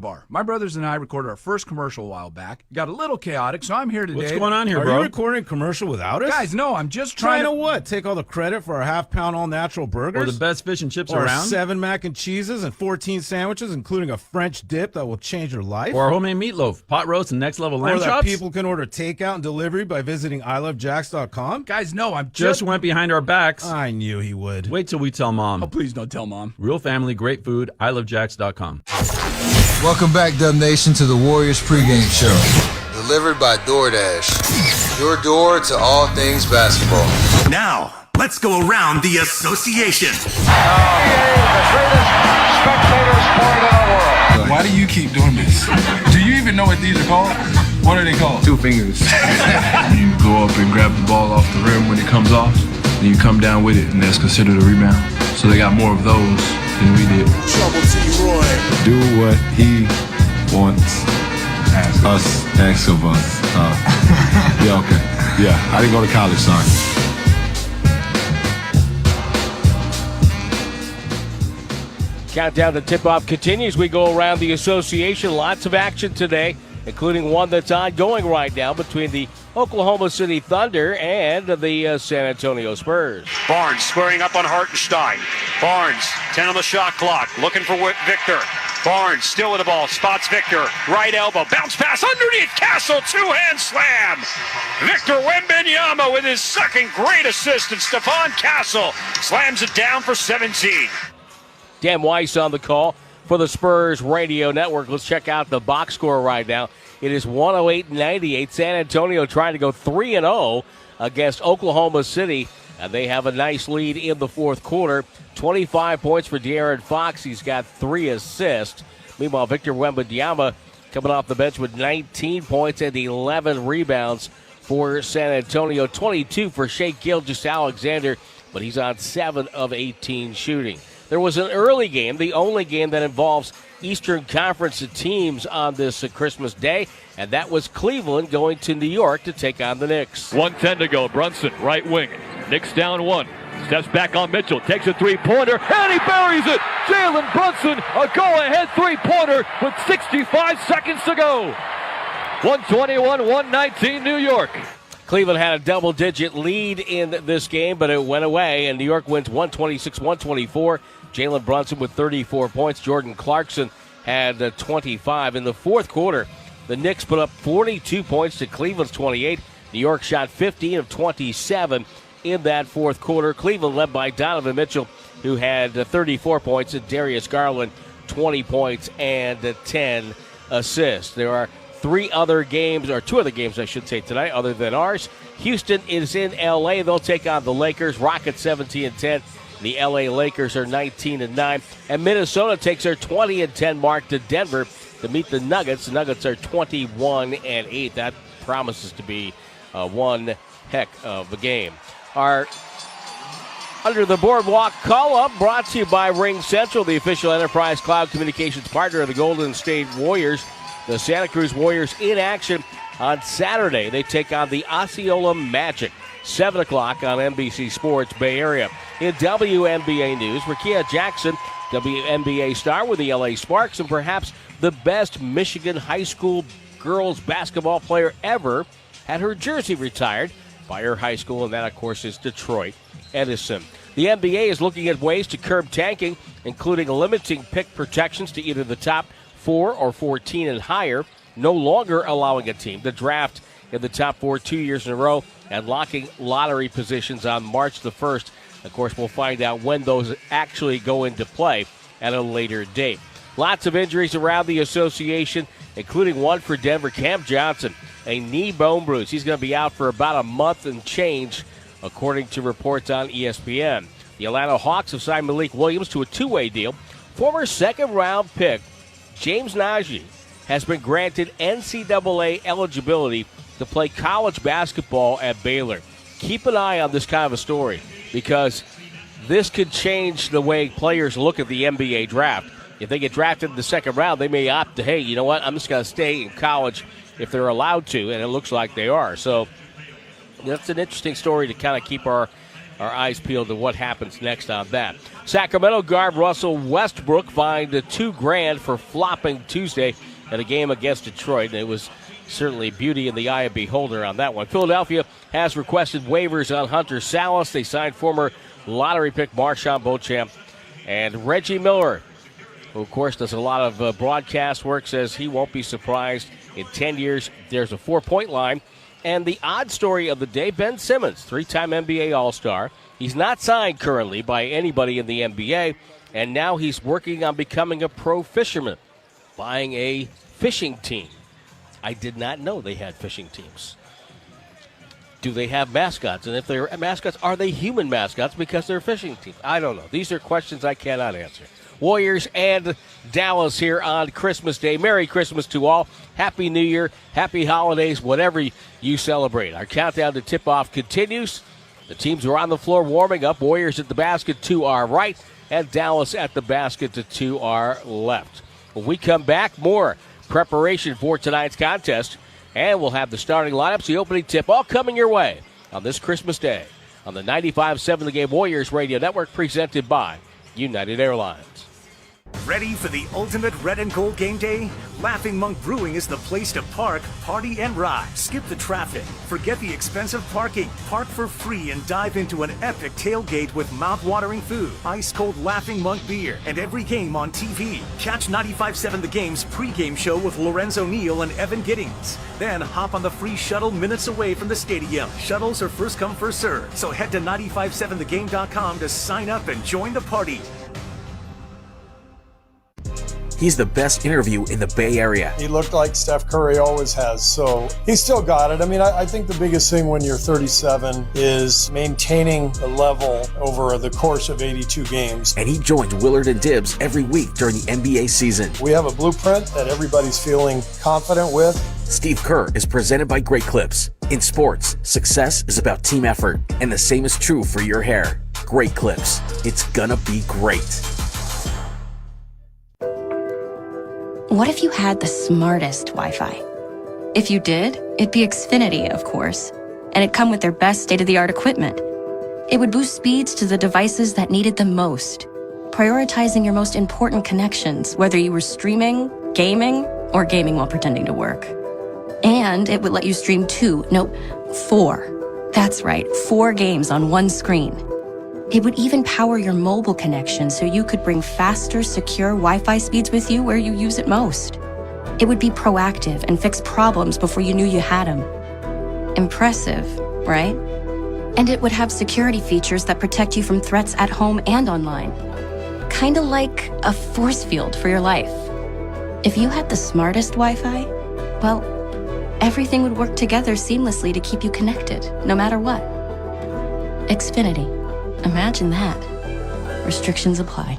bar. My brothers and I recorded our first commercial a while back. Got a little chaotic, so I'm here today. What's going on here, bro? Are you recording a commercial without us? Guys, no, I'm just Trying trying to what? Take all the credit for our half-pound all-natural burgers? Or the best fish and chips or around? 7 mac and cheeses and 14 sandwiches, including a French dip that will change your life? Or homemade meatloaf, pot roast, and next-level lamb or that chops? people can order takeout and delivery by visiting ilovejacks.com? Guys, no, I'm Just went behind our backs. I knew he would. Wait till we tell Mom. Oh, please don't tell Mom. Real family, great food, ilovejacks.com. Welcome back, Dub Nation, to the Warriors pregame show. Delivered by DoorDash. Your door to all things basketball. Now, let's go around the association. The greatest spectator sport in the world. Why do you keep doing this? Do you even know what these are called? What are they called? 2 fingers. You go up and grab the ball off the rim when it comes off, and you come down with it, and that's considered a rebound. So they got more of those than we did. Trouble T-Roy. Do what he wants asks of us. Yeah, okay. Yeah, I didn't go to college, son. Countdown to tip-off continues. We go around the association. Lots of action today, including one that's ongoing right now between the Oklahoma City Thunder and the San Antonio Spurs. Barnes squaring up on Hartenstein. Barnes, 10 on the shot clock, looking for Victor. Barnes still with the ball, spots Victor. Right elbow, bounce pass underneath Castle, two-hand slam. Victor Wembanyama with his second great assist, and Stephon Castle slams it down for 17. Dan Weiss on the call for the Spurs Radio Network. Let's check out the box score right now. It is 108-98. San Antonio trying to go 3-0 against Oklahoma City. And they have a nice lead in the fourth quarter. 25 points for De'Aaron Fox. He's got 3 assists. Meanwhile, Victor Wembanyama coming off the bench with 19 points and 11 rebounds for San Antonio. 22 for Shai Gilgeous-Alexander, but he's on 7 of 18 shooting. There was an early game, the only game that involves Eastern Conference teams on this Christmas Day, and that was Cleveland going to New York to take on the Knicks. 1:10 to go. Brunson, right wing. Knicks down 1. Steps back on Mitchell. Takes a three-pointer, and he buries it. Jalen Brunson, a go-ahead three-pointer with 65 seconds to go. 121-119 New York. Cleveland had a double-digit lead in this game, but it went away, and New York wins 126-124. Jalen Brunson with 34 points. Jordan Clarkson had 25. In the fourth quarter, the Knicks put up 42 points to Cleveland's 28. New York shot 15 of 27 in that fourth quarter. Cleveland led by Donovan Mitchell, who had 34 points, and Darius Garland 20 points and 10 assists. There are 2 other games I should say tonight other than ours. Houston is in L.A. They'll take on the Lakers. Rockets 17-10. The L.A. Lakers are 19-9. And Minnesota takes their 20-10 mark to Denver to meet the Nuggets. The Nuggets are 21-8. That promises to be one heck of a game. Our Under the Boardwalk call-up brought to you by Ring Central, the official enterprise cloud communications partner of the Golden State Warriors. The Santa Cruz Warriors in action on Saturday. They take on the Osceola Magic. 7 o'clock on NBC Sports Bay Area. In WNBA news, Rickea Jackson, WNBA star with the LA Sparks, and perhaps the best Michigan high school girls basketball player ever, had her jersey retired by her high school, and that, of course, is Detroit Edison. The NBA is looking at ways to curb tanking, including limiting pick protections to either the top 4 or 14 and higher, no longer allowing a team to draft in the top 4 2 years in a row, and locking lottery positions on March the 1st. Of course, we'll find out when those actually go into play at a later date. Lots of injuries around the association, including one for Denver. Cam Johnson, a knee bone bruise. He's going to be out for about a month and change, according to reports on ESPN. The Atlanta Hawks have signed Malik Williams to a 2-way deal. Former second-round pick James Najee has been granted NCAA eligibility to play college basketball at Baylor. Keep an eye on this kind of a story, because this could change the way players look at the NBA draft. If they get drafted in the second round, they may opt to, hey, you know what, I'm just going to stay in college if they're allowed to, and it looks like they are. So that's an interesting story to kind of keep our eyes peeled to what happens next on that. Sacramento guard Russell Westbrook fined $2,000 for flopping Tuesday at a game against Detroit. And it was certainly beauty in the eye of beholder on that one. Philadelphia has requested waivers on Hunter Salas. They signed former lottery pick Marshawn Beauchamp. And Reggie Miller, who of course does a lot of broadcast work, says he won't be surprised in 10 years. There's a 4-point line. And the odd story of the day, Ben Simmons, 3-time NBA All-Star. He's not signed currently by anybody in the NBA, and now he's working on becoming a pro fisherman, buying a fishing team. I did not know they had fishing teams. Do they have mascots? And if they're mascots, are they human mascots because they're fishing teams? I don't know. These are questions I cannot answer. Warriors and Dallas here on Christmas Day. Merry Christmas to all. Happy New Year. Happy holidays, whatever you celebrate. Our countdown to tip-off continues. The teams are on the floor warming up. Warriors at the basket to our right and Dallas at the basket to our left. When we come back, more preparation for tonight's contest, and we'll have the starting lineups, the opening tip, all coming your way on this Christmas Day on the 95.7 The Game Warriors Radio Network, presented by United Airlines. Ready for the ultimate red and gold game day? Laughing Monk Brewing is the place to park, party, and ride. Skip the traffic. Forget the expensive parking. Park for free and dive into an epic tailgate with mouth-watering food, ice-cold Laughing Monk beer, and every game on TV. Catch 95.7 The Game's pregame show with Lorenzo Neal and Evan Giddings. Then hop on the free shuttle minutes away from the stadium. Shuttles are first come, first served. So head to 957thegame.com to sign up and join the party. He's the best interview in the Bay Area. He looked like Steph Curry always has, so he's still got it. I mean, I think the biggest thing when you're 37 is maintaining the level over the course of 82 games. And he joins Willard and Dibbs every week during the NBA season. We have a blueprint that everybody's feeling confident with. Steve Kerr is presented by Great Clips. In sports, success is about team effort, and the same is true for your hair. Great Clips. It's gonna be great. What if you had the smartest Wi-Fi? If you did, it'd be Xfinity, of course, and it'd come with their best state-of-the-art equipment. It would boost speeds to the devices that needed them most, prioritizing your most important connections, whether you were streaming, gaming, or gaming while pretending to work. And it would let you stream 4. That's right, 4 games on one screen. It would even power your mobile connection so you could bring faster, secure Wi-Fi speeds with you where you use it most. It would be proactive and fix problems before you knew you had them. Impressive, right? And it would have security features that protect you from threats at home and online. Kinda like a force field for your life. If you had the smartest Wi-Fi, well, everything would work together seamlessly to keep you connected, no matter what. Xfinity. Imagine that. Restrictions apply.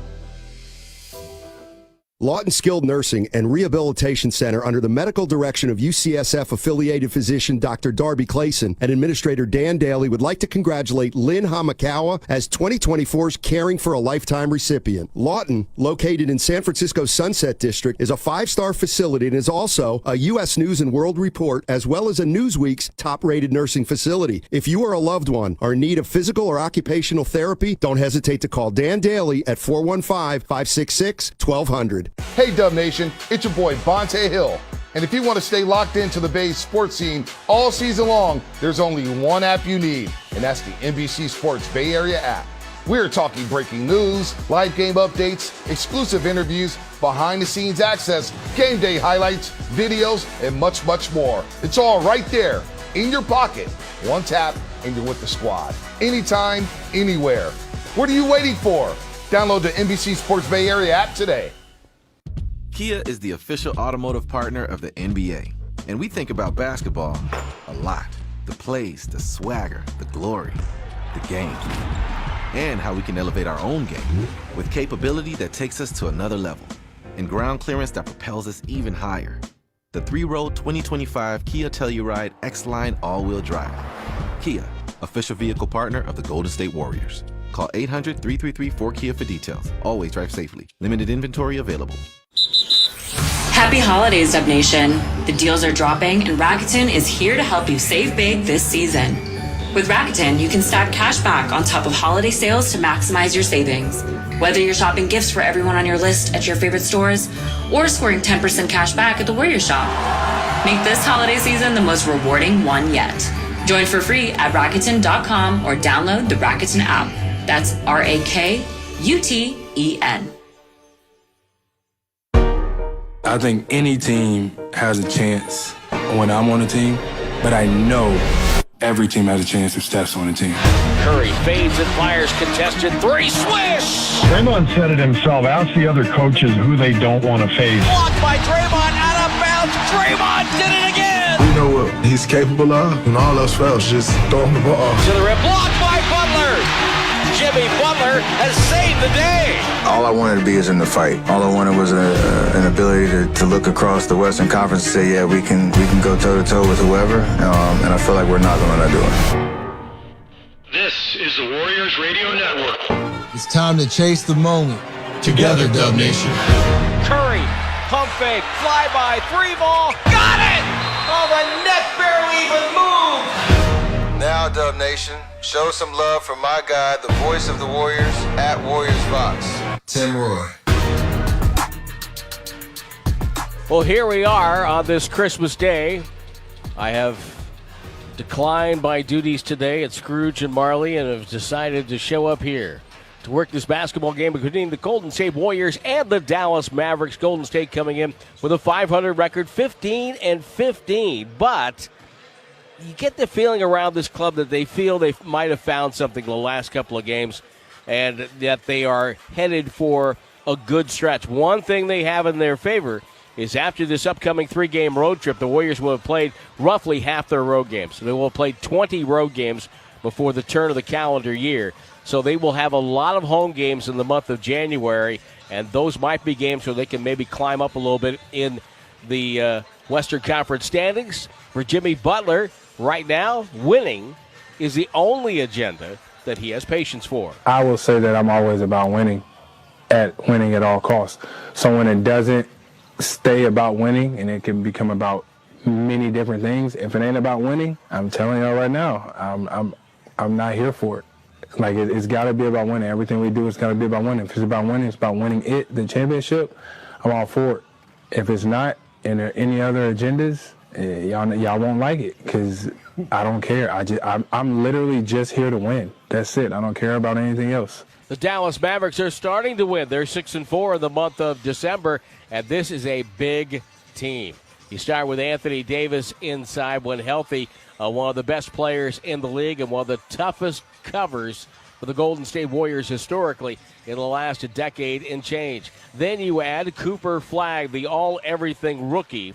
Lawton Skilled Nursing and Rehabilitation Center, under the medical direction of UCSF-affiliated physician Dr. Darby Clayson and Administrator Dan Daly, would like to congratulate Lynn Hamakawa as 2024's Caring for a Lifetime recipient. Lawton, located in San Francisco's Sunset District, is a 5-star facility and is also a U.S. News and World Report, as well as a Newsweek's top-rated nursing facility. If you are a loved one or in need of physical or occupational therapy, don't hesitate to call Dan Daly at 415-566-1200. Hey Dub Nation, it's your boy Bonte Hill. And if you want to stay locked into the Bay's sports scene all season long, there's only one app you need, and that's the NBC Sports Bay Area app. We're talking breaking news, live game updates, exclusive interviews, behind-the-scenes access, game day highlights, videos, and much, much more. It's all right there, in your pocket. One tap, and you're with the squad. Anytime, anywhere. What are you waiting for? Download the NBC Sports Bay Area app today. Kia is the official automotive partner of the NBA. And we think about basketball a lot. The plays, the swagger, the glory, the game. And how we can elevate our own game with capability that takes us to another level. And ground clearance that propels us even higher. The 3-row 2025 Kia Telluride X-Line all-wheel drive. Kia, official vehicle partner of the Golden State Warriors. Call 800-333-4KIA for details. Always drive safely. Limited inventory available. Happy holidays, Dub Nation. The deals are dropping, and Rakuten is here to help you save big this season. With Rakuten, you can stack cash back on top of holiday sales to maximize your savings. Whether you're shopping gifts for everyone on your list at your favorite stores or scoring 10% cash back at the Warriors shop, make this holiday season the most rewarding one yet. Join for free at Rakuten.com or download the Rakuten app. That's RAKUTEN. I think any team has a chance when I'm on the team, but I know every team has a chance if Steph's on the team. Curry fades and fires contested three. Swish! Draymond said it himself. Ask the other coaches who they don't want to face. Blocked by Draymond, out of bounds. Draymond did it again! We know what he's capable of, and all else fails, just throw him the ball. To the rim, blocked by Butler! Jimmy Butler has saved the day! All I wanted to be is in the fight. All I wanted was an ability to look across the Western Conference and say, yeah, we can go toe-to-toe with whoever, and I feel like we're not going to do it. This is the Warriors Radio Network. It's time to chase the moment. Together, Dub Nation. Curry, pump fake, fly-by, three ball, got it! Oh, the net barely even moved! Now, Dub Nation, show some love for my guy, the voice of the Warriors, at Warriors Vox, Tim Roy. Well, here we are on this Christmas Day. I have declined my duties today at Scrooge and Marley and have decided to show up here to work this basketball game between the Golden State Warriors and the Dallas Mavericks. Golden State coming in with a 500 record, 15-15, but you get the feeling around this club that they feel they might have found something the last couple of games and that they are headed for a good stretch. One thing they have in their favor is after this upcoming 3-game road trip, the Warriors will have played roughly half their road games. So they will have played 20 road games before the turn of the calendar year. So they will have a lot of home games in the month of January, and those might be games where they can maybe climb up a little bit in the Western Conference standings. For Jimmy Butler, right now, winning is the only agenda that he has patience for. I will say that I'm always about winning at all costs. So when it doesn't stay about winning and it can become about many different things, if it ain't about winning, I'm telling y'all right now, I'm not here for it. Like it's got to be about winning. Everything we do has got to be about winning. If it's about winning, it's about winning the championship. I'm all for it. If it's not, and there are any other agendas, y'all won't like it because I don't care. I'm literally just here to win. That's it. I don't care about anything else. The Dallas Mavericks are starting to win. They're 6-4 in the month of December, and this is a big team. You start with Anthony Davis inside when healthy, one of the best players in the league and one of the toughest covers for the Golden State Warriors historically in the last decade and change. Then you add Cooper Flagg, the all-everything rookie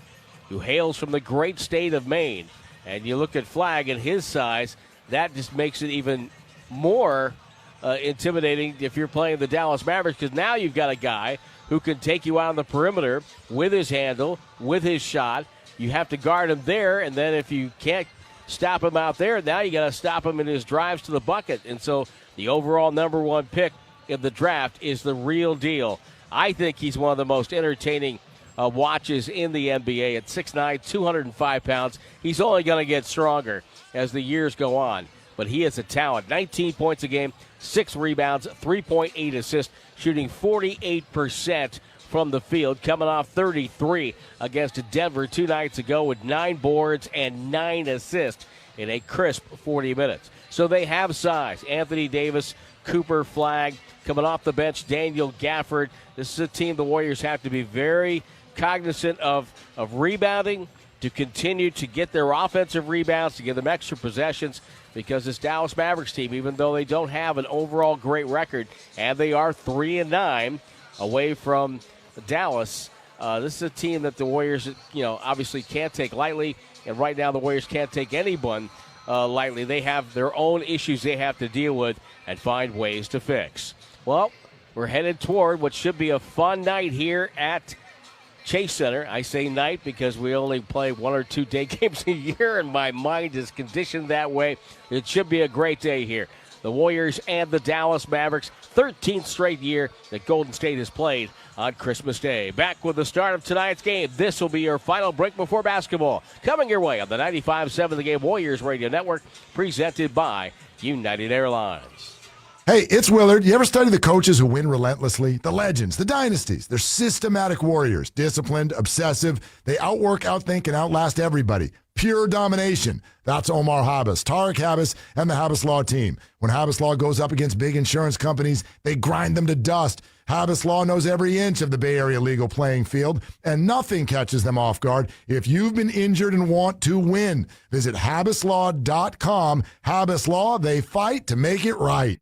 who hails from the great state of Maine. And you look at Flagg and his size, that just makes it even more intimidating if you're playing the Dallas Mavericks, because now you've got a guy who can take you out on the perimeter with his handle, with his shot. You have to guard him there, and then if you can't stop him out there, now you got to stop him in his drives to the bucket. And so the overall number one pick in the draft is the real deal. I think he's one of the most entertaining watches in the NBA at 6'9", 205 pounds. He's only going to get stronger as the years go on. But he is a talent. 19 points a game, 6 rebounds, 3.8 assists, shooting 48% from the field, coming off 33 against Denver 2 nights ago with 9 boards and 9 assists in a crisp 40 minutes. So they have size. Anthony Davis, Cooper Flagg, coming off the bench, Daniel Gafford. This is a team the Warriors have to be very cognizant of rebounding, to continue to get their offensive rebounds, to give them extra possessions, because this Dallas Mavericks team, even though they don't have an overall great record, and they are 3-9 away from Dallas, this is a team that the Warriors, obviously can't take lightly, and right now the Warriors can't take anyone lightly. They have their own issues they have to deal with and find ways to fix. Well, we're headed toward what should be a fun night here at Chase Center. I say night because we only play 1 or 2 day games a year, and my mind is conditioned that way. It should be a great day here. The Warriors and the Dallas Mavericks, 13th straight year that Golden State has played on Christmas Day. Back with the start of tonight's game. This will be your final break before basketball. Coming your way on the 95.7 The Game Warriors Radio Network, presented by United Airlines. Hey, it's Willard. You ever study the coaches who win relentlessly? The legends, the dynasties. They're systematic warriors, disciplined, obsessive. They outwork, outthink, and outlast everybody. Pure domination. That's Omar Habas, Tarek Habas, and the Habas Law team. When Habas Law goes up against big insurance companies, they grind them to dust. Habas Law knows every inch of the Bay Area legal playing field, and nothing catches them off guard if you've been injured and want to win. Visit habaslaw.com. Habas Law, they fight to make it right.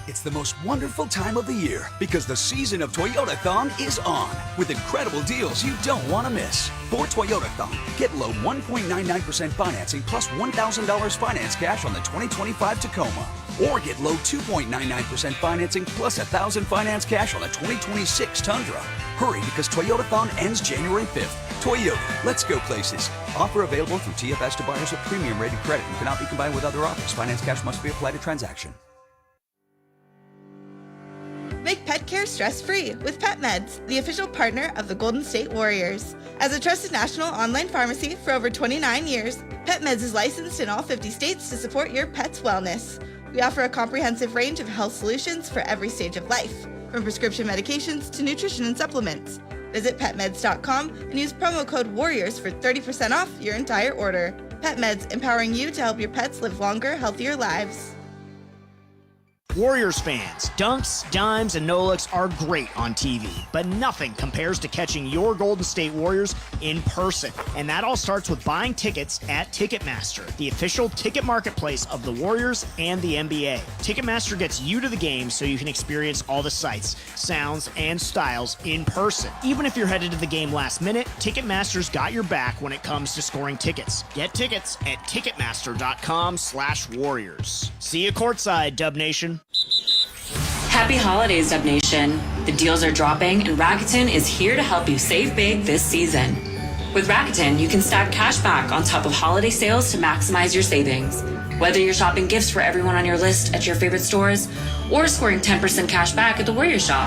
It's the most wonderful time of the year because the season of Toyotathon is on with incredible deals you don't want to miss. For Toyotathon, get low 1.99% financing plus $1,000 finance cash on the 2025 Tacoma. Or get low 2.99% financing plus $1,000 finance cash on the 2026 Tundra. Hurry because Toyotathon ends January 5th. Toyota, let's go places. Offer available through TFS to buyers with premium rated credit and cannot be combined with other offers. Finance cash must be applied to transaction. Make pet care stress-free with PetMeds, the official partner of the Golden State Warriors. As a trusted national online pharmacy for over 29 years, PetMeds is licensed in all 50 states to support your pet's wellness. We offer a comprehensive range of health solutions for every stage of life, from prescription medications to nutrition and supplements. Visit PetMeds.com and use promo code WARRIORS for 30% off your entire order. PetMeds, empowering you to help your pets live longer, healthier lives. Warriors fans, dunks, dimes, and no-looks are great on TV, but nothing compares to catching your Golden State Warriors in person. And that all starts with buying tickets at Ticketmaster, the official ticket marketplace of the Warriors and the NBA. Ticketmaster gets you to the game so you can experience all the sights, sounds, and styles in person. Even if you're headed to the game last minute, Ticketmaster's got your back when it comes to scoring tickets. Get tickets at Ticketmaster.com/Warriors. See you courtside, Dub Nation. Happy holidays, Dub Nation. The deals are dropping, and Rakuten is here to help you save big this season. With Rakuten, you can stack cash back on top of holiday sales to maximize your savings. Whether you're shopping gifts for everyone on your list at your favorite stores or scoring 10% cash back at the Warrior Shop,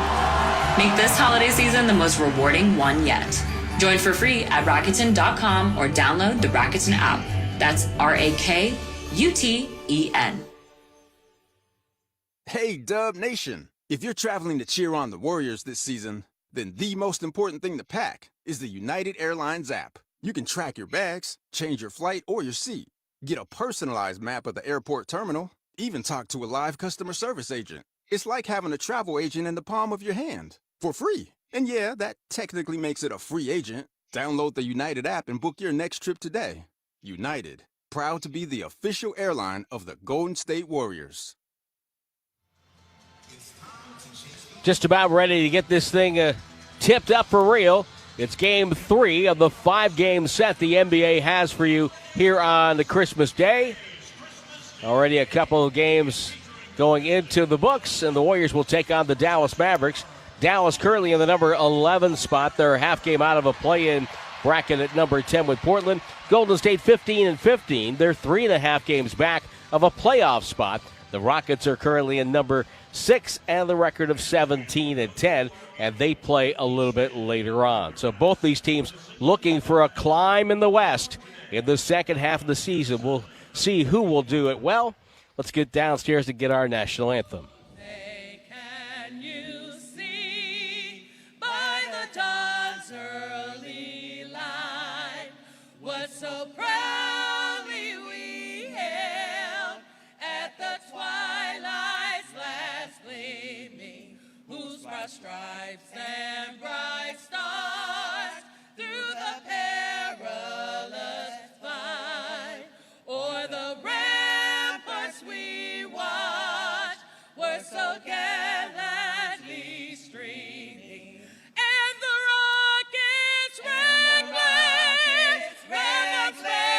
make this holiday season the most rewarding one yet. Join for free at Rakuten.com or download the Rakuten app. That's RAKUTEN. Hey, Dub Nation. If you're traveling to cheer on the Warriors this season, then the most important thing to pack is the United Airlines app. You can track your bags, change your flight or your seat, get a personalized map of the airport terminal, even talk to a live customer service agent. It's like having a travel agent in the palm of your hand for free. And yeah, that technically makes it a free agent. Download the United app and book your next trip today. United, proud to be the official airline of the Golden State Warriors. Just about ready to get this thing tipped up for real. It's Game 3 of the 5-game set the NBA has for you here on the Christmas Day. Already a couple of games going into the books, and the Warriors will take on the Dallas Mavericks. Dallas currently in the number 11 spot. They're a half game out of a play-in bracket at number 10 with Portland. Golden State 15-15. They're 3.5 games back of a playoff spot. The Rockets are currently in number 6 and the record of 17-10, and they play a little bit later on. So both these teams looking for a climb in the West in the second half of the season. We'll see who will do it well. Let's get downstairs to get our national anthem. Can you see by the dawn's early light what so proudly we hailed at the twilight's last gleaming, whose broad stripes and bright stars through the perilous fight o'er the ramparts we watched were so gallantly streaming, and the rockets ran the flare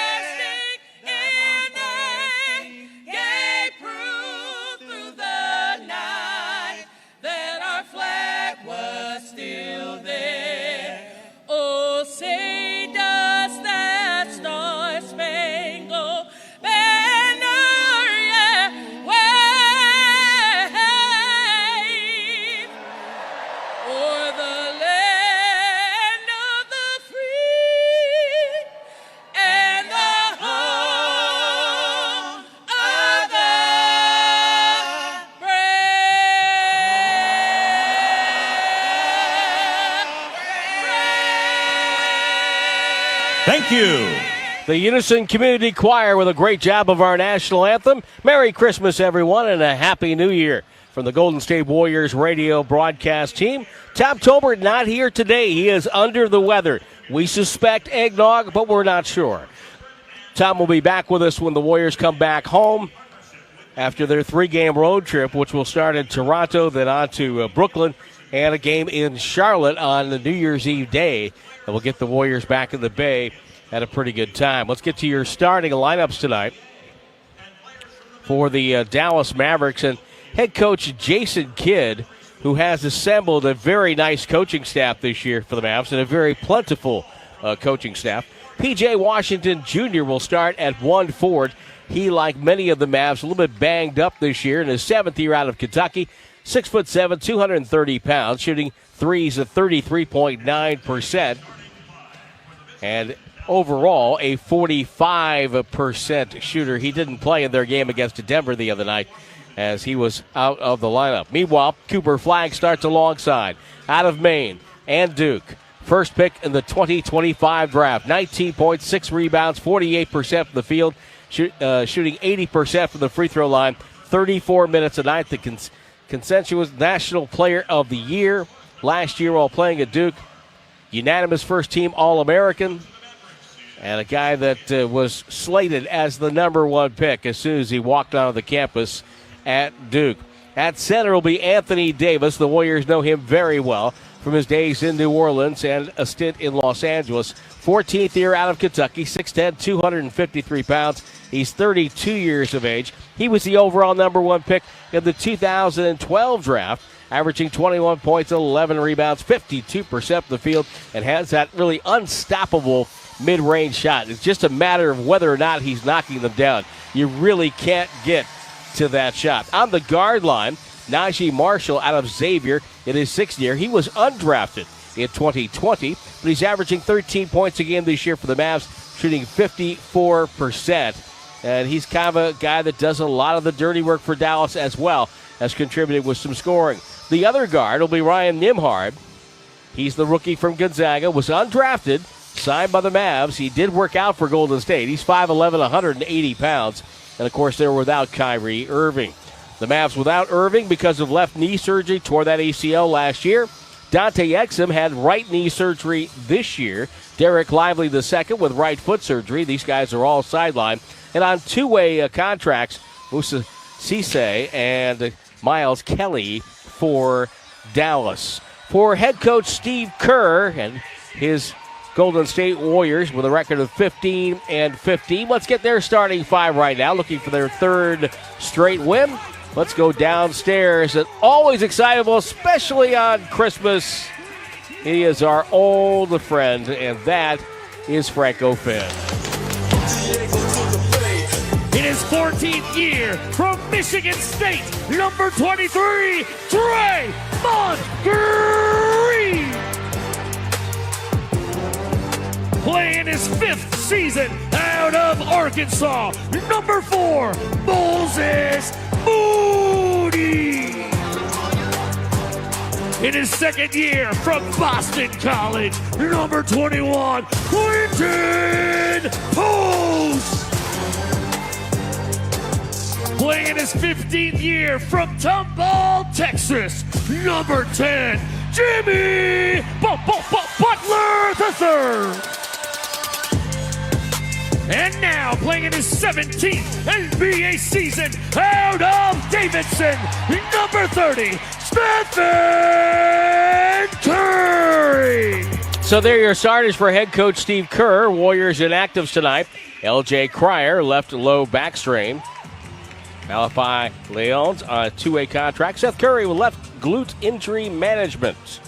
Thank you. The Unison Community Choir with a great job of our national anthem. Merry Christmas, everyone, and a Happy New Year from the Golden State Warriors radio broadcast team. Tom Tolbert not here today. He is under the weather. We suspect eggnog, but we're not sure. Tom will be back with us when the Warriors come back home after their 3-game road trip, which will start in Toronto, then on to Brooklyn, and a game in Charlotte on the New Year's Eve day. And we'll get the Warriors back in the Bay at a pretty good time. Let's get to your starting lineups tonight for the Dallas Mavericks. And head coach Jason Kidd, who has assembled a very nice coaching staff this year for the Mavs and a very plentiful coaching staff. P.J. Washington Jr. will start at 1 forward. He, like many of the Mavs, a little bit banged up this year in his 7th year out of Kentucky. 6'7", 230 pounds, shooting threes at 33.9%. And overall, a 45% shooter. He didn't play in their game against Denver the other night as he was out of the lineup. Meanwhile, Cooper Flagg starts alongside, out of Maine, and Duke. First pick in the 2025 draft. 19.6 rebounds, 48% from the field, shooting 80% from the free throw line. 34 minutes a night. The consensuous National Player of the Year last year while playing at Duke. Unanimous first-team All-American. And a guy that was slated as the number 1 pick as soon as he walked onto the campus at Duke. At center will be Anthony Davis. The Warriors know him very well from his days in New Orleans and a stint in Los Angeles. 14th year out of Kentucky, 6'10", 253 pounds. He's 32 years of age. He was the overall number 1 pick in the 2012 draft, averaging 21 points, 11 rebounds, 52% from the field, and has that really unstoppable mid-range shot. It's just a matter of whether or not he's knocking them down. You really can't get to that shot. On the guard line, Najee Marshall out of Xavier in his 6th year. He was undrafted in 2020, but he's averaging 13 points a game this year for the Mavs, shooting 54%. And he's kind of a guy that does a lot of the dirty work for Dallas as well, has contributed with some scoring. The other guard will be Ryan Nembhard. He's the rookie from Gonzaga, was undrafted, signed by the Mavs. He did work out for Golden State. He's 5'11", 180 pounds. And, of course, they're without Kyrie Irving. The Mavs without Irving because of left knee surgery, tore that ACL last year. Dante Exum had right knee surgery this year. Derek Lively II with right foot surgery. These guys are all sidelined. And on 2-way contracts, Moussa Cisse and Miles Kelly for Dallas. For head coach Steve Kerr and his Golden State Warriors with a record of 15-15. Let's get their starting 5 right now, looking for their 3rd straight win. Let's go downstairs. And always excitable, especially on Christmas. He is our old friend, and that is Franco Finn. In his 14th year from Michigan State, number 23, Draymond Green. Playing his 5th season out of Arkansas, number 4, Moses Moody. In his 2nd year from Boston College, number 21, Quentin Post. Playing his 15th year from Tomball, Texas, number 10, Jimmy Butler III. And now playing in his 17th NBA season out of Davidson, number 30, Stephen Curry. So there are your starters for head coach Steve Kerr. Warriors inactives tonight. L.J. Cryer left low back strain. Malachi Leons on a 2-way contract. Seth Curry with left glute injury management.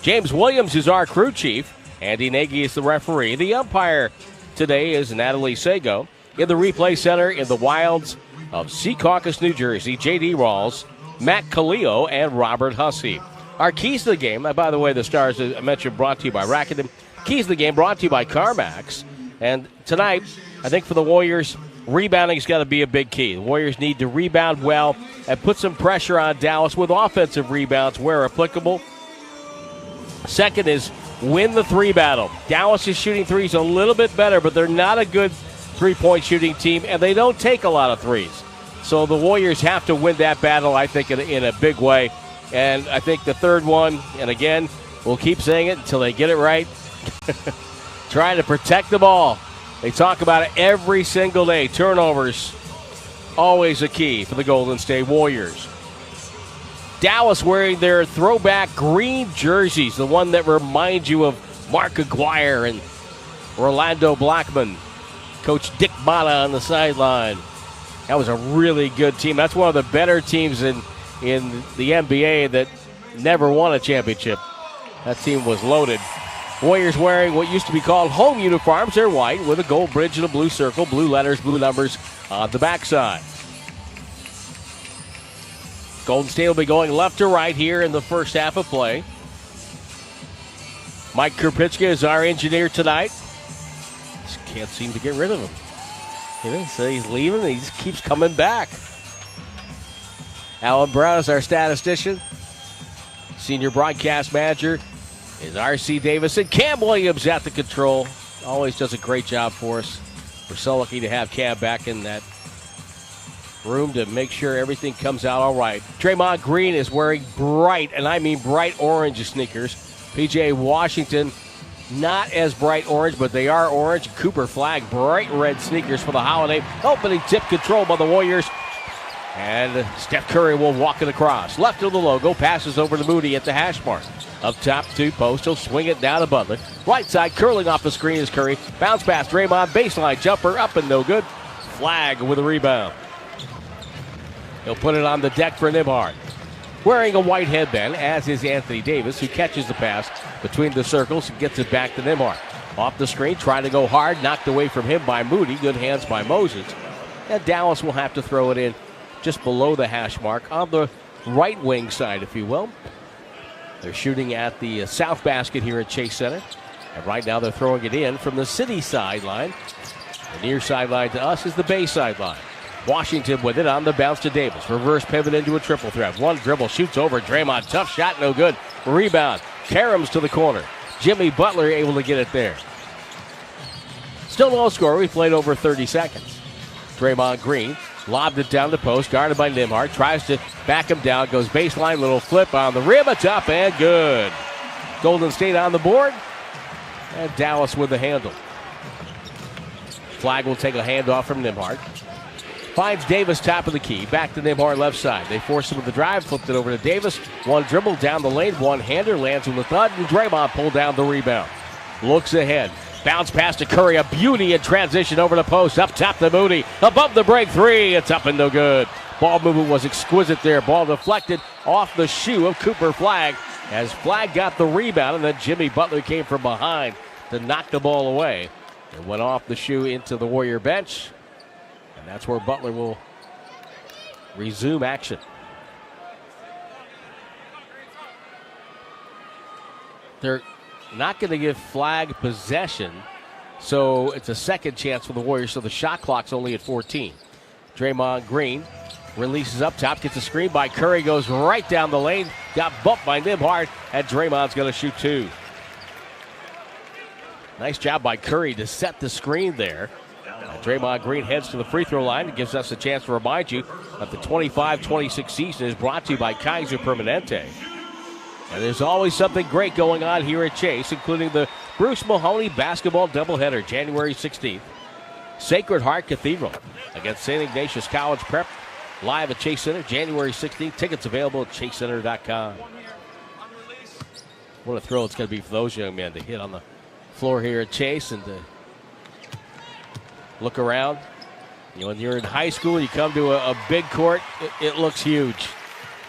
James Williams is our crew chief. Andy Nagy is the referee. The umpire today is Natalie Sago. In the replay center in the wilds of Secaucus, New Jersey, J.D. Rawls, Matt Khalil, and Robert Hussey. Our keys to the game, by the way, the Stars, I mentioned, brought to you by Rakuten. Keys to the game brought to you by CarMax. And tonight, I think for the Warriors, rebounding's got to be a big key. The Warriors need to rebound well and put some pressure on Dallas with offensive rebounds where applicable. Second is win the three battle. Dallas is shooting threes a little bit better, but they're not a good three-point shooting team, and they don't take a lot of threes. So the Warriors have to win that battle, I think, in a big way. And I think the third one, and again, we'll keep saying it until they get it right, trying to protect the ball. They talk about it every single day. Turnovers, always a key for the Golden State Warriors. Dallas wearing their throwback green jerseys, the one that reminds you of Mark Aguirre and Orlando Blackman. Coach Dick Botta on the sideline. That was a really good team. That's one of the better teams in the NBA that never won a championship. That team was loaded. Warriors wearing what used to be called home uniforms. They're white with a gold bridge and a blue circle, blue letters, blue numbers on the backside. Golden State will be going left to right here in the first half of play. Mike Krupicka is our engineer tonight. Just can't seem to get rid of him. So he's leaving, and he just keeps coming back. Alan Brown is our statistician. Senior broadcast manager is R.C. Davis. And Cam Williams at the control. Always does a great job for us. We're so lucky to have Cam back in that room to make sure everything comes out all right. Draymond Green is wearing bright, and I mean bright orange sneakers. P.J. Washington, not as bright orange, but they are orange. Cooper Flag, bright red sneakers for the holiday. Opening tip control by the Warriors. And Steph Curry will walk it across. Left of the logo, passes over to Moody at the hash mark. Up top, 2 post, he'll swing it down to Butler. Right side, curling off the screen is Curry. Bounce pass, Draymond, baseline jumper, up and no good. Flag with a rebound. He'll put it on the deck for Nembhard. Wearing a white headband, as is Anthony Davis, who catches the pass between the circles and gets it back to Nembhard. Off the screen, trying to go hard, knocked away from him by Moody. Good hands by Moses. And Dallas will have to throw it in just below the hash mark on the right wing side, if you will. They're shooting at the south basket here at Chase Center. And right now they're throwing it in from the city sideline. The near sideline to us is the Bay sideline. Washington with it on the bounce to Davis. Reverse pivot into a triple threat. One dribble, shoots over Draymond. Tough shot, no good. Rebound. Karams to the corner. Jimmy Butler able to get it there. Still no score. We played over 30 seconds. Draymond Green lobbed it down the post, guarded by Nembhard. Tries to back him down. Goes baseline, little flip on the rim. It's up and good. Golden State on the board. And Dallas with the handle. Flag will take a handoff from Nembhard. Finds Davis top of the key. Back to Nembhard left side. They force him with the drive. Flipped it over to Davis. One dribble down the lane. One-hander lands with a thud. And Draymond pulled down the rebound. Looks ahead. Bounce pass to Curry. A beauty in transition over the post. Up top to Moody. Above the break three. It's up and no good. Ball movement was exquisite there. Ball deflected off the shoe of Cooper Flag. As Flag got the rebound. And then Jimmy Butler came from behind to knock the ball away. It went off the shoe into the Warrior bench. And that's where Butler will resume action. They're not going to give Flag possession, so it's a second chance for the Warriors, so the shot clock's only at 14. Draymond Green releases up top, gets a screen by Curry, goes right down the lane, got bumped by Nembhard, and Draymond's going to shoot two. Nice job by Curry to set the screen there. Draymond Green heads to the free throw line and gives us a chance to remind you that the 25-26 season is brought to you by Kaiser Permanente. And there's always something great going on here at Chase, including the Bruce Mahoney basketball doubleheader, January 16th. Sacred Heart Cathedral against St. Ignatius College Prep, live at Chase Center, January 16th. Tickets available at chasecenter.com. What a thrill it's going to be for those young men to hit on the floor here at Chase and to look around. You know, when you're in high school, you come to a big court, it looks huge.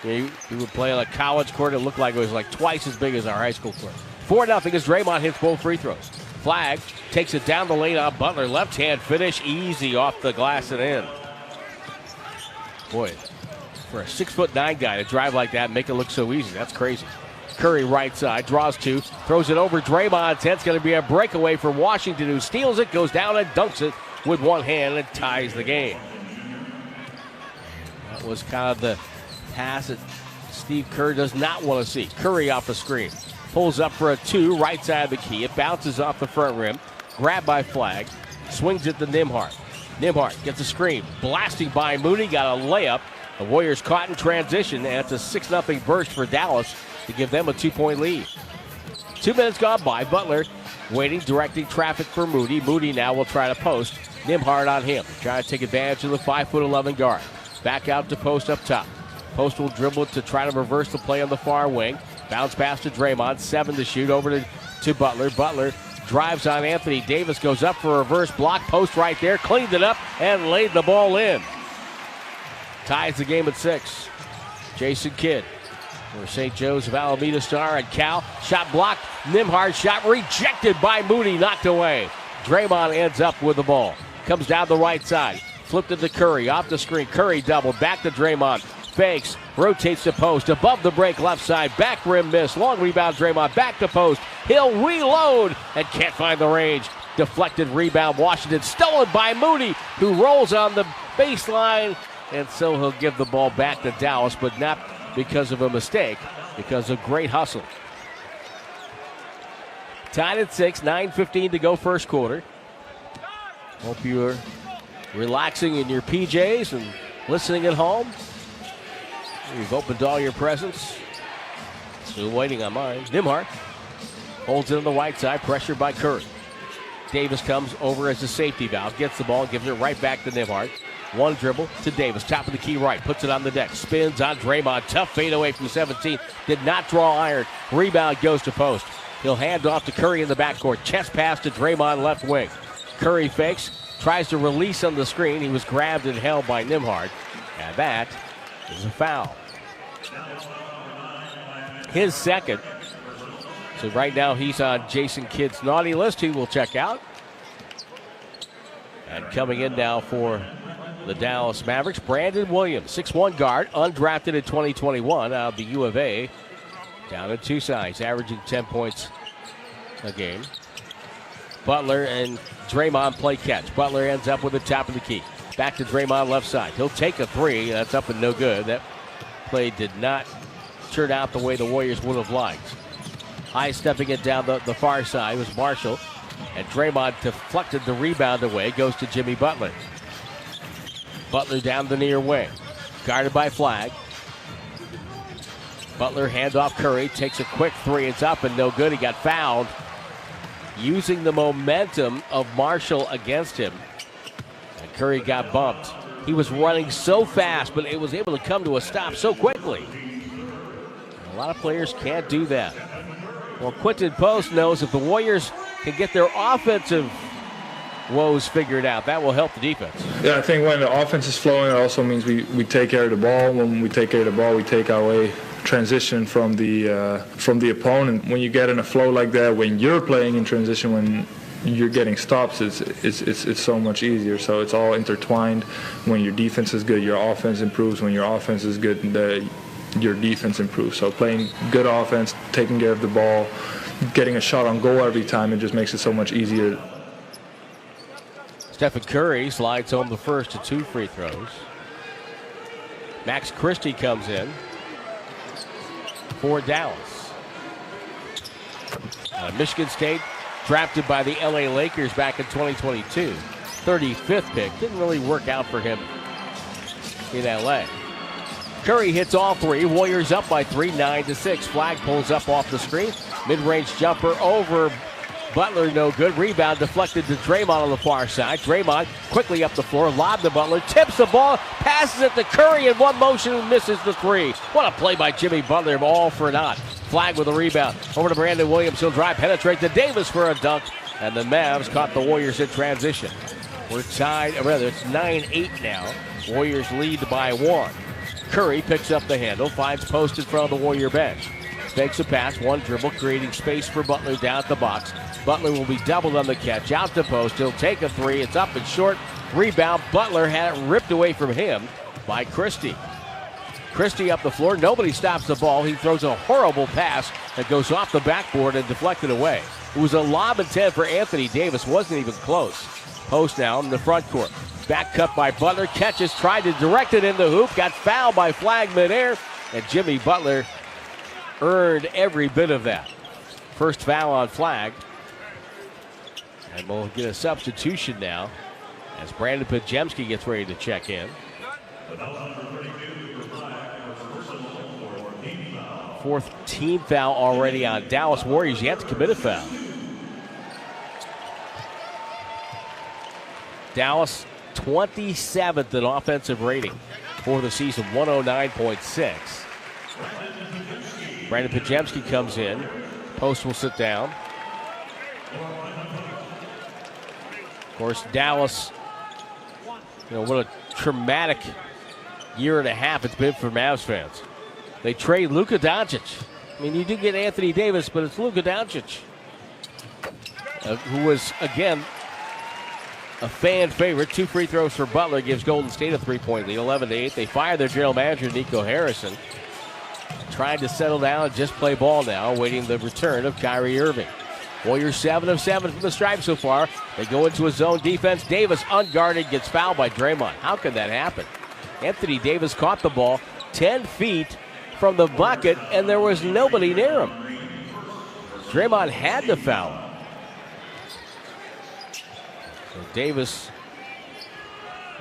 You would play on a college court, it looked like it was like twice as big as our high school court. 4-0 as Draymond hits both free throws. Flag takes it down the lane on Butler. Left-hand finish, easy off the glass and in. Boy, for a 6'9" guy to drive like that and make it look so easy, that's crazy. Curry right side, draws two, throws it over Draymond's head. It's going to be a breakaway for Washington, who steals it, goes down and dunks it with one hand and ties the game. That was kind of the pass that Steve Kerr does not want to see. Curry off the screen. Pulls up for a 2, right side of the key. It bounces off the front rim. Grabbed by Flagg. Swings it to Nembhard. Nembhard gets a screen. Blasting by Moody. Got a layup. The Warriors caught in transition, and it's a 6-0 burst for Dallas to give them a 2-point lead. 2 minutes gone by. Butler waiting, directing traffic for Moody. Moody now will try to post. Nembhard on him. Trying to take advantage of the 5'11" guard. Back out to Post up top. Post will dribble to try to reverse the play on the far wing. Bounce pass to Draymond. 7 to shoot. Over to Butler. Butler drives on Anthony Davis. Goes up for a reverse block. Post right there. Cleaned it up and laid the ball in. Ties the game at 6. Jason Kidd for St. Joe's of Alameda star and Cal. Shot blocked. Nembhard shot rejected by Moody. Knocked away. Draymond ends up with the ball. Comes down the right side. Flipped it to Curry. Off the screen. Curry double. Back to Draymond. Fakes. Rotates to post. Above the break. Left side. Back rim miss. Long rebound Draymond. Back to post. He'll reload and can't find the range. Deflected rebound. Washington stolen by Moody, who rolls on the baseline. And so he'll give the ball back to Dallas, but not because of a mistake, because of great hustle. Tied at 6, 9:15 to go first quarter. Hope you're relaxing in your PJs and listening at home. You've opened all your presents. Still waiting on mine. Nembhard holds it on the right side, pressured by Curry. Davis comes over as a safety valve, gets the ball, gives it right back to Nembhard. One dribble to Davis, top of the key right, puts it on the deck, spins on Draymond, tough fade away from 17, did not draw iron, rebound goes to post. He'll hand off to Curry in the backcourt, chest pass to Draymond left wing. Curry fakes, tries to release on the screen, he was grabbed and held by Nembhard, and that is a foul. His second, so right now he's on Jason Kidd's naughty list, he will check out. And coming in now for the Dallas Mavericks, Brandon Williams, 6'1" guard, undrafted in 2021 out of the U of A. Down in Tucson, he's averaging 10 points a game. Butler and Draymond play catch. Butler ends up with the top of the key. Back to Draymond left side. He'll take a 3. That's up and no good. That play did not turn out the way the Warriors would have liked. High stepping it down the far side was Marshall. And Draymond deflected the rebound away. Goes to Jimmy Butler. Butler down the near wing. Guarded by Flagg. Butler handoff Curry. Takes a quick 3. It's up and no good. He got fouled. Using the momentum of Marshall against him. And Curry got bumped. He was running so fast, but it was able to come to a stop so quickly. A lot of players can't do that. Well, Quinton Post knows if the Warriors can get their offensive woes figured out, that will help the defense. Yeah, I think when the offense is flowing, it also means we take care of the ball. When we take care of the ball, we take away transition from the opponent. When you get in a flow like that, when you're playing in transition, when you're getting stops, it's so much easier. So it's all intertwined. When your defense is good, your offense improves. When your offense is good, your defense improves. So playing good offense, taking care of the ball, getting a shot on goal every time, it just makes it so much easier. Stephen Curry slides home the first of 2 free throws. Max Christie comes in for Dallas. Michigan State, drafted by the LA Lakers back in 2022. 35th pick. Didn't really work out for him in LA. Curry hits all 3. Warriors up by 3, 9-6. Flagg pulls up off the screen. Mid-range jumper over Butler, no good. Rebound deflected to Draymond on the far side. Draymond quickly up the floor, lob to Butler, tips the ball, passes it to Curry in one motion and misses the 3. What a play by Jimmy Butler, all for naught. Flagg with a rebound. Over to Brandon Williams. He'll drive, penetrate to Davis for a dunk. And the Mavs caught the Warriors in transition. We're tied, or rather it's 9-8 now. Warriors lead by 1. Curry picks up the handle, finds Post in front of the Warrior bench. Takes a pass, one dribble, creating space for Butler down at the box. Butler will be doubled on the catch, out to Post. He'll take a 3. It's up and short. Rebound. Butler had it ripped away from him by Christie. Christie up the floor. Nobody stops the ball. He throws a horrible pass that goes off the backboard and deflected away. It was a lob intent for Anthony Davis. Wasn't even close. Post now in the front court. Back cut by Butler. Catches, tried to direct it in the hoop. Got fouled by Flagg midair. And Jimmy Butler earned every bit of that. First foul on flag. And we'll get a substitution now as Brandon Pajemski gets ready to check in. Fourth team foul already on Dallas Warriors. Yet to commit a foul. Dallas 27th in offensive rating for the season, 109.6. Brandon Pajemski comes in. Post will sit down. Of course, Dallas, what a traumatic year and a half it's been for Mavs fans. They trade Luka Doncic. I mean, you do get Anthony Davis, but it's Luka Doncic, who was, again, a fan favorite. 2 free throws for Butler gives Golden State a 3-point lead, 11-8. They fire their general manager, Nico Harrison. Trying to settle down and just play ball now, awaiting the return of Kyrie Irving. Warriors 7 of 7 from the stripe so far. They go into a zone defense. Davis, unguarded, gets fouled by Draymond. How can that happen? Anthony Davis caught the ball 10 feet from the bucket, and there was nobody near him. Draymond had to foul him. So Davis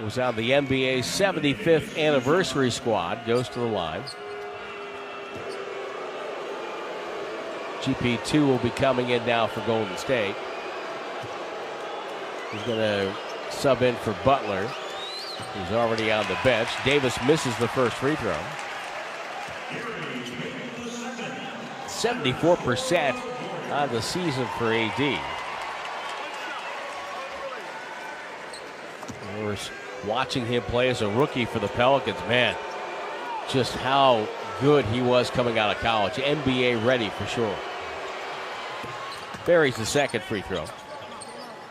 was on the NBA's 75th anniversary squad, goes to the line. GP2 will be coming in now for Golden State. He's going to sub in for Butler, who's already on the bench. Davis misses the first free throw. 74% on the season for AD. We're watching him play as a rookie for the Pelicans. Man, just how good he was coming out of college. NBA ready for sure. Buries the second free throw.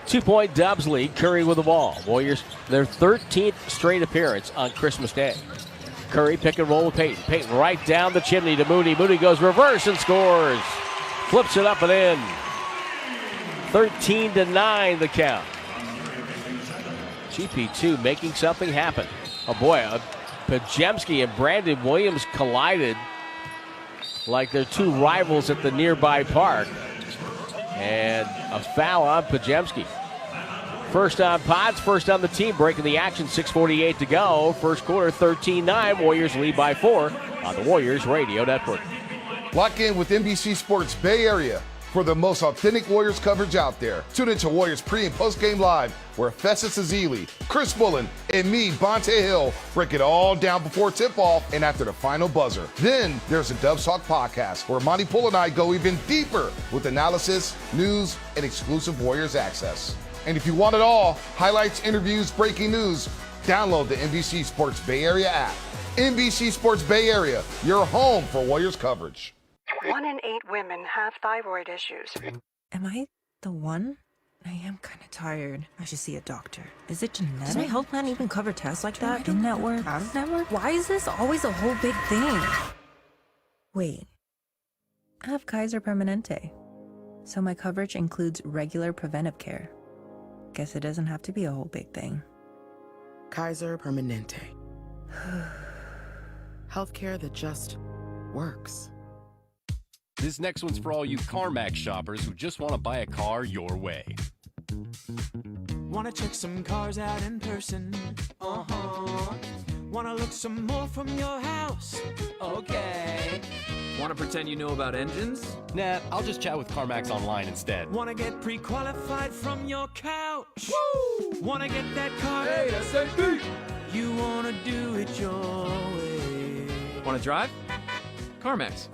2-point Dubs lead. Curry with the ball. Warriors, their 13th straight appearance on Christmas Day. Curry pick and roll with Payton. Payton right down the chimney to Moody. Moody goes reverse and scores. Flips it up and in. 13-9 the count. GP2 making something happen. Oh boy, Pajemski and Brandon Williams collided like they're two rivals at the nearby park. And a foul on Pajemski. First on Pods, first on the team, breaking the action, 6:48 to go. First quarter, 13-9. Warriors lead by 4 on the Warriors Radio Network. Lock in with NBC Sports Bay Area for the most authentic Warriors coverage out there. Tune into Warriors pre- and post-game live, where Festus Ezeli, Chris Bullen, and me, Bonte Hill, break it all down before tip-off and after the final buzzer. Then there's a Dubs Talk podcast, where Monty Poole and I go even deeper with analysis, news, and exclusive Warriors access. And if you want it all, highlights, interviews, breaking news, download the NBC Sports Bay Area app. NBC Sports Bay Area, your home for Warriors coverage. 1 in 8 women have thyroid issues. Am I the one? I am kind of tired. I should see a doctor. Is it genetic? Does my health plan even cover tests like that? In-network? Out-of-network? Why is this always a whole big thing? Wait. I have Kaiser Permanente. So my coverage includes regular preventive care. Guess it doesn't have to be a whole big thing. Kaiser Permanente. Healthcare that just works. This next one's for all you CarMax shoppers who just want to buy a car your way. Want to check some cars out in person? Uh-huh. Want to look some more from your house? Okay. Want to pretend you know about engines? Nah, I'll just chat with CarMax online instead. Want to get pre-qualified from your couch? Woo! Want to get that car? ASAP! You want to do it your way. Want to drive? CarMax.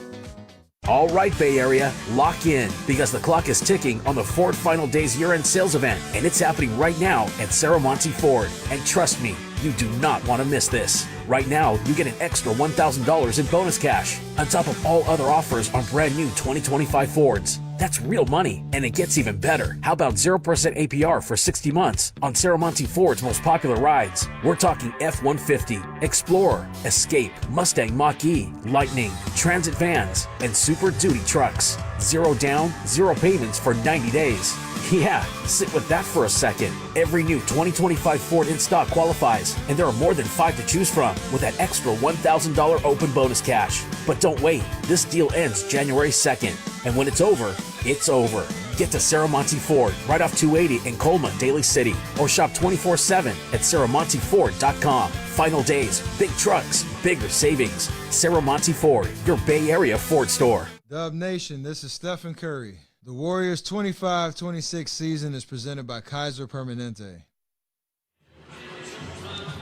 All right, Bay Area, lock in, because the clock is ticking on the Ford Final Days year-end sales event, and it's happening right now at Saramonte Ford. And trust me, you do not want to miss this. Right now, you get an extra $1,000 in bonus cash, on top of all other offers on brand new 2025 Fords. That's real money, and it gets even better. How about 0% APR for 60 months on Saramonte Ford's most popular rides? We're talking F-150, Explorer, Escape, Mustang Mach-E, Lightning, Transit vans, and Super Duty trucks. 0 down, 0 payments for 90 days. Yeah, sit with that for a second. Every new 2025 Ford in stock qualifies, and there are more than 5 to choose from with that extra $1,000 open bonus cash. But don't wait, this deal ends January 2nd. And when it's over, it's over. Get to Saramonte Ford right off 280 in Colma, Daly City, or shop 24/7 at saramonteford.com. Final days, big trucks, bigger savings. Saramonte Ford, your Bay Area Ford store. Dub Nation, this is Stephen Curry. The Warriors 25-26 season is presented by Kaiser Permanente.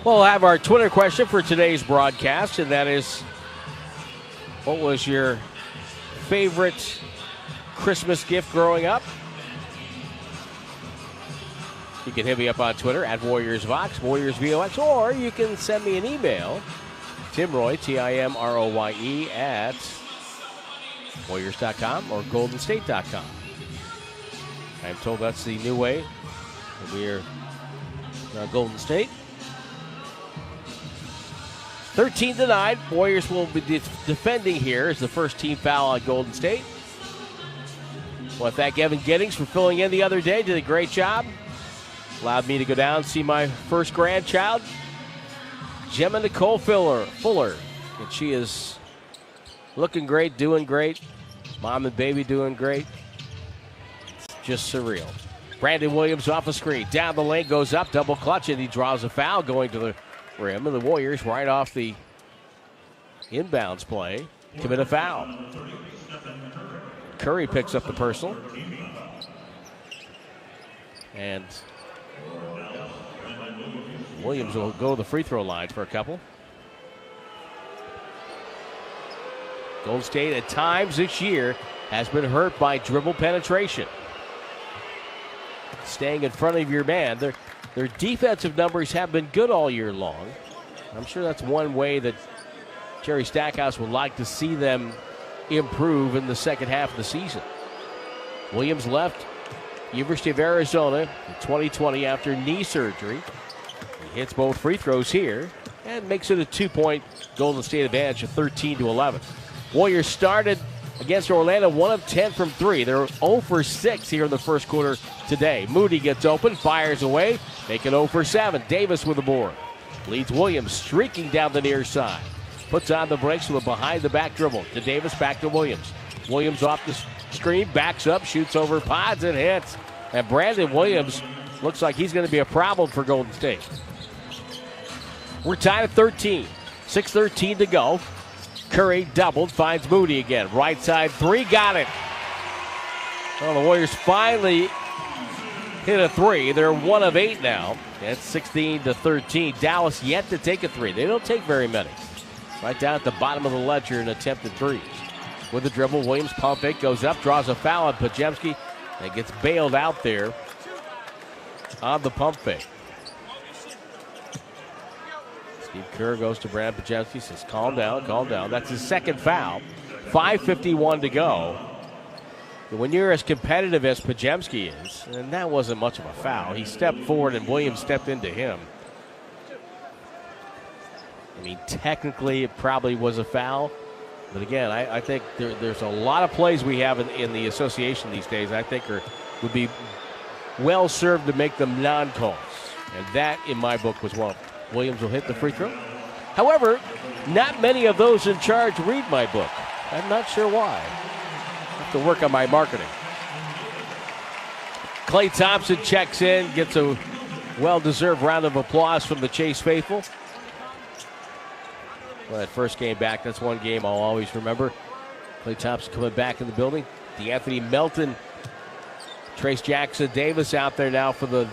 We'll have our Twitter question for today's broadcast, and that is, what was your favorite Christmas gift growing up? You can hit me up on Twitter at WarriorsVox, WarriorsVox, or you can send me an email, Timroye, Timroye, at Warriors.com or GoldenState.com. I'm told that's the new way. We're Golden State. 13-9. Warriors will be defending here as the first team foul on Golden State. I want to thank Evan Giddings for filling in the other day. Did a great job. Allowed me to go down and see my first grandchild, Gemma Nicole Fuller. And she is looking great, doing great. Mom and baby doing great. It's just surreal. Brandon Williams off a screen. Down the lane, goes up, double clutch, and he draws a foul going to the rim. And the Warriors, right off the inbounds play, commit a foul. Curry picks up the personal. And Williams will go to the free throw line for a couple. Golden State at times this year has been hurt by dribble penetration. Staying in front of your man. Their defensive numbers have been good all year long. I'm sure that's one way that Jerry Stackhouse would like to see them improve in the second half of the season. Williams left University of Arizona in 2020 after knee surgery. He hits both free throws here and makes it a 2-point Golden State advantage of 13-11. Warriors started against Orlando 1 of 10 from 3. They're 0 for 6 here in the first quarter today. Moody gets open, fires away, make it 0 for 7. Davis with the board. Leads Williams streaking down the near side. Puts on the brakes with a behind-the-back dribble. To Davis, back to Williams. Williams off the screen, backs up, shoots over pods, and hits. And Brandon Williams looks like he's going to be a problem for Golden State. We're tied at 13. 6:13 to go. Curry doubled, finds Moody again. Right side three, got it. Well, the Warriors finally hit a three. They're 1 of 8 now. It's 16-13. Dallas yet to take a three. They don't take very many. Right down at the bottom of the ledger in attempted threes. With the dribble, Williams pump fake, goes up, draws a foul on Podziemski, and gets bailed out there on the pump fake. Steve Kerr goes to Brad Podziemski, says, calm down, calm down. That's his second foul. 5:51 to go. When you're as competitive as Podziemski is, and that wasn't much of a foul. He stepped forward and Williams stepped into him. I mean, technically it probably was a foul. But again, I think there's a lot of plays we have in the association these days I think would be well served to make them non-calls. And that, in my book, was one. Williams will hit the free throw. However, not many of those in charge read my book. I'm not sure why. I have to work on my marketing. Klay Thompson checks in, gets a well-deserved round of applause from the Chase faithful. Well, that first game back, that's one game I'll always remember. Klay Thompson coming back in the building. DeAnthony Melton, Trace Jackson Davis out there now for the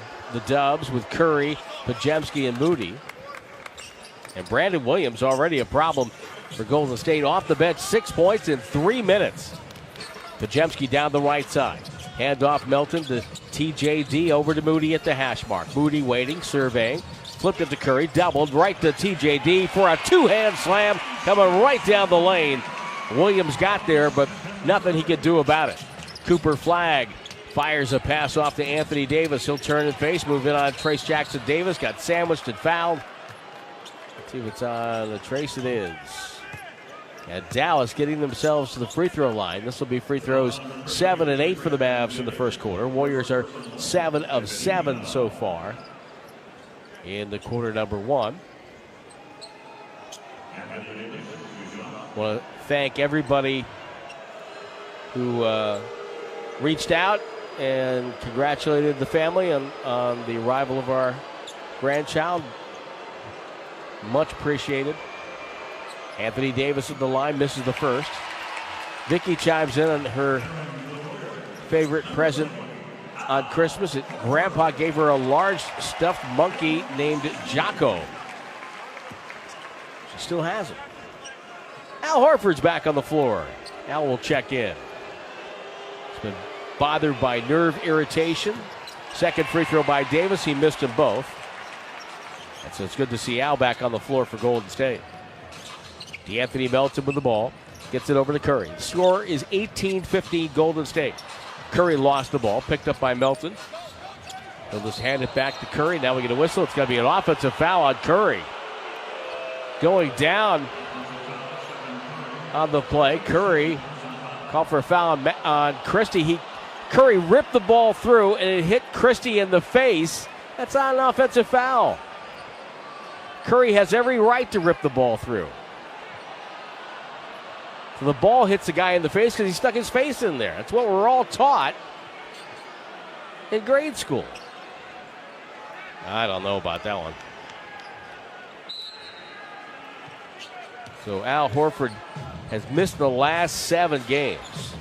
Dubs with Curry, Podziemski, and Moody. And Brandon Williams already a problem for Golden State. Off the bench, 6 points in 3 minutes. Podziemski down the right side. Hand off Melton to TJD, over to Moody at the hash mark. Moody waiting, surveying. Flipped it to Curry, doubled right to TJD for a two-hand slam coming right down the lane. Williams got there, but nothing he could do about it. Cooper Flagg fires a pass off to Anthony Davis. He'll turn and face, move in on Trace Jackson Davis. Got sandwiched and fouled. Let's see if it's on the Trace. It is. And Dallas getting themselves to the free throw line. This will be free throws 7 and 8 for the Mavs in the first quarter. Warriors are 7 of 7 so far in the quarter number 1. I want to thank everybody who reached out and congratulated the family on the arrival of our grandchild. Much appreciated. Anthony Davis at the line, misses the first. Vicky chimes in on her favorite present on Christmas. Grandpa gave her a large stuffed monkey named Jocko. She still has it. Al Horford's back on the floor. Al will check in. He's been bothered by nerve irritation. Second free throw by Davis. He missed them both. And so it's good to see Al back on the floor for Golden State. DeAnthony Melton with the ball. Gets it over to Curry. The score is 18-15 Golden State. Curry lost the ball. Picked up by Melton. He'll just hand it back to Curry. Now we get a whistle. It's going to be an offensive foul on Curry. Going down on the play. Curry called for a foul on Christie. Curry ripped the ball through and it hit Christie in the face. That's not an offensive foul. Curry has every right to rip the ball through. So the ball hits the guy in the face because he stuck his face in there. That's what we're all taught in grade school. I don't know about that one. So Al Horford has missed the last 7 games.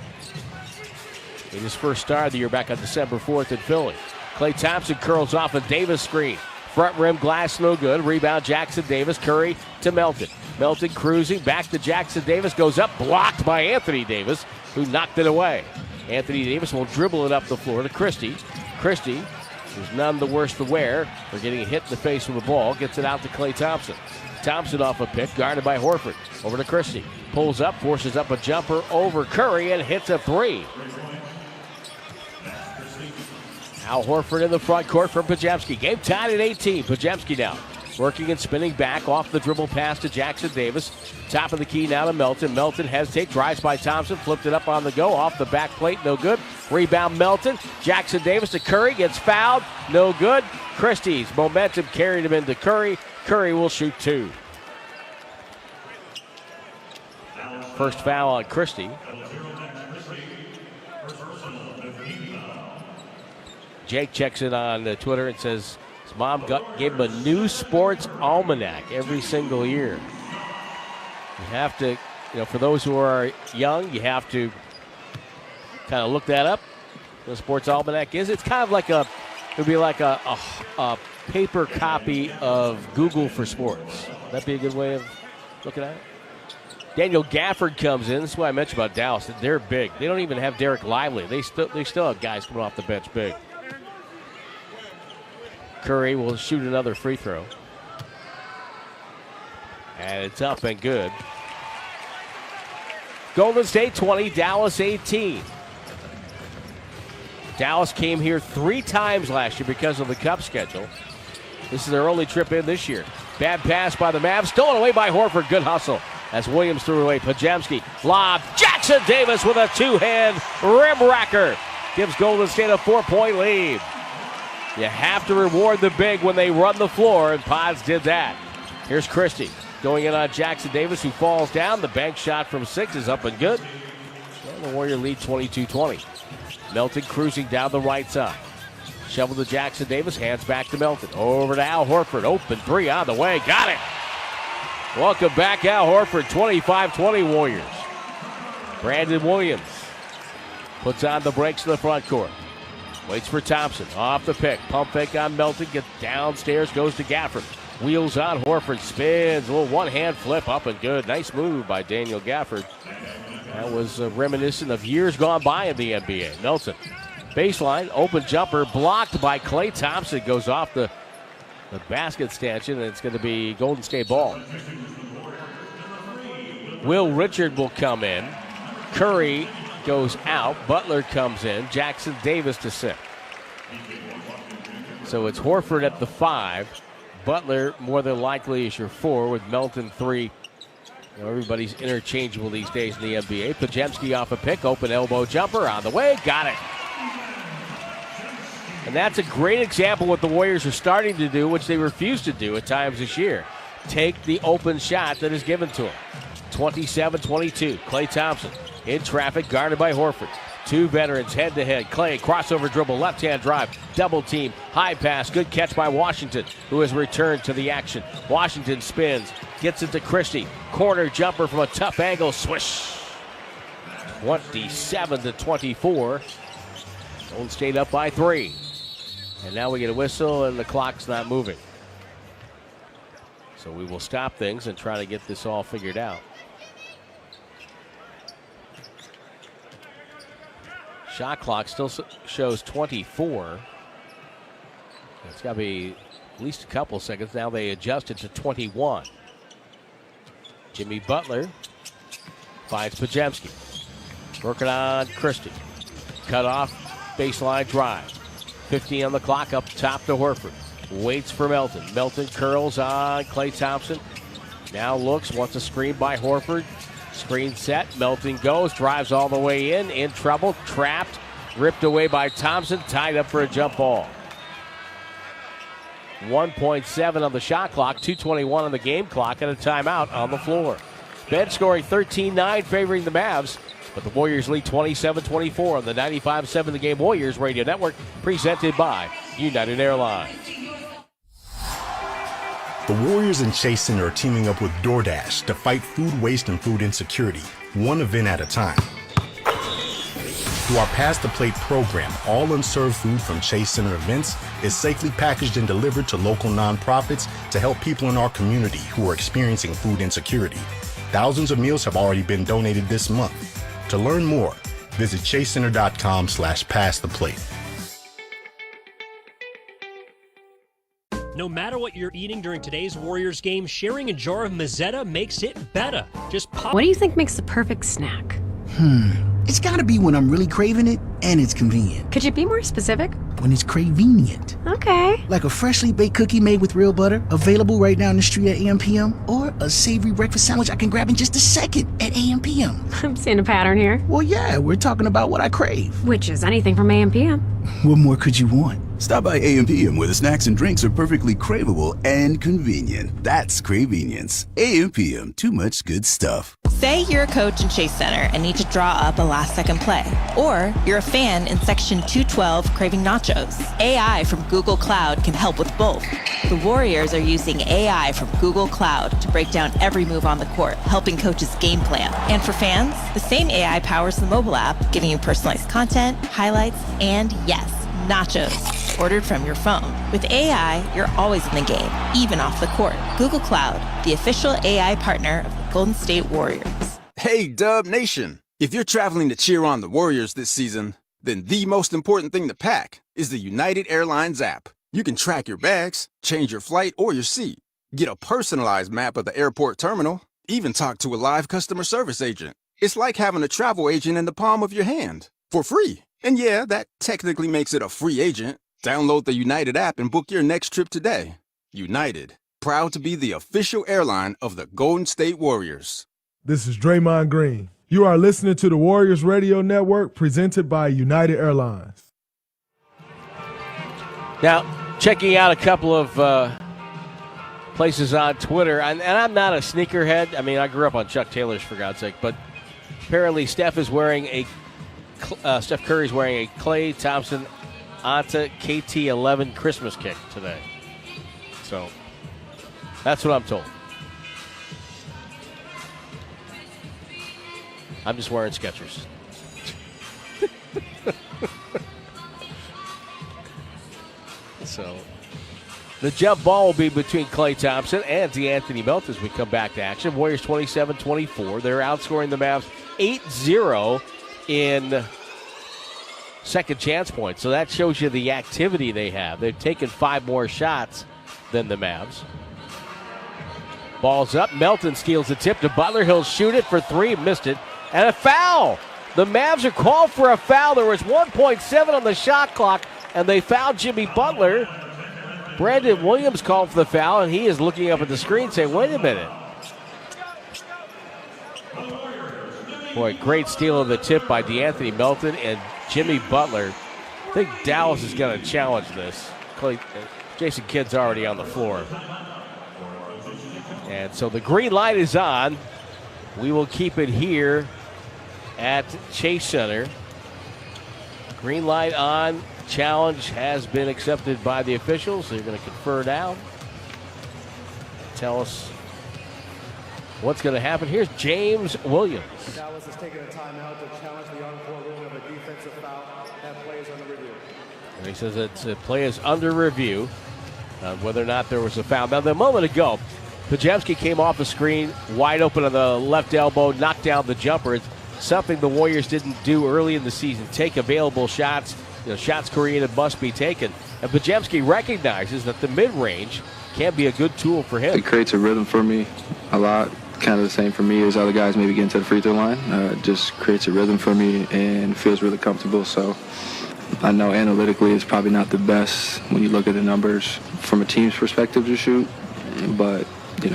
In his first start of the year back on December 4th in Philly. Klay Thompson curls off a Davis screen. Front rim glass no good. Rebound Jackson Davis. Curry to Melton. Melton cruising back to Jackson Davis. Goes up, blocked by Anthony Davis, who knocked it away. Anthony Davis will dribble it up the floor to Christie. Christie, who's none the worse to wear for getting hit in the face with the ball, gets it out to Klay Thompson. Thompson off a pick, guarded by Horford. Over to Christie. Pulls up, forces up a jumper over Curry, and hits a 3. Al Horford in the front court for Podziemski. Game tied at 18. Podziemski now working and spinning back off the dribble pass to Jackson Davis. Top of the key now to Melton. Melton hesitates, drives by Thompson, flipped it up on the go. Off the back plate, no good. Rebound Melton. Jackson Davis to Curry, gets fouled, no good. Christie's momentum carried him into Curry. Curry will shoot 2. First foul on Christie. Jake checks in on Twitter and says his mom gave him a new sports almanac every single year. You have to, for those who are young, you have to kind of look that up. What a sports almanac is. It's kind of like it would be like a paper copy of Google for sports. That'd be a good way of looking at it. Daniel Gafford comes in. This is what I mentioned about Dallas. They're big. They don't even have Derek Lively. They still have guys coming off the bench big. Curry will shoot another free throw. And it's up and good. Golden State 20, Dallas 18. Dallas came here 3 times last year because of the Cup schedule. This is their only trip in this year. Bad pass by the Mavs. Stolen away by Horford. Good hustle as Williams threw it away. Podziemski lob. Jackson Davis with a 2-hand rim racker. Gives Golden State a 4-point lead. You have to reward the big when they run the floor, and Pods did that. Here's Christie going in on Jackson Davis, who falls down. The bank shot from 6 is up and good. And the Warrior lead 22-20. Melton cruising down the right side. Shovel to Jackson Davis, hands back to Melton. Over to Al Horford, open 3 on the way, got it. Welcome back, Al Horford, 25-20 Warriors. Brandon Williams puts on the brakes in the front court. Waits for Thompson, off the pick. Pump fake on Melton, gets downstairs, goes to Gafford. Wheels on Horford, spins, a little one-hand flip, up and good. Nice move by Daniel Gafford. That was reminiscent of years gone by in the NBA. Melton, baseline, open jumper, blocked by Klay Thompson. Goes off the basket stanchion, and it's going to be Golden State ball. Will Richard will come in. Curry goes out. Butler comes in. Jackson Davis to sit. So it's Horford at the 5. Butler more than likely is your 4 with Melton 3. Everybody's interchangeable these days in the NBA. Podziemski off a pick. Open elbow jumper on the way. Got it. And that's a great example of what the Warriors are starting to do, which they refused to do at times this year. Take the open shot that is given to them. 27-22. Klay Thompson in traffic, guarded by Horford. Two veterans head-to-head. Clay, crossover dribble, left-hand drive, double team, high pass, good catch by Washington, who has returned to the action. Washington spins, gets it to Christie. Corner jumper from a tough angle, swish. 27-24. Golden State up by 3. And now we get a whistle, and the clock's not moving. So we will stop things and try to get this all figured out. Shot clock still shows 24. It's got to be at least a couple seconds. Now they adjust it to 21. Jimmy Butler finds Pajemski. Working on Christie. Cut off, baseline drive. 15 on the clock, up top to Horford. Waits for Melton. Melton curls on Klay Thompson. Now looks, wants a screen by Horford. Screen set, Melton goes, drives all the way in trouble, trapped, ripped away by Thompson, tied up for a jump ball. 1.7 on the shot clock, 2:21 on the game clock, and a timeout on the floor. Bench scoring 13-9, favoring the Mavs, but the Warriors lead 27-24 on the 95.7 The Game Warriors Radio Network, presented by United Airlines. The Warriors and Chase Center are teaming up with DoorDash to fight food waste and food insecurity, one event at a time. Through our Pass the Plate program, all unserved food from Chase Center events is safely packaged and delivered to local nonprofits to help people in our community who are experiencing food insecurity. Thousands of meals have already been donated this month. To learn more, visit chasecenter.com/passtheplate. No matter what you're eating during today's Warriors game, sharing a jar of Mazzetta makes it better. Just pop. What do you think makes the perfect snack? It's gotta be when I'm really craving it and it's convenient. Could you be more specific? When it's cravenient. Okay. Like a freshly baked cookie made with real butter, available right now in the street at AM/PM, or a savory breakfast sandwich I can grab in just a second at AM/PM. I'm seeing a pattern here. Well, yeah, we're talking about what I crave. Which is anything from AM/PM. What more could you want? Stop by AM/PM where the snacks and drinks are perfectly craveable and convenient. That's Cravenience. AM/PM, too much good stuff. Say you're a coach in Chase Center and need to draw up a last-second play. Or you're a fan in Section 212 craving nachos. AI from Google Cloud can help with both. The Warriors are using AI from Google Cloud to break down every move on the court, helping coaches game plan. And for fans, the same AI powers the mobile app, giving you personalized content, highlights, and yes, nachos, ordered from your phone. With AI, you're always in the game, even off the court. Google Cloud, the official AI partner of the Golden State Warriors. Hey, Dub Nation. If you're traveling to cheer on the Warriors this season, then the most important thing to pack is the United Airlines app. You can track your bags, change your flight or your seat, get a personalized map of the airport terminal, even talk to a live customer service agent. It's like having a travel agent in the palm of your hand, for free. And yeah, that technically makes it a free agent. Download the United app and book your next trip today. United, proud to be the official airline of the Golden State Warriors. This is Draymond Green. You are listening to the Warriors Radio Network, presented by United Airlines. Now, checking out a couple of places on Twitter, and I'm not a sneakerhead. I mean, I grew up on Chuck Taylor's, for God's sake, but apparently Steph Curry's wearing a Klay Thompson Anta KT11 Christmas kick today. So that's what I'm told. I'm just wearing Skechers. So the jump ball will be between Klay Thompson and DeAnthony Melton as we come back to action. Warriors 27-24. They're outscoring the Mavs 8-0 in second chance points. So that shows you the activity they have. They've taken 5 more shots than the Mavs. Ball's up. Melton steals the tip to Butler. He'll shoot it for 3. Missed it. And a foul. The Mavs are called for a foul. There was 1.7 on the shot clock, and they fouled Jimmy Butler. Brandon Williams called for the foul, and he is looking up at the screen saying, wait a minute. Boy, great steal of the tip by DeAnthony Melton and Jimmy Butler. I think Dallas is going to challenge this. Jason Kidd's already on the floor. And so the green light is on. We will keep it here at Chase Center. Green light on. Challenge has been accepted by the officials. They're going to confer now. Tell us what's going to happen. Here's James Williams. Dallas is taking a timeout to challenge the on-court ruling of a defensive foul. That play is under review. And he says that the play is under review, whether or not there was a foul. Now, the moment ago, Pajemski came off the screen, wide open on the left elbow, knocked down the jumper. It's something the Warriors didn't do early in the season. Take available shots. Shots created must be taken. And Pajemski recognizes that the mid-range can be a good tool for him. It creates a rhythm for me a lot. Kind of the same for me as other guys maybe getting to the free throw line. It just creates a rhythm for me and feels really comfortable. So I know analytically it's probably not the best when you look at the numbers from a team's perspective to shoot. But, when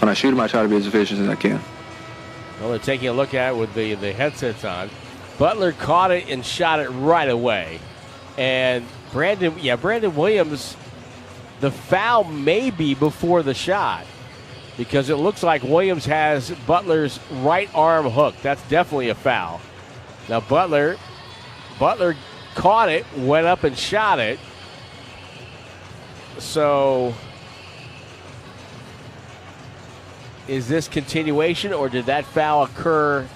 I shoot them, I try to be as efficient as I can. Well, they're taking a look at it with the headsets on. Butler caught it and shot it right away. And Brandon Williams, the foul may be before the shot because it looks like Williams has Butler's right arm hooked. That's definitely a foul. Now Butler caught it, went up and shot it. So is this continuation or did that foul occur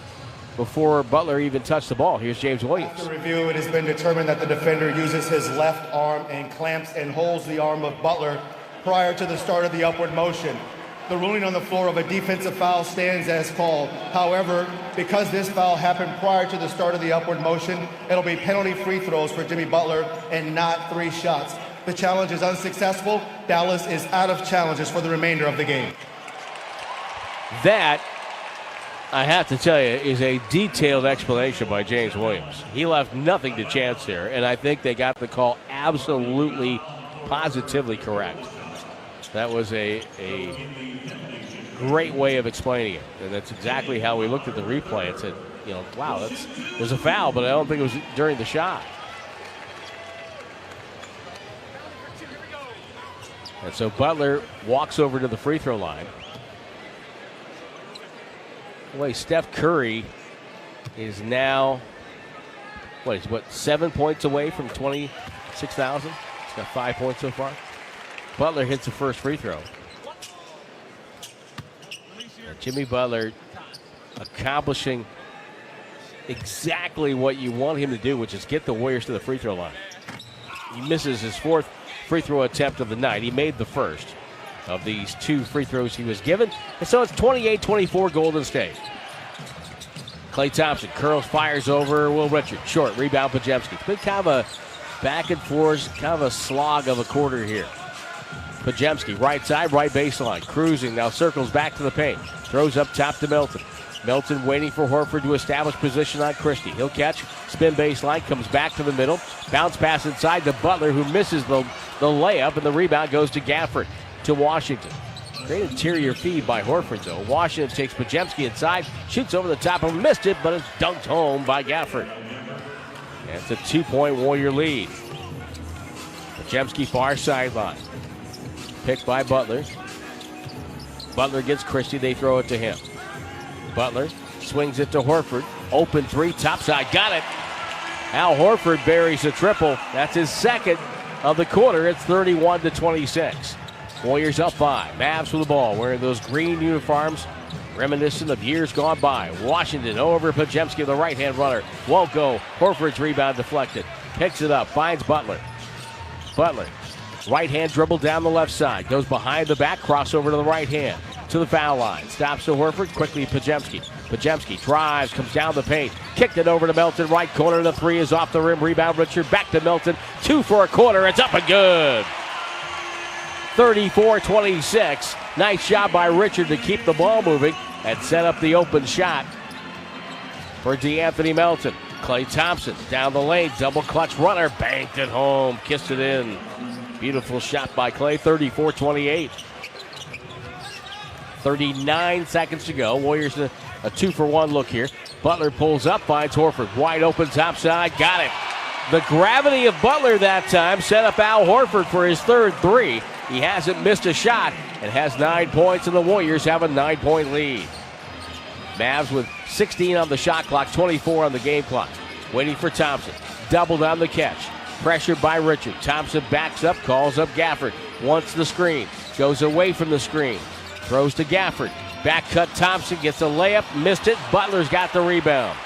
before Butler even touched the ball? Here's James Williams. After review, it has been determined that the defender uses his left arm and clamps and holds the arm of Butler prior to the start of the upward motion. The ruling on the floor of a defensive foul stands as called. However, because this foul happened prior to the start of the upward motion, it'll be penalty free throws for Jimmy Butler and not 3 shots. The challenge is unsuccessful. Dallas is out of challenges for the remainder of the game. That, I have to tell you, is a detailed explanation by James Williams. He left nothing to chance there, and I think they got the call absolutely, positively correct. That was a great way of explaining it, and that's exactly how we looked at the replay and said, wow, there's a foul, but I don't think it was during the shot. And so Butler walks over to the free throw line. Boy, Steph Curry is now, 7 points away from 26,000? He's got 5 points so far. Butler hits the first free throw. And Jimmy Butler accomplishing exactly what you want him to do, which is get the Warriors to the free throw line. He misses his 4th free throw attempt of the night. He made the first of these 2 free throws he was given. And so it's 28-24 Golden State. Klay Thompson curls, fires over Will Richard. Short, rebound Pajemski. It's been kind of a back and forth, kind of a slog of a quarter here. Pajemski, right side, right baseline. Cruising, now circles back to the paint. Throws up top to Milton. Milton waiting for Horford to establish position on Christie. He'll catch, spin baseline, comes back to the middle. Bounce pass inside to Butler, who misses the layup, and the rebound goes to Gafford. To Washington. Great interior feed by Horford, though. Washington takes Pajemski inside, shoots over the top of him, missed it, but it's dunked home by Gafford. And it's a 2-point Warrior lead. Pajemski far sideline. Picked by Butler. Butler gets Christie, they throw it to him. Butler swings it to Horford. Open 3, topside, got it. Al Horford buries a triple. That's his second of the quarter. It's 31-26. Warriors up 5. Mavs with the ball, wearing those green uniforms, reminiscent of years gone by. Washington over Pajemski, the right-hand runner. Won't go. Horford's rebound deflected. Picks it up, finds Butler. Butler, right-hand dribble down the left side. Goes behind the back, crossover to the right hand. To the foul line. Stops to Horford, quickly Pajemski. Pajemski drives, comes down the paint. Kicked it over to Melton, right corner. The 3 is off the rim. Rebound Richard, back to Melton. 2 for a quarter. It's up and good. 34-26. Nice job by Richard to keep the ball moving and set up the open shot for DeAnthony Melton. Klay Thompson down the lane, double clutch runner, banked it home, kissed it in. Beautiful shot by Klay, 34-28. 39 seconds to go. Warriors a 2-for-1 look here. Butler pulls up, finds Horford, wide open top side, got it. The gravity of Butler that time set up Al Horford for his 3rd 3. He hasn't missed a shot and has 9 points, and the Warriors have a 9-point lead. Mavs with 16 on the shot clock, 24 on the game clock. Waiting for Thompson. doubled on the catch. Pressured by Richard. Thompson backs up, calls up Gafford. Wants the screen. Goes away from the screen. Throws to Gafford. Back cut Thompson. Gets a layup. Missed it. Butler's got the rebound.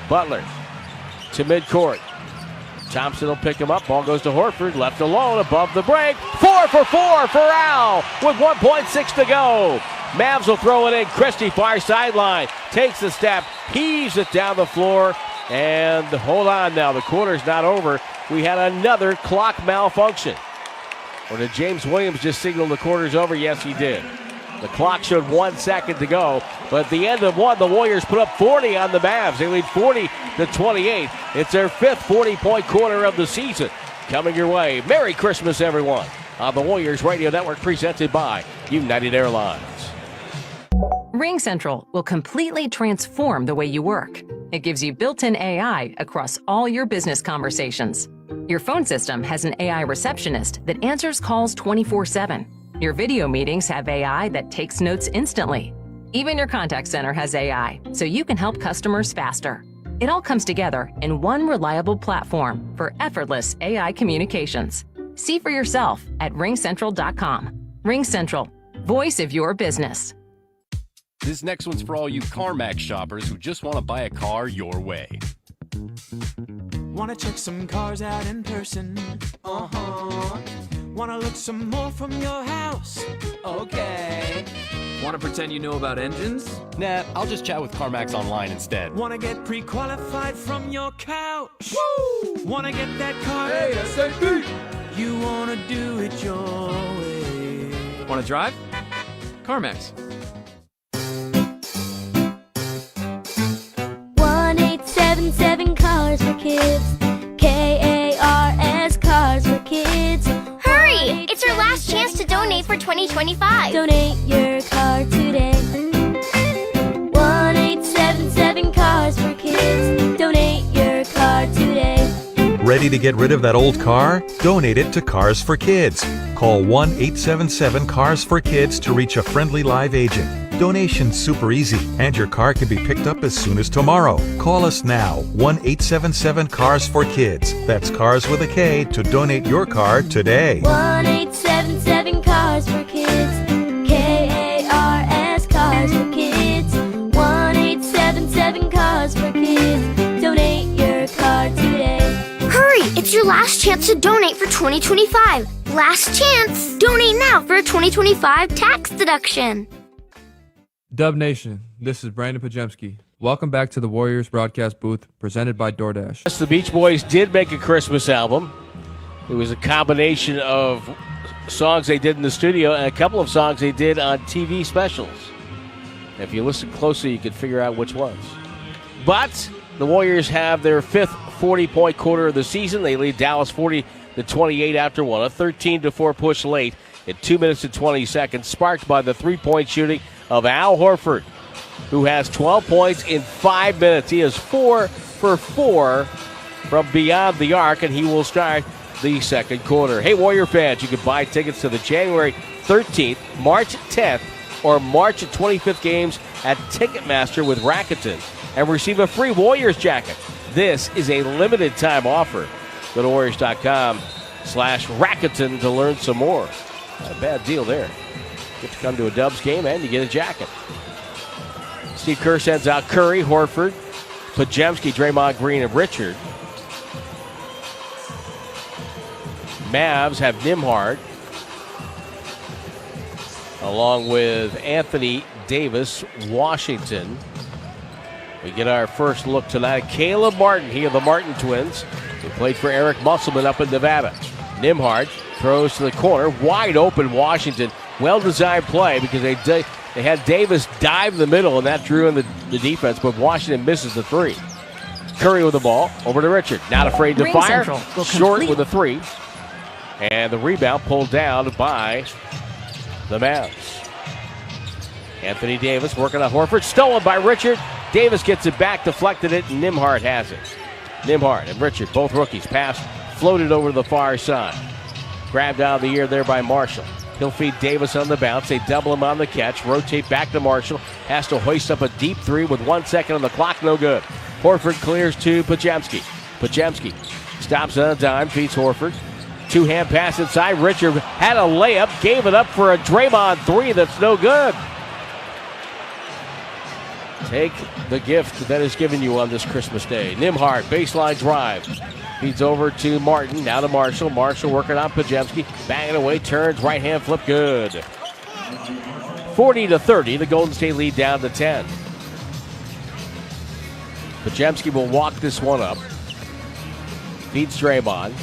Butler to midcourt. Thompson will pick him up. Ball goes to Horford. Left alone above the break. 4 for 4 for Al with 1.6 to go. Mavs will throw it in. Christie, far sideline. Takes the step. Heaves it down the floor. And hold on now. The quarter's not over. We had another clock malfunction. Or did James Williams just signal the quarter's over? Yes, he did. The clock showed 1 second to go, but at the end of one, the Warriors put up 40 on the Mavs. They lead 40-28. It's their fifth 40-point quarter of the season. Coming your way. Merry Christmas, everyone, on the Warriors Radio Network, presented by United Airlines. RingCentral will completely transform the way you work. It gives you built-in AI across all your business conversations. Your phone system has an AI receptionist that answers calls 24/7. Your video meetings have AI that takes notes instantly. Even your contact center has AI, so you can help customers faster. It all comes together in one reliable platform for effortless AI communications. See for yourself at ringcentral.com. RingCentral, voice of your business. This next one's for all you CarMax shoppers who just want to buy a car your way. Wanna check some cars out in person? Wanna look some more from your house? Okay. Want to pretend you know about engines? Nah, I'll just chat with CarMax online instead. Wanna get pre-qualified from your couch? Woo! Wanna get that car ASAP? You wanna do it your way? Want to drive? CarMax. 1-877 Cars for Kids. KARS Cars for Kids. Hurry! It's your last chance to donate for 2025. Donate your car today. 1-877 Cars for Kids. Donate your car today. Ready to get rid of that old car? Donate it to Cars for Kids. Call 1-877-CARS-FOR-KIDS to reach a friendly live agent. Donation's super easy, and your car can be picked up as soon as tomorrow. Call us now, 1-877-CARS-FOR-KIDS. That's Cars with a K to donate your car today. 1-877 Cars for Kids. KARS Cars for Kids. 1-877 Cars for Kids. Donate your car today. Hurry! It's your last chance to donate for 2025. Last chance! Donate now for a 2025 tax deduction. Dub Nation, this is Brandon Pajemski. Welcome back to the Warriors broadcast booth, presented by DoorDash. The Beach Boys did make a Christmas album. It was a combination of songs they did in the studio and a couple of songs they did on TV specials. If you listen closely, you can figure out which ones. But the Warriors have their fifth 40-point quarter of the season. They lead Dallas 40-28 after one. A 13-4 push late at 2 minutes and 20 seconds, sparked by the three-point shooting of Al Horford, who has 12 points in 5 minutes. He is 4 for 4 from beyond the arc, and he will start the second quarter. Hey, Warrior fans, you can buy tickets to the January 13th, March 10th, or March 25th games at Ticketmaster with Rakuten and receive a free Warriors jacket. This is a limited time offer. Go to Warriors.com/Rakuten to learn some more. Not a bad deal there. Get to come to a Dubs game and you get a jacket. Steve Kerr sends out Curry, Horford, Pajemski, Draymond Green, and Richard. Mavs have Nembhard, along with Anthony Davis, Washington. We get our first look tonight. Caleb Martin, he of the Martin twins, who played for Eric Musselman up in Nevada. Nembhard throws to the corner, wide open Washington. Well-designed play because they had Davis dive the middle, and that drew in the defense, but Washington misses the three. Curry with the ball, over to Richard. Not afraid to fire. Short with a three. And the rebound pulled down by the Mavs. Anthony Davis working on Horford. Stolen by Richard. Davis gets it back, deflected it, and Nembhard has it. Nembhard and Richard, both rookies, passed, floated over to the far side. Grabbed out of the air there by Marshall. He'll feed Davis on the bounce. They double him on the catch. Rotate back to Marshall. Has to hoist up a deep three with 1 second on the clock. No good. Horford clears to Pajemski. Pajemski stops on a dime, feeds Horford. Two-hand pass inside. Richard had a layup, gave it up for a Draymond three that's no good. Take the gift that is given you on this Christmas day. Nembhard, baseline drive. Feeds over to Martin, now to Marshall. Marshall working on Pajemski. Banging away, turns, right-hand flip, good. 40-30, the Golden State lead down to 10. Pajemski will walk this one up. Feeds Draymond.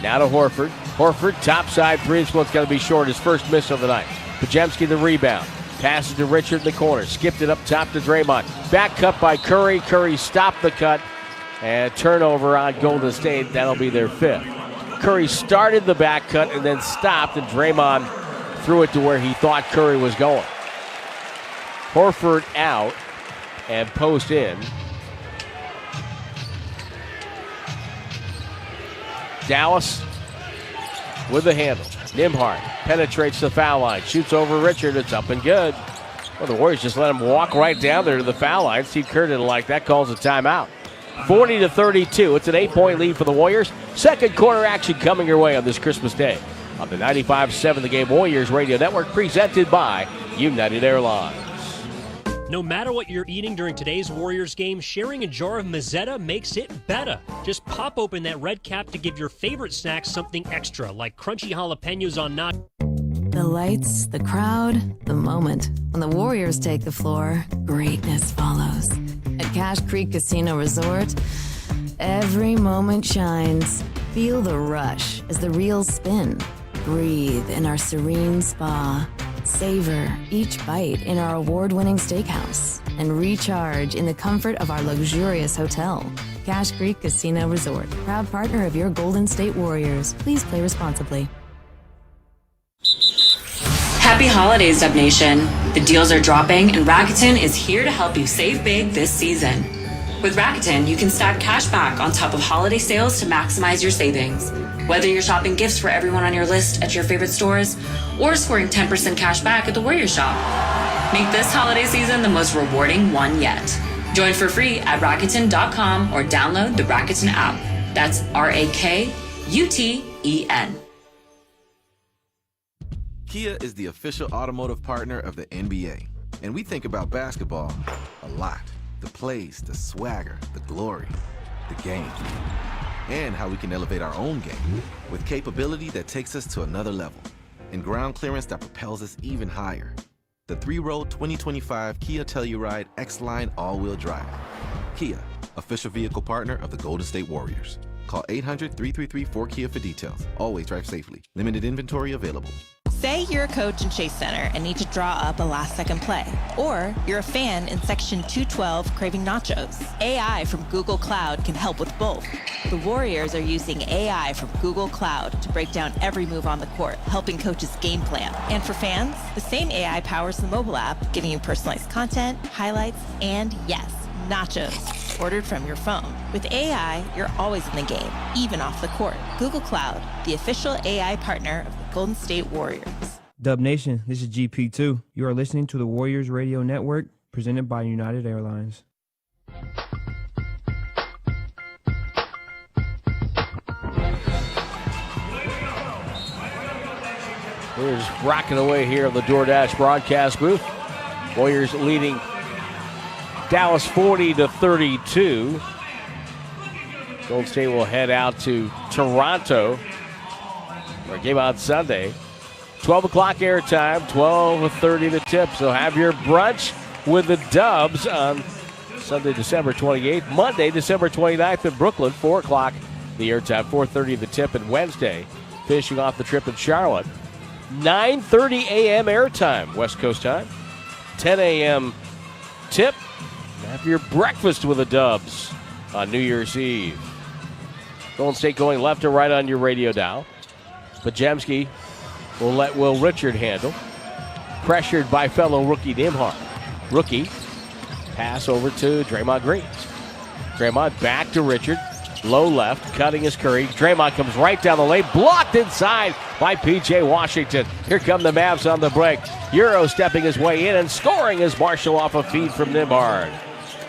Now to Horford. Horford, topside three. This one's got to be short. His first miss of the night. Pajemski the rebound. Passes to Richard in the corner. Skipped it up top to Draymond. Back cut by Curry. Curry stopped the cut. And turnover on Golden State. That'll be their fifth. Curry started the back cut and then stopped. And Draymond threw it to where he thought Curry was going. Horford out and post in. Dallas with the handle. Nembhard penetrates the foul line. Shoots over Richard. It's up and good. Well, the Warriors just let him walk right down there to the foul line. Steve Kerr didn't like that. Calls a timeout. 40-32. It's an 8-point lead for the Warriors. Second quarter action coming your way on this Christmas Day on the 95.7 The Game Warriors Radio Network, presented by United Airlines. No matter what you're eating during today's Warriors game, sharing a jar of Mazzetta makes it better. Just pop open that red cap to give your favorite snack something extra, like crunchy jalapenos on nachos. The lights, the crowd, the moment. When the Warriors take the floor, greatness follows. At Cache Creek Casino Resort, every moment shines. Feel the rush as the reels spin. Breathe in our serene spa. Savor each bite in our award-winning steakhouse. And recharge in the comfort of our luxurious hotel. Cache Creek Casino Resort, proud partner of your Golden State Warriors. Please play responsibly. Happy holidays, Dub Nation. The deals are dropping, and Rakuten is here to help you save big this season. With Rakuten, you can stack cash back on top of holiday sales to maximize your savings. Whether you're shopping gifts for everyone on your list at your favorite stores, or scoring 10% cash back at the Warriors shop. Make this holiday season the most rewarding one yet. Join for free at Rakuten.com or download the Rakuten app. That's Rakuten. Kia is the official automotive partner of the NBA. And we think about basketball a lot. The plays, the swagger, the glory, the game. And how we can elevate our own game with capability that takes us to another level and ground clearance that propels us even higher. The 3-row 2025 Kia Telluride X-Line all-wheel drive. Kia, official vehicle partner of the Golden State Warriors. Call 800-333-4KIA for details. Always drive safely. Limited inventory available. Say you're a coach in Chase Center and need to draw up a last-second play. Or you're a fan in Section 212 craving nachos. AI from Google Cloud can help with both. The Warriors are using AI from Google Cloud to break down every move on the court, helping coaches game plan. And for fans, the same AI powers the mobile app, giving you personalized content, highlights, and yes, nachos ordered from your phone. With AI, you're always in the game, even off the court. Google Cloud, the official AI partner of the Golden State Warriors. Dub Nation, this is GP2. You are listening to the Warriors Radio Network, presented by United Airlines. We're just rocking away here in the DoorDash broadcast booth. Warriors leading Dallas 40-32. Golden State will head out to Toronto for a game on Sunday. 12 o'clock airtime, 12:30 the tip. So have your brunch with the Dubs on Sunday, December 28th. Monday, December 29th in Brooklyn, 4 o'clock the airtime, 4:30 the tip. And Wednesday, finishing off the trip in Charlotte, 9:30 a.m. airtime, West Coast time. 10 a.m. tip. Have your breakfast with the Dubs on New Year's Eve. Golden State going left or right on your radio dial. Pajemski will let Will Richard handle. Pressured by fellow rookie Nembhard. Rookie pass over to Draymond Green. Draymond back to Richard. Low left, cutting his Curry. Draymond comes right down the lane, blocked inside by P.J. Washington. Here come the Mavs on the break. Euro stepping his way in and scoring as Marshall off a feed from Nembhard.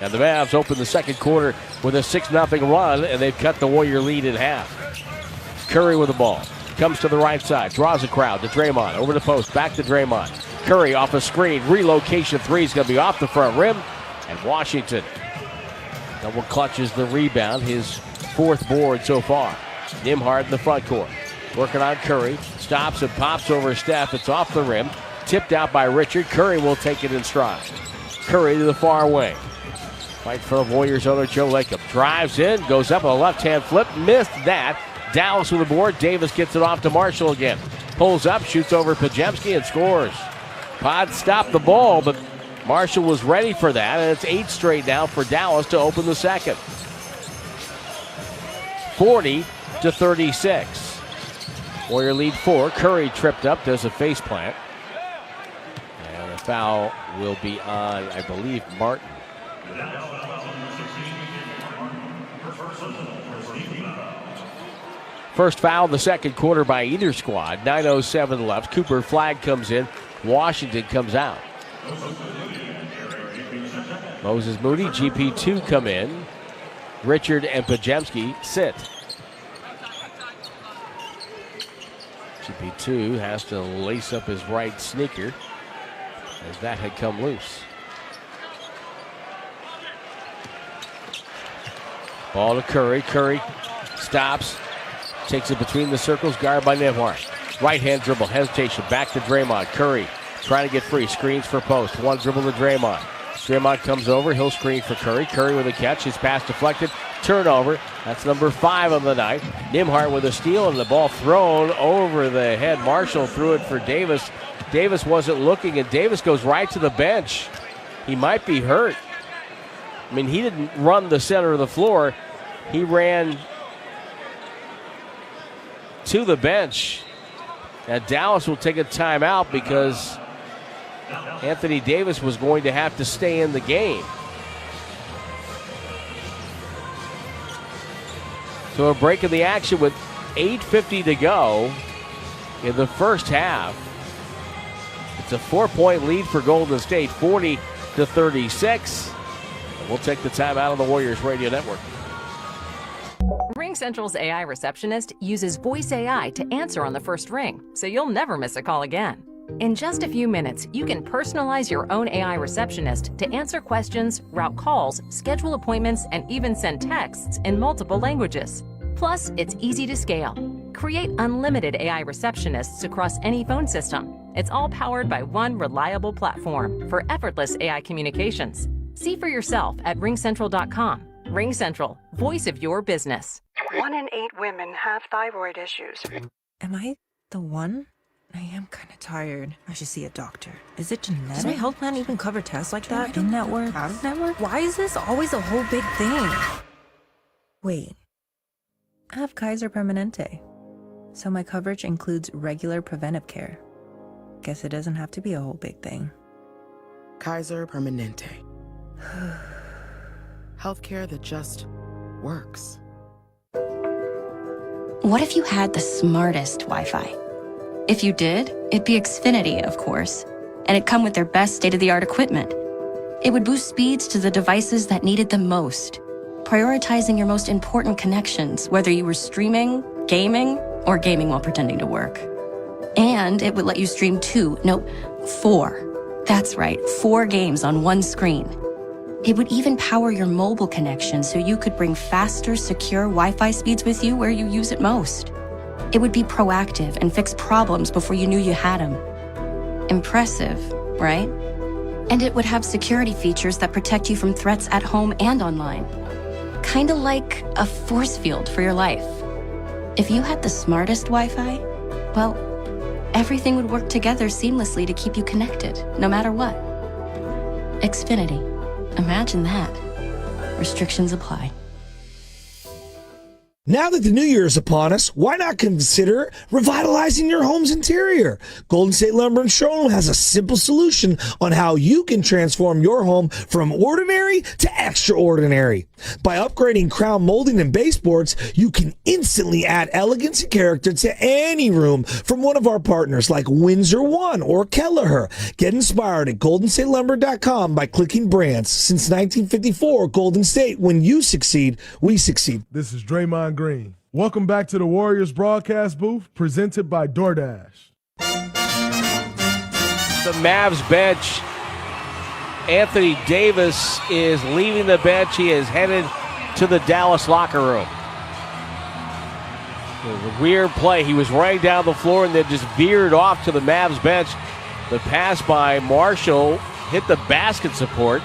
And the Mavs open the second quarter with a 6-0 run, and they've cut the Warrior lead in half. Curry with the ball. Comes to the right side, draws a crowd to Draymond. Over the post, back to Draymond. Curry off a screen. Relocation three is going to be off the front rim. And Washington double clutches the rebound, his fourth board so far. Nembhard in the front court. Working on Curry. Stops and pops over Steph. It's off the rim. Tipped out by Richard. Curry will take it in stride. Curry to the far wing. Fight for the Warriors owner Joe Lacob. Drives in, goes up a left-hand flip. Missed that. Dallas with the board. Davis gets it off to Marshall again. Pulls up, shoots over Pajemski and scores. Pod stopped the ball, but Marshall was ready for that, and it's 8 straight now for Dallas to open the second. 40-36. Warrior lead 4. Curry tripped up, does a face plant. And the foul will be on, I believe, Martin. First foul in the second quarter by either squad. 9:07 left. Cooper flag comes in. Washington comes out. Moses Moody, GP2 come in. Richard and Pajemski sit. GP2 has to lace up his right sneaker as that had come loose. Ball to Curry. Curry stops. Takes it between the circles. Guarded by Nembhard. Right-hand dribble. Hesitation. Back to Draymond. Curry trying to get free. Screens for post. One dribble to Draymond. Draymond comes over. He'll screen for Curry. Curry with a catch. His pass deflected. Turnover. That's number 5 of the night. Nembhard with a steal and the ball thrown over the head. Marshall threw it for Davis. Davis wasn't looking, and Davis goes right to the bench. He might be hurt. I mean, he didn't run the center of the floor. He ran to the bench. And Dallas will take a timeout because Anthony Davis was going to have to stay in the game. So a break in the action with 8:50 to go in the first half. It's a 4-point lead for Golden State, 40-36. And we'll take the timeout on the Warriors Radio Network. RingCentral's AI receptionist uses voice AI to answer on the first ring, so you'll never miss a call again. In just a few minutes, you can personalize your own AI receptionist to answer questions, route calls, schedule appointments, and even send texts in multiple languages. Plus, it's easy to scale. Create unlimited AI receptionists across any phone system. It's all powered by one reliable platform for effortless AI communications. See for yourself at ringcentral.com. RingCentral, voice of your business. 1 in 8 women have thyroid issues. Am I the one? I am kind of tired. I should see a doctor. Is it genetic? Does my health plan even cover tests like that? In-network? Out-of-network? Why is this always a whole big thing? Wait. I have Kaiser Permanente. So my coverage includes regular preventive care. Guess it doesn't have to be a whole big thing. Kaiser Permanente. Healthcare that just works. What if you had the smartest Wi-Fi? If you did, it'd be Xfinity, of course, and it'd come with their best state-of-the-art equipment. It would boost speeds to the devices that needed them most, prioritizing your most important connections, whether you were streaming, gaming, or gaming while pretending to work. And it would let you stream 4. That's right, 4 games on one screen. It would even power your mobile connection so you could bring faster, secure Wi-Fi speeds with you where you use it most. It would be proactive and fix problems before you knew you had them. Impressive, right? And it would have security features that protect you from threats at home and online. Kinda like a force field for your life. If you had the smartest Wi-Fi, well, everything would work together seamlessly to keep you connected, no matter what. Xfinity. Imagine that. Restrictions apply. Now that the new year is upon us, why not consider revitalizing your home's interior? Golden State Lumber and Showroom has a simple solution on how you can transform your home from ordinary to extraordinary. By upgrading crown molding and baseboards, you can instantly add elegance and character to any room from one of our partners like Windsor One or Kelleher. Get inspired at GoldenStateLumber.com by clicking brands. Since 1954, Golden State, when you succeed, we succeed. This is Draymond Green. Welcome back to the Warriors broadcast booth, presented by DoorDash. The Mavs bench. Anthony Davis is leaving the bench. He is headed to the Dallas locker room. It was a weird play. He was running down the floor and then just veered off to the Mavs bench. The pass by Marshall hit the basket support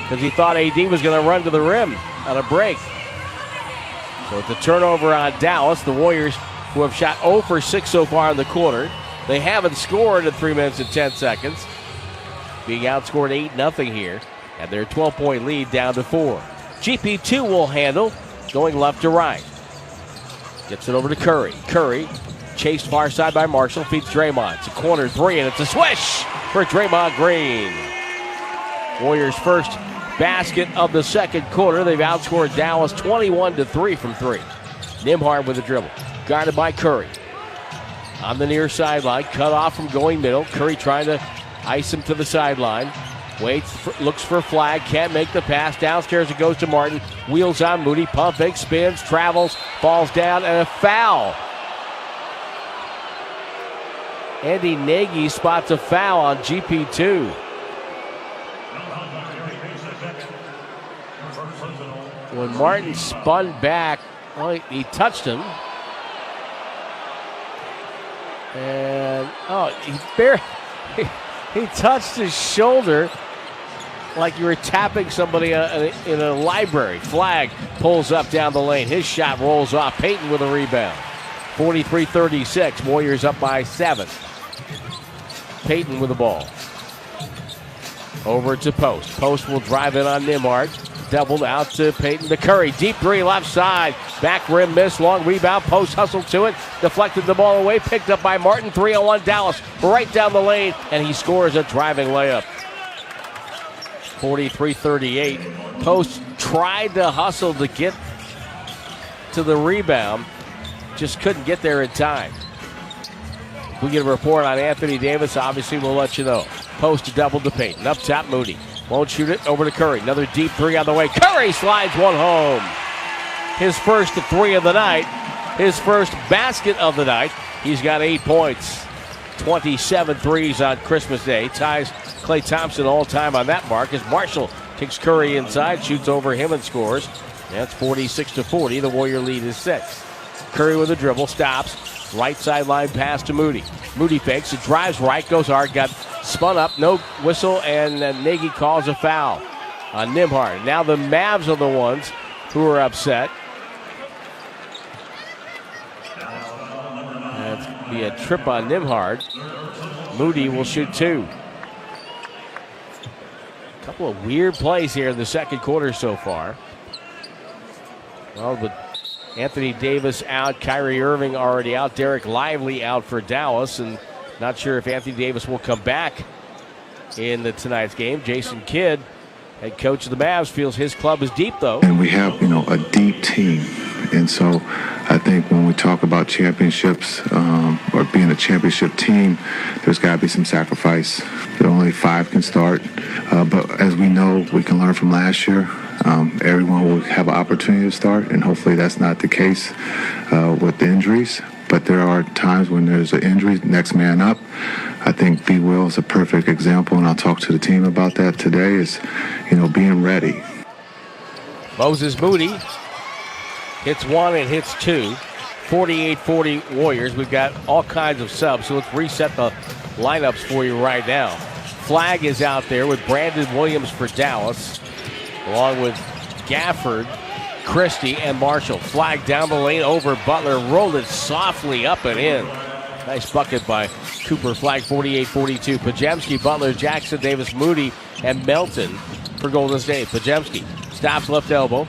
because he thought AD was going to run to the rim on a break. So it's a turnover on Dallas. The Warriors, who have shot 0 for 6 so far in the quarter, they haven't scored in 3 minutes and 10 seconds. Being outscored 8-0 here, and their 12-point lead down to 4. GP2 will handle, going left to right. Gets it over to Curry. Curry, chased far side by Marshall, feeds Draymond. It's a corner three, and it's a swish for Draymond Green. Warriors' first basket of the second quarter. They've outscored Dallas 21-3 from 3. Nembhard with a dribble, guarded by Curry. On the near sideline, cut off from going middle. Curry trying to ice him to the sideline. Waits, looks for flag, can't make the pass. Downstairs it goes to Martin. Wheels on Moody, pump fake, spins, travels, falls down, and a foul. Andy Nagy spots a foul on GP2. When Martin spun back, well, he touched him. And, he touched his shoulder like you were tapping somebody in a library. Flag pulls up down the lane. His shot rolls off. Payton with a rebound. 43-36. Warriors up by 7. Payton with the ball. Over to Post. Post will drive in on Nembhard. Doubled out to Payton to Curry. Deep three left side. Back rim miss. Long rebound. Post hustled to it. Deflected the ball away. Picked up by Martin. 3-on-1 Dallas. Right down the lane. And he scores a driving layup. 43-38. Post tried to hustle to get to the rebound. Just couldn't get there in time. If we get a report on Anthony Davis, obviously we'll let you know. Post to double to Payton. Up top, Moody. Won't shoot it. Over to Curry. Another deep three on the way. Curry slides one home. His first 3 of the night. His first basket of the night. He's got 8 points. 27 threes on Christmas Day. Ties Klay Thompson all time on that mark as Marshall takes Curry inside, shoots over him and scores. That's 46-40. The Warrior lead is 6. Curry with a dribble. Stops. Right sideline pass to Moody. Moody fakes. It drives right. Goes hard. Got spun up. No whistle. And Nagy calls a foul on Nembhard. Now the Mavs are the ones who are upset. That's going to be a trip on Nembhard. Moody will shoot 2. A couple of weird plays here in the second quarter so far. Well, with Anthony Davis out, Kyrie Irving already out, Derek Lively out for Dallas, and not sure if Anthony Davis will come back in tonight's game. Jason Kidd, head coach of the Mavs, feels his club is deep, though. And we have, a deep team. And so I think when we talk about championships or being a championship team, there's got to be some sacrifice. Only 5 can start. But as we know, we can learn from last year. Everyone will have an opportunity to start, and hopefully that's not the case with the injuries. But there are times when there's an injury, next man up. I think B. Will is a perfect example, and I'll talk to the team about that today, is, being ready. Moses Moody hits 1 and hits 2. 48-40 Warriors. We've got all kinds of subs, so let's reset the lineups for you right now. Flag is out there with Brandon Williams for Dallas, along with Gafford, Christie, and Marshall. Flag down the lane over Butler, rolled it softly up and in. Nice bucket by Cooper. Flag 48-42. Podziemski, Butler, Jackson, Davis, Moody, and Melton for Golden State. Podziemski stops left elbow,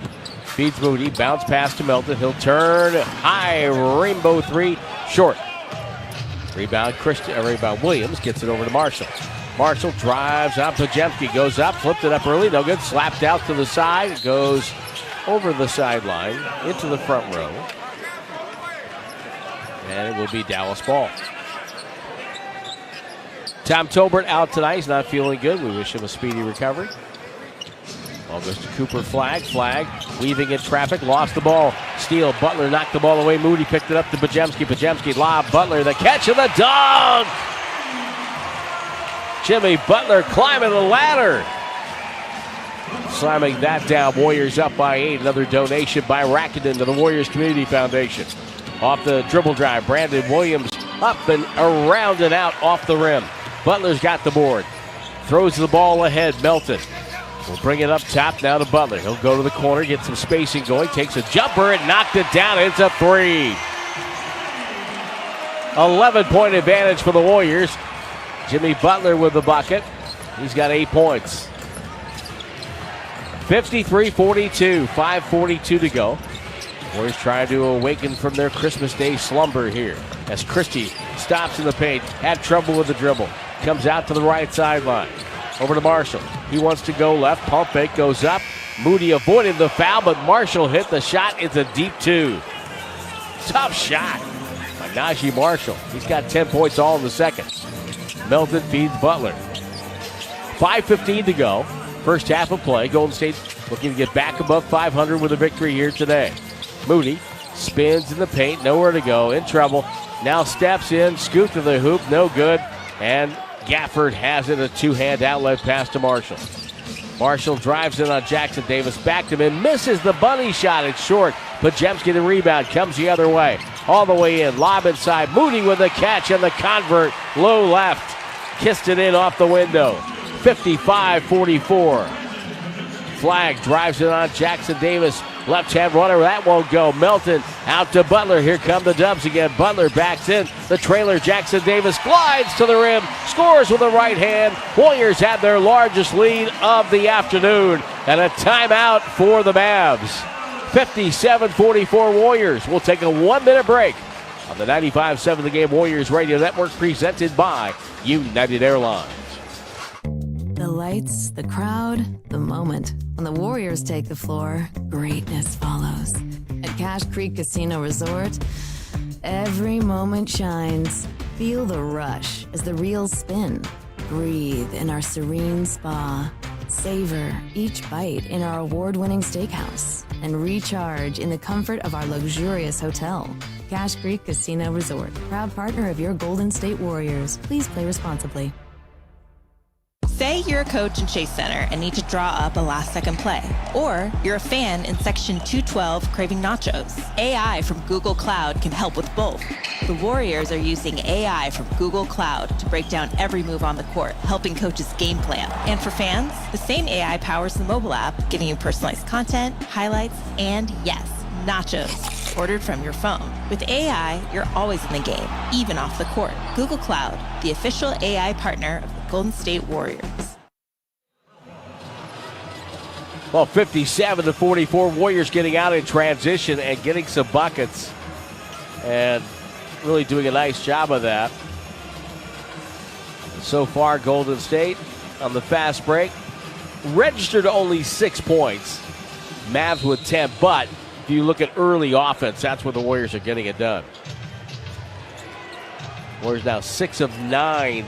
Feeds Moody, bounce pass to Melton. He'll turn high, rainbow three, short. Rebound Williams, gets it over to Marshall. Marshall drives out to Jemke, goes up, flipped it up early, no good. Slapped out to the side, goes over the sideline, into the front row. And it will be Dallas ball. Tom Tolbert out tonight. He's not feeling good. We wish him a speedy recovery. Ball goes to Cooper. Flag. Weaving in traffic. Lost the ball. Steal. Butler knocked the ball away. Moody picked it up to Pajemski. Pajemski lob. Butler the catch and the dunk. Jimmy Butler climbing the ladder. Slamming that down. Warriors up by 8. Another donation by Rakuten to the Warriors Community Foundation. Off the dribble drive. Brandon Williams up and around and out off the rim. Butler's got the board. Throws the ball ahead. Melton will bring it up top now to Butler. He'll go to the corner, get some spacing going. Takes a jumper and knocked it down. It's a 3. 11-point advantage for the Warriors. Jimmy Butler with the bucket. He's got 8 points. 53-42. 5:42 to go. Warriors trying to awaken from their Christmas Day slumber here. As Christie stops in the paint. Had trouble with the dribble. Comes out to the right sideline. Over to Marshall. He wants to go left. Pump fake goes up. Moody avoided the foul, but Marshall hit the shot. It's a deep 2. Tough shot by Najee Marshall. He's got 10 points all in the second. Melton feeds Butler. 5:15 to go. First half of play. Golden State looking to get back above 500 with a victory here today. Moody spins in the paint. Nowhere to go. In trouble. Now steps in. Scoop to the hoop. No good. And Gafford has it, a two-hand outlet pass to Marshall. Marshall drives in on Jackson Davis, back to him, and misses the bunny shot. It's short, but Jemski the rebound, comes the other way. All the way in, lob inside, Moody with the catch, and the convert, low left. Kissed it in off the window. 55-44. Flag drives it on Jackson Davis. Left-hand runner, that won't go. Melton out to Butler. Here come the Dubs again. Butler backs in. The trailer, Jackson Davis, glides to the rim, scores with the right hand. Warriors have their largest lead of the afternoon. And a timeout for the Mavs. 57-44 Warriors. We'll take a 1-minute break on the 95.7 The Game Warriors Radio Network, presented by United Airlines. The lights, the crowd, the moment. When the Warriors take the floor, greatness follows. At Cache Creek Casino Resort, every moment shines. Feel the rush as the reels spin. Breathe in our serene spa. Savor each bite in our award-winning steakhouse. And recharge in the comfort of our luxurious hotel. Cache Creek Casino Resort, proud partner of your Golden State Warriors. Please play responsibly. Say you're a coach in Chase Center and need to draw up a last-second play. Or you're a fan in Section 212 craving nachos. AI from Google Cloud can help with both. The Warriors are using AI from Google Cloud to break down every move on the court, helping coaches game plan. And for fans, the same AI powers the mobile app, giving you personalized content, highlights, and yes, nachos ordered from your phone. With AI, you're always in the game, even off the court. Google Cloud, the official AI partner of the Golden State Warriors. Well, 57-44, Warriors getting out in transition and getting some buckets. And really doing a nice job of that. So far, Golden State on the fast break registered only 6 points. Mavs with 10, but if you look at early offense, that's where the Warriors are getting it done. Warriors now 6 of 9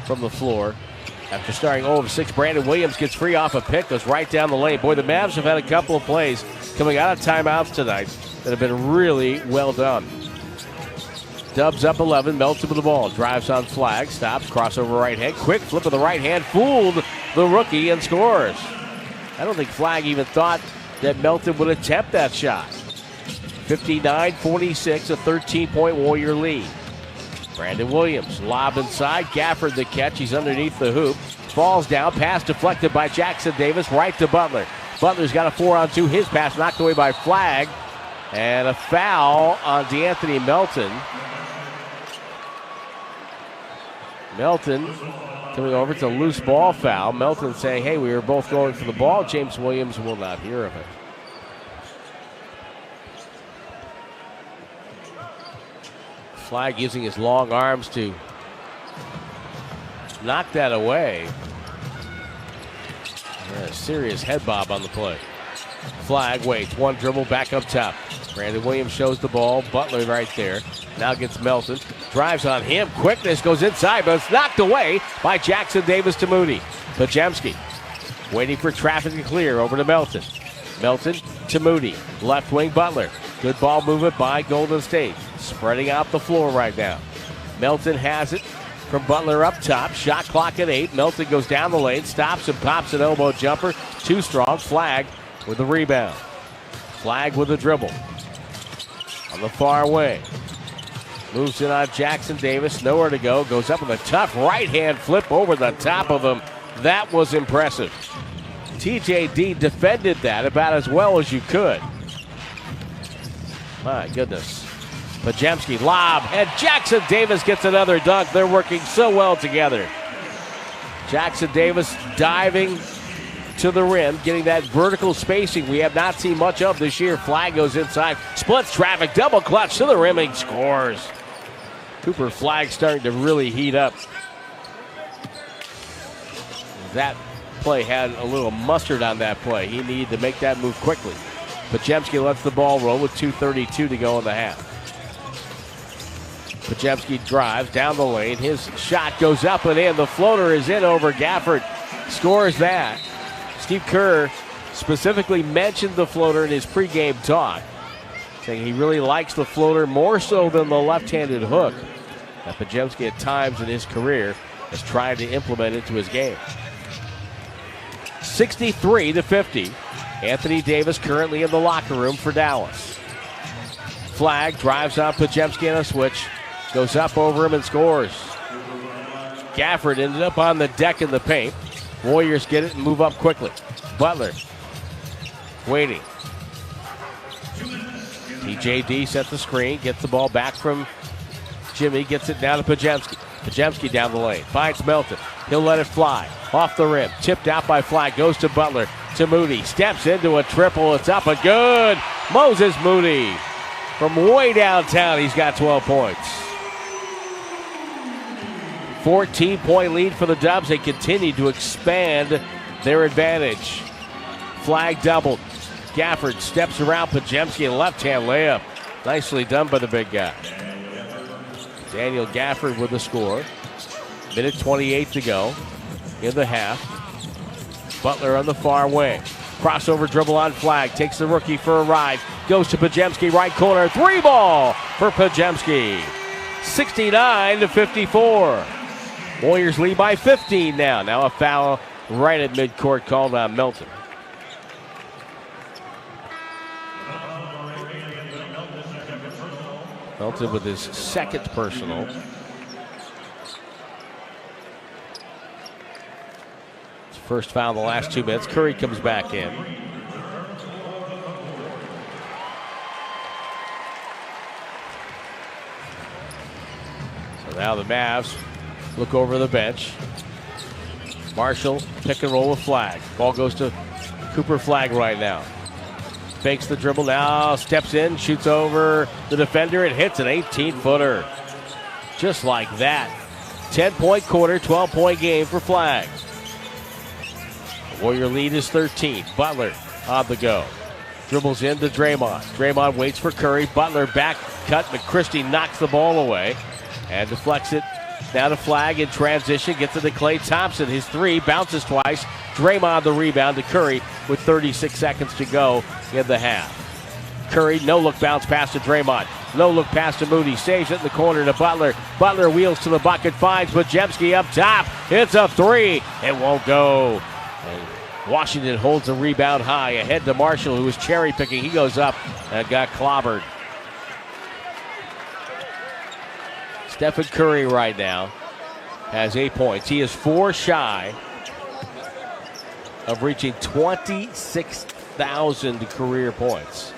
from the floor. After starting 0 of 6, Brandon Williams gets free off a pick, goes right down the lane. Boy, the Mavs have had a couple of plays coming out of timeouts tonight that have been really well done. Dubs up 11, Melton with the ball, drives on Flag, stops, crossover right hand, quick flip of the right hand, fooled the rookie and scores. I don't think Flag even thought that Melton would attempt that shot. 59-46, a 13-point Warrior lead. Brandon Williams, lob inside, Gafford the catch, he's underneath the hoop, falls down, pass deflected by Jackson Davis, right to Butler. Butler's got a 4-on-2, his pass knocked away by Flag, and a foul on DeAnthony Melton. Melton coming over, it's a loose ball foul. Melton saying, hey, we were both going for the ball. James Williams will not hear of it. Flag using his long arms to knock that away. A serious head bob on the play. Flag waits, one dribble back up top. Brandon Williams shows the ball. Butler right there. Now gets Melton. Drives on him. Quickness goes inside, but it's knocked away by Jackson Davis to Moody. Pajemski waiting for traffic to clear over to Melton. Melton to Moody. Left wing Butler. Good ball movement by Golden State. Spreading out the floor right now. Melton has it from Butler up top. Shot clock at 8. Melton goes down the lane. Stops and pops an elbow jumper. Too strong. Flag with the rebound. Flag with the dribble. On the far wing. Moves in on Jackson Davis. Nowhere to go. Goes up with a tough right-hand flip over the top of him. That was impressive. TJD defended that about as well as you could. My goodness. Pajemski lob, and Jackson Davis gets another dunk. They're working so well together. Jackson Davis diving to the rim, getting that vertical spacing we have not seen much of this year. Flag goes inside, splits traffic, double clutch to the rim and scores. Cooper Flag starting to really heat up. That play had a little mustard on that play. He needed to make that move quickly. Pajemski lets the ball roll with 2:32 to go in the half. Pajemski drives down the lane. His shot goes up and in. The floater is in over Gafford. Scores that. Steve Kerr specifically mentioned the floater in his pregame talk, saying he really likes the floater more so than the left-handed hook that Pajemski at times in his career has tried to implement into his game. 63-50. Anthony Davis currently in the locker room for Dallas. Flag drives on Pajemski on a switch. Goes up over him and scores. Gafford ended up on the deck in the paint. Warriors get it and move up quickly. Butler waiting. TJD sets the screen, gets the ball back from Jimmy, gets it down to Pajemski. Pajemski down the lane, finds Melton. He'll let it fly. Off the rim, tipped out by Flag, goes to Butler, to Moody. Steps into a triple, it's up and good. Moses Moody from way downtown, he's got 12 points. 14-point lead for the Dubs. They continue to expand their advantage. Flag doubled. Gafford steps around Pajemski, a left-hand layup. Nicely done by the big guy. Daniel Gafford with the score. Minute 28 to go in the half. Butler on the far wing. Crossover dribble on Flag. Takes the rookie for a ride. Goes to Pajemski, right corner. 3-ball for Pajemski. 69-54. Warriors lead by 15 now. Now a foul right at midcourt called on Melton. Melton with his second personal. His first foul in the last 2 minutes. Curry comes back in. So now the Mavs look over the bench. Marshall pick and roll with Flag. Ball goes to Cooper Flag right now. Fakes the dribble now, steps in, shoots over the defender, and hits an 18-footer. Just like that. 10-point quarter, 12-point game for Flag. The Warrior lead is 13. Butler on the go. Dribbles into Draymond. Draymond waits for Curry. Butler back cut, but Christie knocks the ball away and deflects it. Now to Flag in transition, gets it to Klay Thompson. His three bounces twice. Draymond the rebound to Curry with 36 seconds to go in the half. Curry, no-look bounce pass to Draymond. No-look pass to Moody. Saves it in the corner to Butler. Butler wheels to the bucket, finds Pajemski up top. It's a three. It won't go. And Washington holds the rebound high. Ahead to Marshall, who was cherry-picking. He goes up and got clobbered. Stephen Curry right now has 8 points. He is 4 shy of reaching 26,000 career points.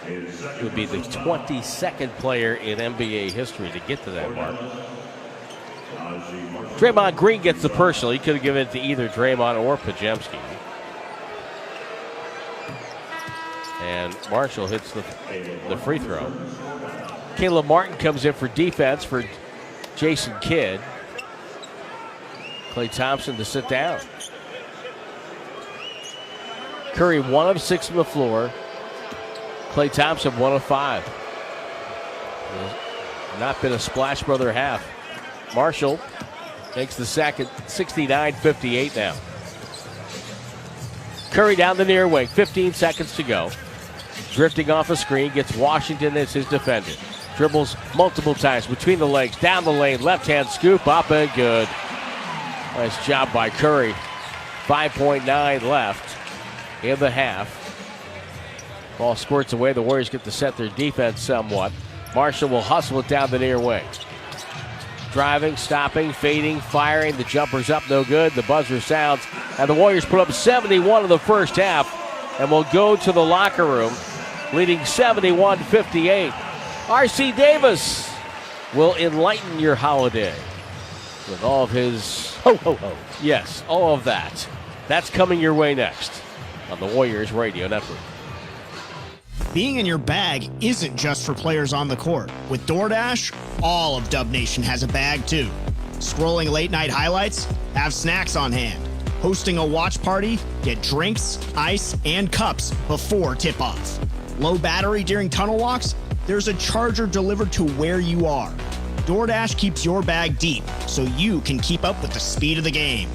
He would be the 22nd player in NBA history to get to that mark. Draymond Green gets the personal. He could have given it to either Draymond or Pajemski. And Marshall hits the free throw. Caleb Martin comes in for defense for Jason Kidd. Klay Thompson to sit down. Curry 1 of 6 from the floor. Klay Thompson 1 of 5. Not been a Splash Brother half. Marshall makes the second, 69-58 now. Curry down the near wing, 15 seconds to go. Drifting off a screen, gets Washington as his defender. Dribbles multiple times between the legs, down the lane, left-hand scoop, up and good. Nice job by Curry. 5.9 left in the half. Ball squirts away. The Warriors get to set their defense somewhat. Marshall will hustle it down the near wing. Driving, stopping, fading, firing. The jumper's up, no good. The buzzer sounds. And the Warriors put up 71 in the first half and will go to the locker room leading 71-58. R.C. Davis will enlighten your holiday with all of his ho, ho, ho. Yes, all of that. That's coming your way next on the Warriors Radio Network. Being in your bag isn't just for players on the court. With DoorDash, all of Dub Nation has a bag too. Scrolling late night highlights? Have snacks on hand. Hosting a watch party? Get drinks, ice, and cups before tip-off. Low battery during tunnel walks? There's a charger delivered to where you are. DoorDash keeps your bag deep so you can keep up with the speed of the game.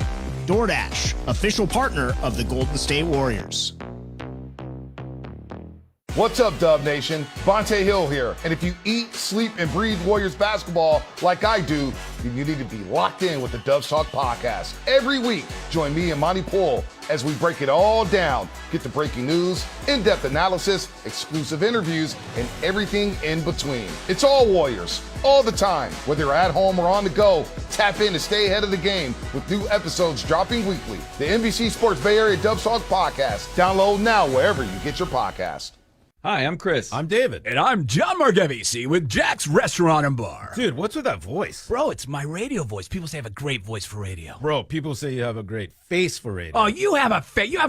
DoorDash, official partner of the Golden State Warriors. What's up, Dub Nation? Vontae Hill here. And if you eat, sleep, and breathe Warriors basketball like I do, then you need to be locked in with the Dubs Talk podcast. Every week, join me and Monty Poole as we break it all down. Get the breaking news, in-depth analysis, exclusive interviews, and everything in between. It's all Warriors, all the time. Whether you're at home or on the go, tap in to stay ahead of the game with new episodes dropping weekly. The NBC Sports Bay Area Dubs Talk podcast. Download now wherever you get your podcast. Hi, I'm Chris. I'm David. And I'm John Margevisi with Jack's Restaurant and Bar. Dude, what's with that voice? Bro, it's my radio voice. People say I have a great voice for radio. Bro, people say you have a great face for radio. Oh, you have a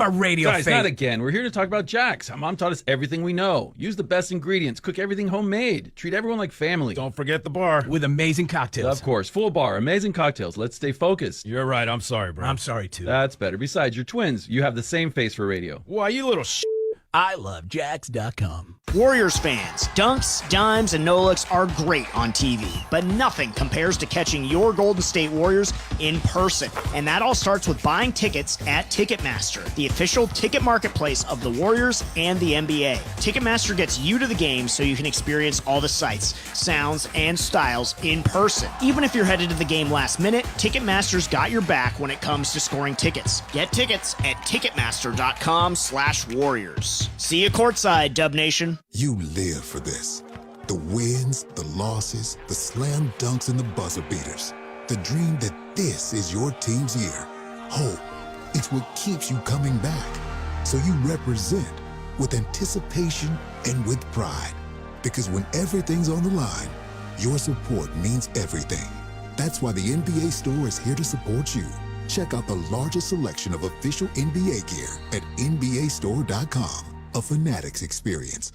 radio face. Guys, not again. We're here to talk about Jack's. Our mom taught us everything we know. Use the best ingredients. Cook everything homemade. Treat everyone like family. Don't forget the bar. With amazing cocktails. Of course. Full bar. Amazing cocktails. Let's stay focused. You're right. I'm sorry, bro. I'm sorry, too. That's better. Besides, you're twins. You have the same face for radio. Why, you little I love Jax.com. Warriors fans, dunks, dimes, and no-looks are great on TV, but nothing compares to catching your Golden State Warriors in person. And that all starts with buying tickets at Ticketmaster, the official ticket marketplace of the Warriors and the NBA. Ticketmaster gets you to the game so you can experience all the sights, sounds, and styles in person. Even if you're headed to the game last minute, Ticketmaster's got your back when it comes to scoring tickets. Get tickets at Ticketmaster.com/Warriors. See you courtside, Dub Nation. You live for this. The wins, the losses, the slam dunks, and the buzzer beaters. The dream that this is your team's year. Hope, it's what keeps you coming back. So you represent with anticipation and with pride. Because when everything's on the line, your support means everything. That's why the NBA Store is here to support you. Check out the largest selection of official NBA gear at NBAstore.com. A Fanatics experience.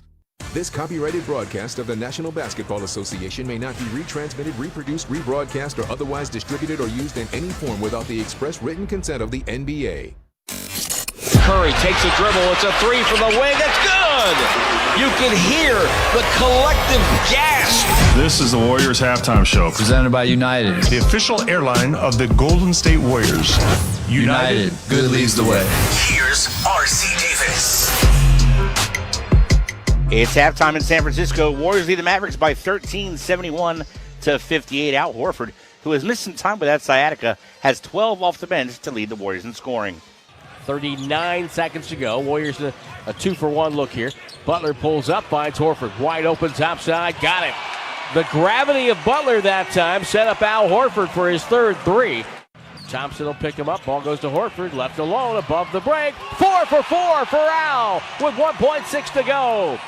This copyrighted broadcast of the National Basketball Association may not be retransmitted, reproduced, rebroadcast, or otherwise distributed or used in any form without the express written consent of the NBA. Curry takes a dribble. It's a three from the wing. It's good! You can hear the collective gasp. This is the Warriors Halftime Show. Presented by United. The official airline of the Golden State Warriors. United. Good leads the way. Here's R.C. Davis. It's halftime in San Francisco. Warriors lead the Mavericks by 13, 71-58. Al Horford, who has missed some time with that sciatica, has 12 off the bench to lead the Warriors in scoring. 39 seconds to go. Warriors a 2-for-1 look here. Butler pulls up, finds Horford. Wide open top side, got it. The gravity of Butler that time set up Al Horford for his third three. Thompson will pick him up. Ball goes to Horford, left alone above the break. 4 for 4 for Al with 1.6 to go.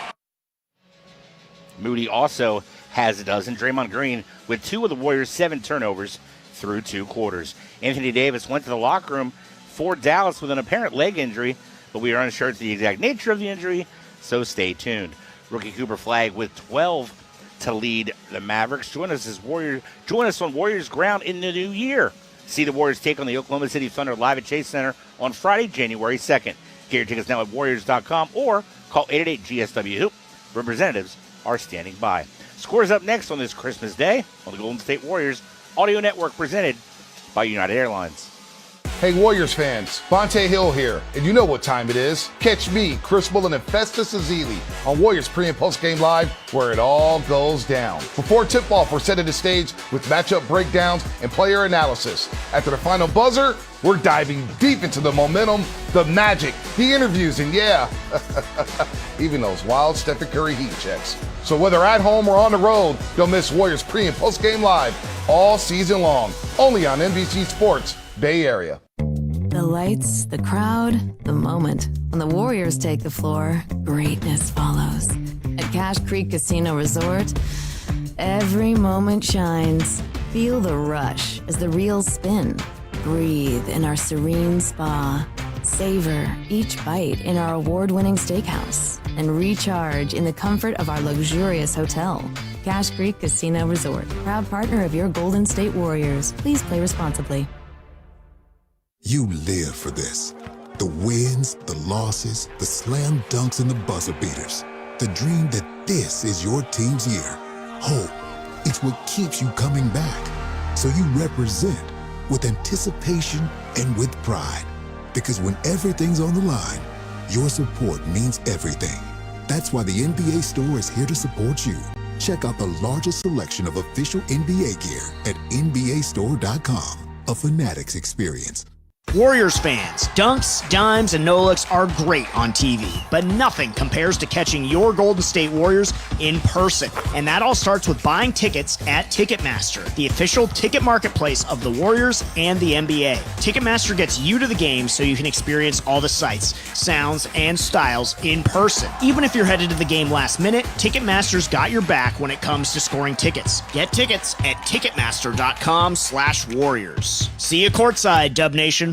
Moody also has a dozen. Draymond Green with 2 of the Warriors' 7 turnovers through 2 quarters. Anthony Davis went to the locker room for Dallas with an apparent leg injury, but we are unsure of the exact nature of the injury. so stay tuned. Rookie Cooper Flagg with 12 to lead the Mavericks. Join us on Warriors ground in the new year. See the Warriors take on the Oklahoma City Thunder live at Chase Center on Friday, January 2nd. Get your tickets now at Warriors.com or call 888-GSW-HOOP. Representatives are standing by. Scores up next on this Christmas Day on the Golden State Warriors Audio Network presented by United Airlines. Hey, Warriors fans, Bonte Hill here, and you know what time it is. Catch me, Chris Woolen, and Festus Ezeli on Warriors pre- and post-game live, where it all goes down. Before tip-off, we're setting the stage with matchup breakdowns and player analysis. After the final buzzer, we're diving deep into the momentum, the magic, the interviews, and yeah, even those wild Stephen Curry heat checks. So whether at home or on the road, don't miss Warriors pre- and post-game live all season long, only on NBC Sports Bay Area. The lights, the crowd, the moment. When the Warriors take the floor, greatness follows. At Cache Creek Casino Resort, every moment shines. Feel the rush as the reels spin. Breathe in our serene spa. Savor each bite in our award-winning steakhouse. And recharge in the comfort of our luxurious hotel. Cache Creek Casino Resort, proud partner of your Golden State Warriors. Please play responsibly. You live for this. The wins, the losses, the slam dunks, and the buzzer beaters. The dream that this is your team's year. Hope, it's what keeps you coming back. So you represent with anticipation and with pride. Because when everything's on the line, your support means everything. That's why the NBA Store is here to support you. Check out the largest selection of official NBA gear at NBAstore.com. A Fanatics experience. Warriors fans, dunks, dimes, and no-looks are great on TV, but nothing compares to catching your Golden State Warriors in person. And that all starts with buying tickets at Ticketmaster, the official ticket marketplace of the Warriors and the NBA. Ticketmaster gets you to the game so you can experience all the sights, sounds, and styles in person. Even if you're headed to the game last minute, Ticketmaster's got your back when it comes to scoring tickets. Get tickets at Ticketmaster.com/Warriors. See you courtside, Dub Nation.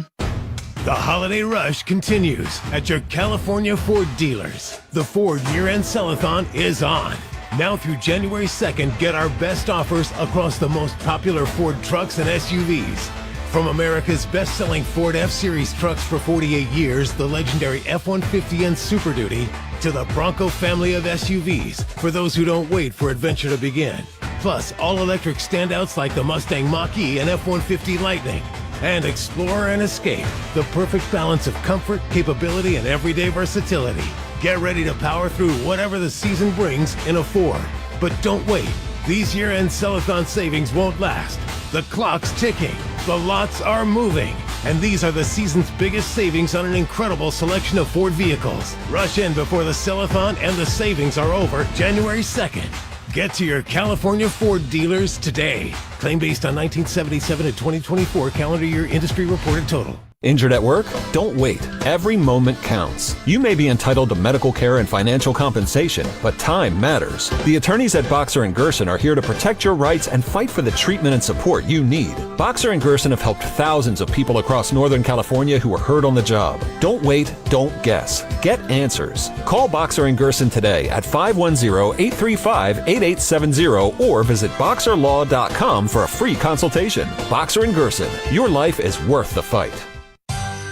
The holiday rush continues at your California Ford dealers. The Ford year-end sell-a-thon is on. Now through January 2nd, get our best offers across the most popular Ford trucks and SUVs. From America's best-selling Ford F-Series trucks for 48 years, the legendary F-150 and Super Duty, to the Bronco family of SUVs for those who don't wait for adventure to begin. Plus, all-electric standouts like the Mustang Mach-E and F-150 Lightning. And Explorer and Escape, the perfect balance of comfort, capability, and everyday versatility. Get ready to power through whatever the season brings in a Ford. But don't wait. These year-end sell-a-thon savings won't last. The clock's ticking. The lots are moving. And these are the season's biggest savings on an incredible selection of Ford vehicles. Rush in before the sell-a-thon and the savings are over January 2nd. Get to your California Ford dealers today. Claim based on 1977 to 2024 calendar year industry reported total. Injured at work? Don't wait. Every moment counts. You may be entitled to medical care and financial compensation, but time matters. The attorneys at Boxer & Gerson are here to protect your rights and fight for the treatment and support you need. Boxer & Gerson have helped thousands of people across Northern California who were hurt on the job. Don't wait, don't guess. Get answers. Call Boxer & Gerson today at 510-835-8870 or visit boxerlaw.com for a free consultation. Boxer & Gerson, your life is worth the fight.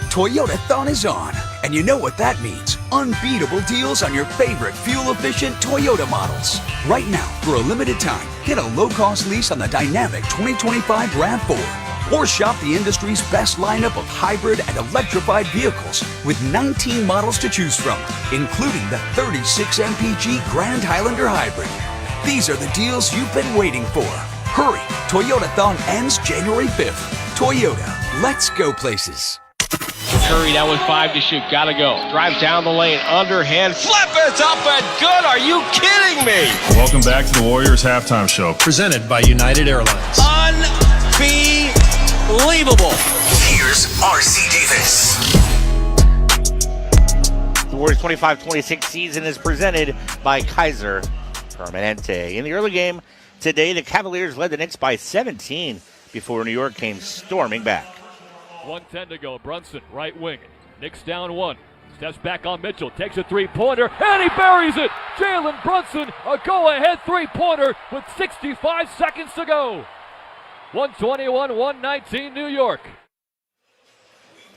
Toyotathon is on, and you know what that means. Unbeatable deals on your favorite fuel-efficient Toyota models. Right now, for a limited time, get a low-cost lease on the dynamic 2025 RAV4. Or shop the industry's best lineup of hybrid and electrified vehicles with 19 models to choose from, including the 36 mpg Grand Highlander Hybrid. These are the deals you've been waiting for. Hurry, Toyotathon ends January 5th. Toyota, let's go places. Curry now with 5 to shoot. Gotta go. Drives down the lane. Underhand. Flip it up and good. Are you kidding me? Welcome back to the Warriors Halftime Show. Presented by United Airlines. Unbelievable. Here's R.C. Davis. The Warriors 25-26 season is presented by Kaiser Permanente. In the early game today, the Cavaliers led the Knicks by 17 before New York came storming back. 1:10 to go. Brunson, right wing. Knicks down 1. Steps back on Mitchell, takes a three-pointer, and he buries it! Jalen Brunson, a go-ahead three-pointer with 65 seconds to go. 121-119 New York.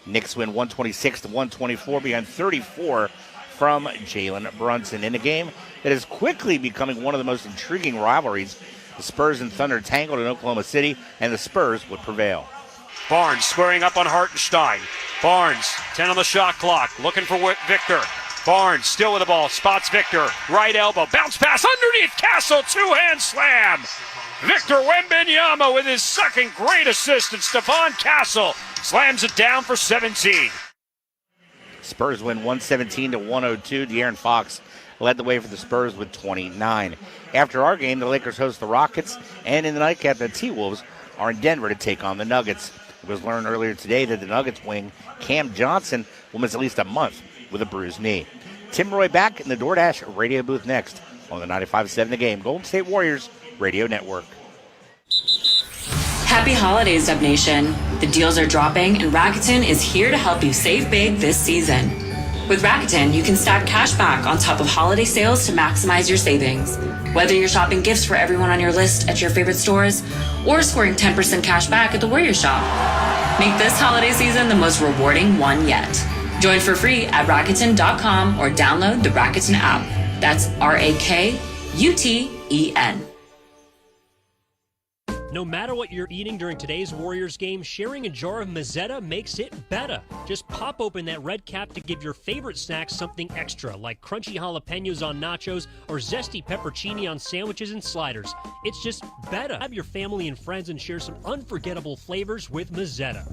Knicks win 126-124 behind 34 from Jalen Brunson in a game that is quickly becoming one of the most intriguing rivalries. The Spurs and Thunder tangled in Oklahoma City, and the Spurs would prevail. Barnes squaring up on Hartenstein. Barnes, 10 on the shot clock, looking for Victor. Barnes still with the ball, spots Victor. Right elbow, bounce pass underneath Castle, two-hand slam. Victor Wembanyama with his second great assist, and Stephon Castle slams it down for 17. Spurs win 117-102. De'Aaron Fox led the way for the Spurs with 29. After our game, the Lakers host the Rockets, and in the nightcap, the T-Wolves are in Denver to take on the Nuggets. It was learned earlier today that the Nuggets wing, Cam Johnson, will miss at least a month with a bruised knee. Tim Roy back in the DoorDash radio booth next on the 95.7 The Game, Golden State Warriors Radio Network. Happy holidays, Dub Nation. The deals are dropping, and Rakuten is here to help you save big this season. With Rakuten, you can stack cash back on top of holiday sales to maximize your savings. Whether you're shopping gifts for everyone on your list at your favorite stores or scoring 10% cash back at the Warrior Shop. Make this holiday season the most rewarding one yet. Join for free at Rakuten.com or download the Rakuten app. That's Rakuten. No matter what you're eating during today's Warriors game, sharing a jar of Mazzetta makes it better. Just pop open that red cap to give your favorite snacks something extra, like crunchy jalapenos on nachos or zesty peppercini on sandwiches and sliders. It's just better. Have your family and friends and share some unforgettable flavors with Mazzetta.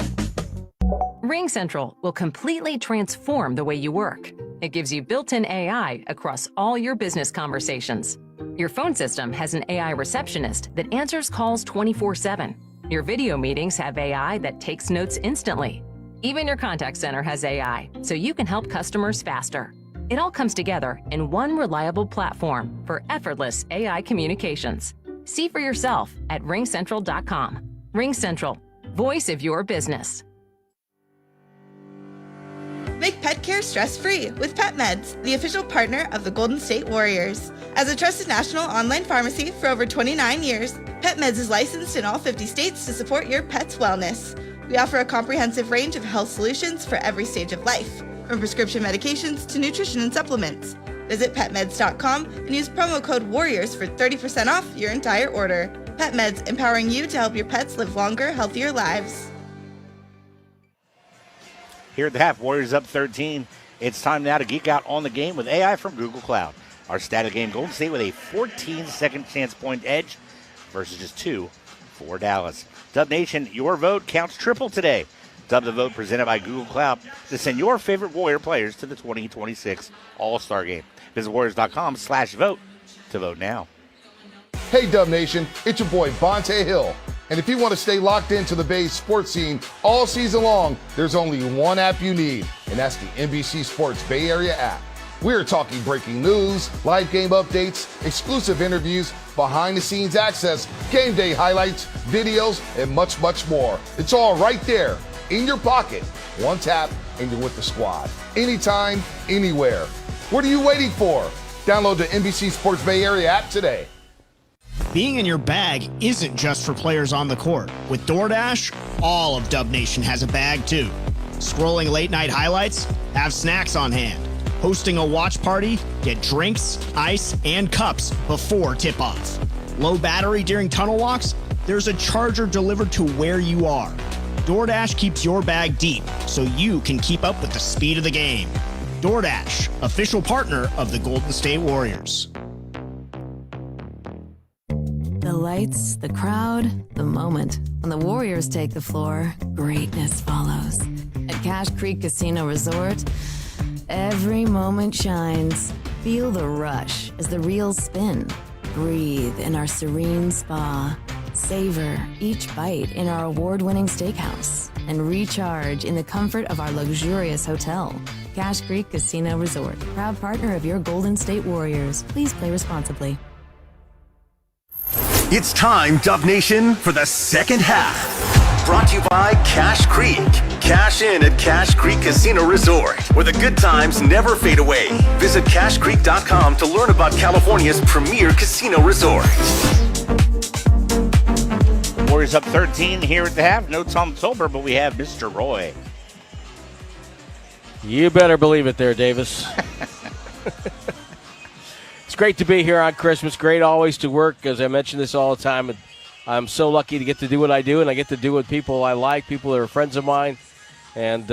RingCentral will completely transform the way you work. It gives you built-in AI across all your business conversations. Your phone system has an AI receptionist that answers calls 24/7. Your video meetings have AI that takes notes instantly. Even your contact center has AI, so you can help customers faster. It all comes together in one reliable platform for effortless AI communications. See for yourself at ringcentral.com. RingCentral, voice of your business. Make pet care stress-free with PetMeds, the official partner of the Golden State Warriors. As a trusted national online pharmacy for over 29 years, PetMeds is licensed in all 50 states to support your pet's wellness. We offer a comprehensive range of health solutions for every stage of life, from prescription medications to nutrition and supplements. Visit PetMeds.com and use promo code WARRIORS for 30% off your entire order. PetMeds, empowering you to help your pets live longer, healthier lives. Here at the half, Warriors up 13. It's time now to geek out on the game with AI from Google Cloud. Our stat of the game, Golden State with a 14-second chance point edge versus just 2 for Dallas. Dub Nation, your vote counts triple today. Dub the vote presented by Google Cloud to send your favorite Warrior players to the 2026 All-Star Game. Visit Warriors.com/vote to vote now. Hey, Dub Nation, it's your boy, Bonte Hill. And if you want to stay locked into the Bay's sports scene all season long, there's only one app you need, and that's the NBC Sports Bay Area app. We're talking breaking news, live game updates, exclusive interviews, behind-the-scenes access, game day highlights, videos, and much, much more. It's all right there in your pocket. One tap, and you're with the squad. Anytime, anywhere. What are you waiting for? Download the NBC Sports Bay Area app today. Being in your bag isn't just for players on the court. With DoorDash, all of Dub Nation has a bag too. Scrolling late night highlights? Have snacks on hand. Hosting a watch party? Get drinks, ice, and cups before tip-off. Low battery during tunnel walks? There's a charger delivered to where you are. DoorDash keeps your bag deep so you can keep up with the speed of the game. DoorDash, official partner of the Golden State Warriors. The lights, the crowd, the moment. When the Warriors take the floor, greatness follows. At Cache Creek Casino Resort, every moment shines. Feel the rush as the reels spin. Breathe in our serene spa. Savor each bite in our award-winning steakhouse. And recharge in the comfort of our luxurious hotel. Cache Creek Casino Resort, proud partner of your Golden State Warriors. Please play responsibly. It's time, Dub Nation, for the second half. brought to you by Cache Creek. Cash in at Cache Creek Casino Resort, where the good times never fade away. Visit CacheCreek.com to learn about California's premier casino resort. Warriors up 13 here at the half. No Tom Tolbert, but we have Mr. Roy. You better believe it there, Davis. It's great to be here on Christmas. Great always to work. As I mention this all the time, I'm so lucky to get to do what I do, and I get to do with people I like, people that are friends of mine, and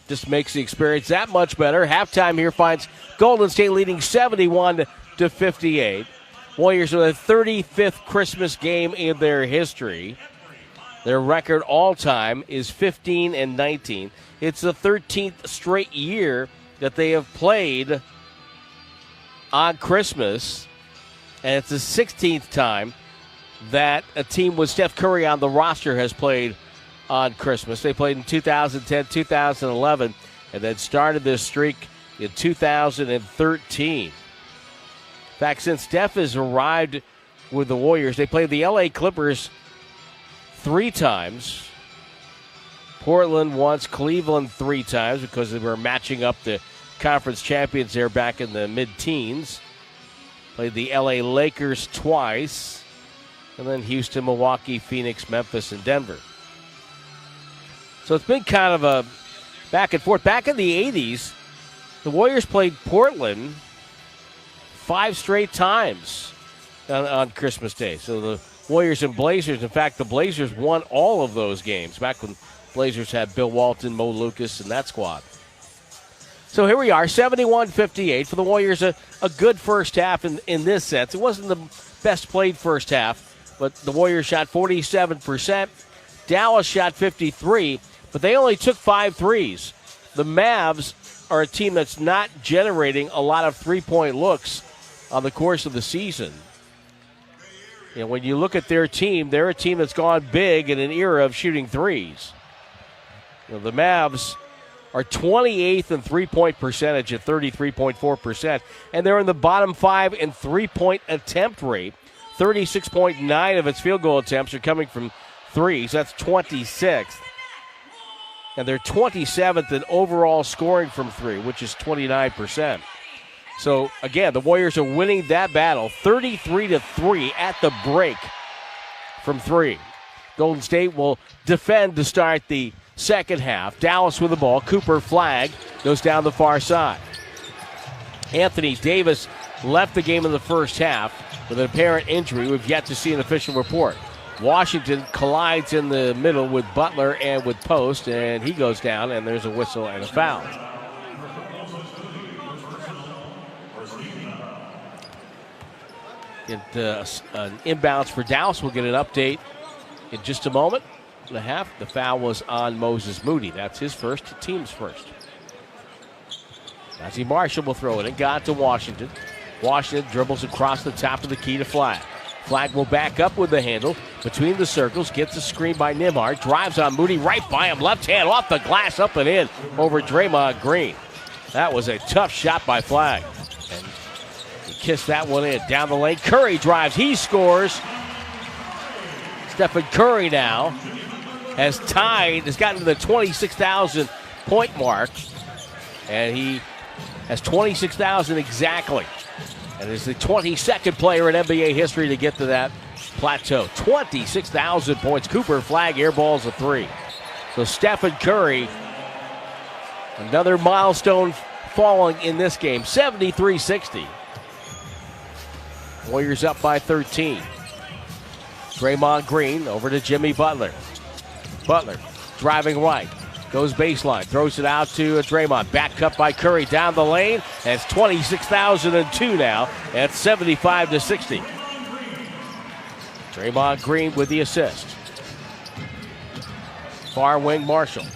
just makes the experience that much better. Halftime here finds Golden State leading 71-58. Warriors with a 35th Christmas game in their history. Their record all-time is 15-19. It's the 13th straight year that they have played on Christmas, and it's the 16th time that a team with Steph Curry on the roster has played on Christmas. They played in 2010, 2011, and then started this streak in 2013. In fact, since Steph has arrived with the Warriors, they played the LA Clippers 3 times, Portland once, Cleveland 3 times because they were matching up the conference champions there back in the mid-teens. Played the LA Lakers twice, and then Houston, Milwaukee, Phoenix, Memphis, and Denver. So it's been kind of a back and forth. Back in the 80s, the Warriors played Portland 5 straight times on Christmas Day. So the Warriors and Blazers, in fact, the Blazers won all of those games back when Blazers had Bill Walton, Mo Lucas, and that squad. So here we are, 71-58 for the Warriors. A good first half in this sense. It wasn't the best played first half, but the Warriors shot 47%. Dallas shot 53%, but they only took 5 threes. The Mavs are a team that's not generating a lot of three-point looks on the course of the season. You know, when you look at their team, they're a team that's gone big in an era of shooting threes. You know, the Mavs are 28th in three-point percentage at 33.4%, and they're in the bottom 5 in three-point attempt rate. 36.9 of its field goal attempts are coming from threes. That's 26th. And they're 27th in overall scoring from 3, which is 29%. So, again, the Warriors are winning that battle 33-3 at the break from 3. Golden State will defend to start the second half. Dallas with the ball. Cooper flag goes down the far side. Anthony Davis left the game in the first half with an apparent injury. We've yet to see an official report. Washington collides in the middle with Butler and with Post, and he goes down, and there's a whistle and a foul. An inbounds for Dallas. We'll get an update in just a moment and a half. The foul was on Moses Moody. That's his first, team's first. Najee Marshall will throw it and got to Washington. Washington dribbles across the top of the key to Flag. Flag will back up with the handle between the circles, gets a screen by Nembhard, drives on Moody, right by him, left hand off the glass, up and in over Draymond Green. That was a tough shot by Flag. And he kissed that one in. Down the lane, Curry drives, he scores. Stephen Curry now has gotten to the 26,000 point mark, and he has 26,000 exactly. And is the 22nd player in NBA history to get to that plateau. 26,000 points. Cooper Flag airballs a 3. So Stephen Curry, another milestone falling in this game. 73-60. Warriors up by 13. Draymond Green over to Jimmy Butler. Butler driving right. Goes baseline, throws it out to Draymond. Back cut by Curry down the lane. And it's 26,002 now at 75-60. Draymond Green with the assist. Far wing Marshall.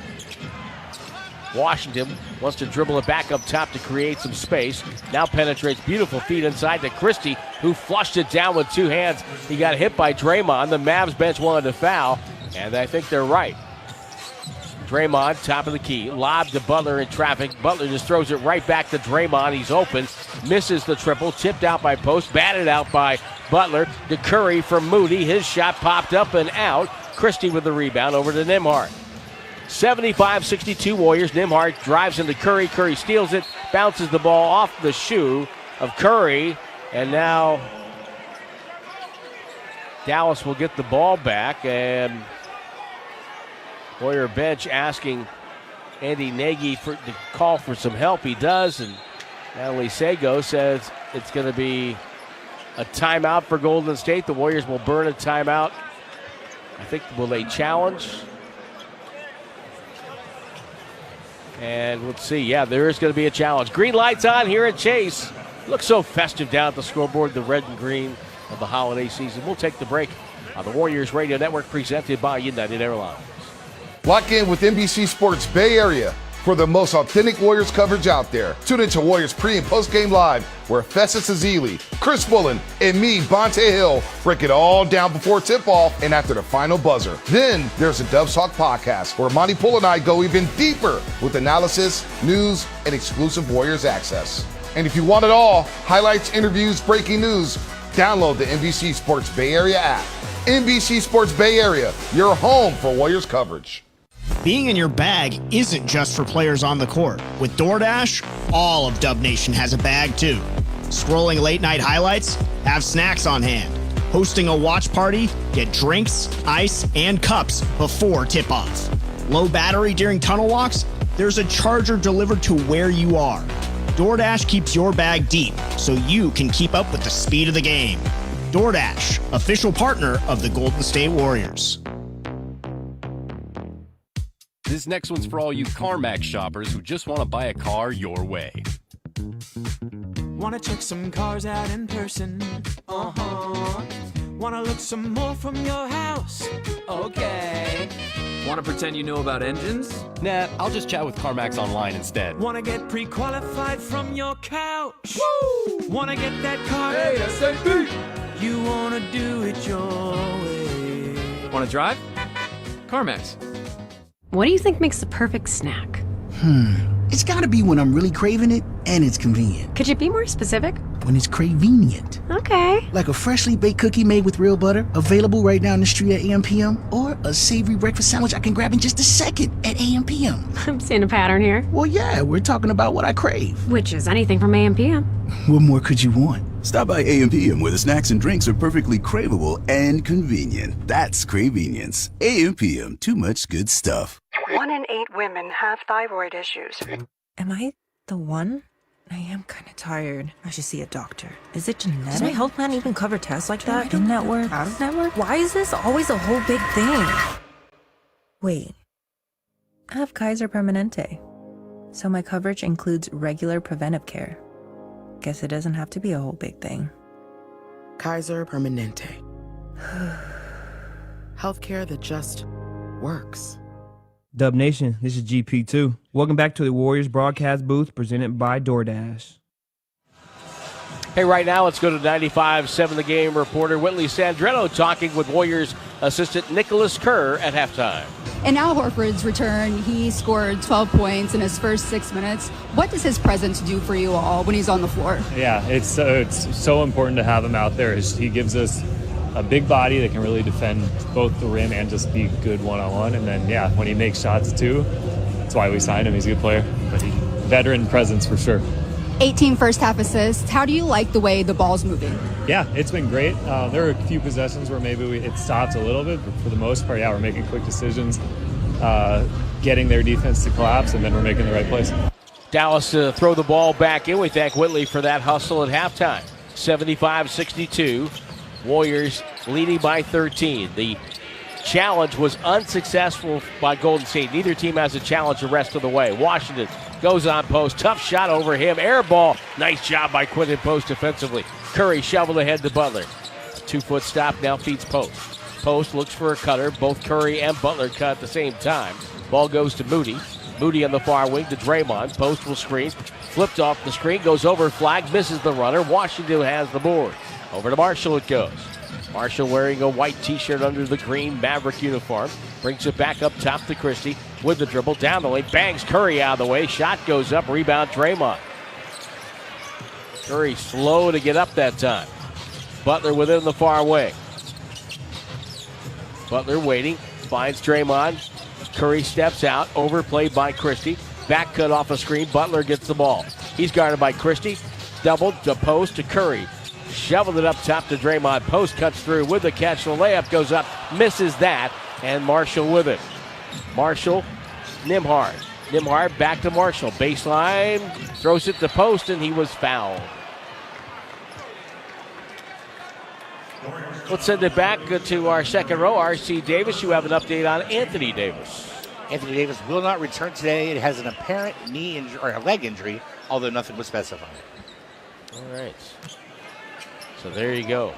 Washington wants to dribble it back up top to create some space. Now penetrates, beautiful feed inside to Christie, who flushed it down with 2 hands. He got hit by Draymond. The Mavs bench wanted to foul, and I think they're right. Draymond, top of the key, lob to Butler in traffic. Butler just throws it right back to Draymond. He's open, misses the triple, tipped out by Post, batted out by Butler to Curry from Moody. His shot popped up and out. Christie with the rebound over to Nembhard. 75-62 Warriors. Nembhard drives into Curry. Curry steals it, bounces the ball off the shoe of Curry, and now Dallas will get the ball back, and Warrior bench asking Andy Nagy to call for some help. He does, and Natalie Sago says it's going to be a timeout for Golden State. The Warriors will burn a timeout. I think, will they challenge? And let's see. Yeah, there is going to be a challenge. Green lights on here at Chase. Looks so festive down at the scoreboard, the red and green of the holiday season. We'll take the break on the Warriors Radio Network, presented by United Airlines. Lock in with NBC Sports Bay Area for the most authentic Warriors coverage out there. Tune into Warriors pre- and post-game live, where Festus Ezeli, Chris Bullen, and me, Bonte Hill, break it all down before tip-off and after the final buzzer. Then there's the Dubs Talk podcast, where Monty Poole and I go even deeper with analysis, news, and exclusive Warriors access. And if you want it all, highlights, interviews, breaking news, download the NBC Sports Bay Area app. NBC Sports Bay Area, your home for Warriors coverage. Being in your bag isn't just for players on the court. With DoorDash, all of Dub Nation has a bag too. Scrolling late night highlights? Have snacks on hand. Hosting a watch party? Get drinks, ice, and cups before tip-off. Low battery during tunnel walks? There's a charger delivered to where you are. DoorDash keeps your bag deep so you can keep up with the speed of the game. DoorDash, official partner of the Golden State Warriors. This next one's for all you CarMax shoppers who just want to buy a car your way. Want to check some cars out in person? Uh-huh. Want to look some more from your house? Okay. Want to pretend you know about engines? Nah, I'll just chat with CarMax online instead. Want to get pre-qualified from your couch? Woo! Want to get that car? ASAP! You want to do it your way. Want to drive? CarMax. What do you think makes the perfect snack? It's gotta be when I'm really craving it and it's convenient. Could you be more specific? When it's convenient. Okay. Like a freshly baked cookie made with real butter, available right down the street at AM/PM, or a savory breakfast sandwich I can grab in just a second at AM/PM. I'm seeing a pattern here. Well, yeah, we're talking about what I crave. Which is anything from AM/PM. What more could you want? Stop by AM/PM, where the snacks and drinks are perfectly craveable and convenient. That's Cravenience. AM/PM, too much good stuff. 1 in 8 women have thyroid issues. Am I the one? I am kind of tired. I should see a doctor. Is it genetic? Does my health plan even cover tests like that? In-network? Out-of-network? Why is this always a whole big thing? Wait. I have Kaiser Permanente. So my coverage includes regular preventive care. Guess it doesn't have to be a whole big thing. Kaiser Permanente. Healthcare that just works. Dub Nation, this is GP2. Welcome back to the Warriors broadcast booth presented by DoorDash. Hey, right now let's go to 95.7 The Game reporter Whitley Sandretto talking with Warriors assistant Nicholas Kerr at halftime. And now Horford's return, he scored 12 points in his first 6 minutes. What does his presence do for you all when he's on the floor? Yeah, it's so important to have him out there. He gives us a big body that can really defend both the rim and just be good one-on-one. And then, yeah, when he makes shots too, that's why we signed him. He's a good player, but veteran presence for sure. 18 first half assists. How do you like the way the ball's moving? Yeah, it's been great. There are a few possessions where maybe it stops a little bit, but for the most part, yeah, we're making quick decisions, getting their defense to collapse, and then we're making the right plays. Dallas to throw the ball back in. We thank Whitley for that hustle at halftime. 75-62. Warriors leading by 13. The challenge was unsuccessful by Golden State. Neither team has a challenge the rest of the way. Washington goes on post. Tough shot over him. Air ball. Nice job by Quentin Post defensively. Curry shoveled ahead to Butler. 2-foot stop now feeds Post. Post looks for a cutter. Both Curry and Butler cut at the same time. Ball goes to Moody. Moody on the far wing to Draymond. Post will screen. Flipped off the screen. Goes over flag. Misses the runner. Washington has the board. Over to Marshall it goes. Marshall wearing a white t-shirt under the green Maverick uniform. Brings it back up top to Christie with the dribble down the lane. Bangs Curry out of the way. Shot goes up. Rebound Draymond. Curry slow to get up that time. Butler within the far wing. Butler waiting, finds Draymond. Curry steps out, overplayed by Christie. Back cut off a screen, Butler gets the ball. He's guarded by Christie, doubled to post to Curry. Shoveled it up top to Draymond. Post cuts through with the catch. The layup goes up, misses that, and Marshall with it. Marshall, Nembhard. Nembhard back to Marshall. Baseline, throws it to post, and he was fouled. Let's send it back to our second row. R.C. Davis, you have an update on Anthony Davis. Anthony Davis will not return today. It has an apparent knee injury or a leg injury, although nothing was specified. All right. So there you go.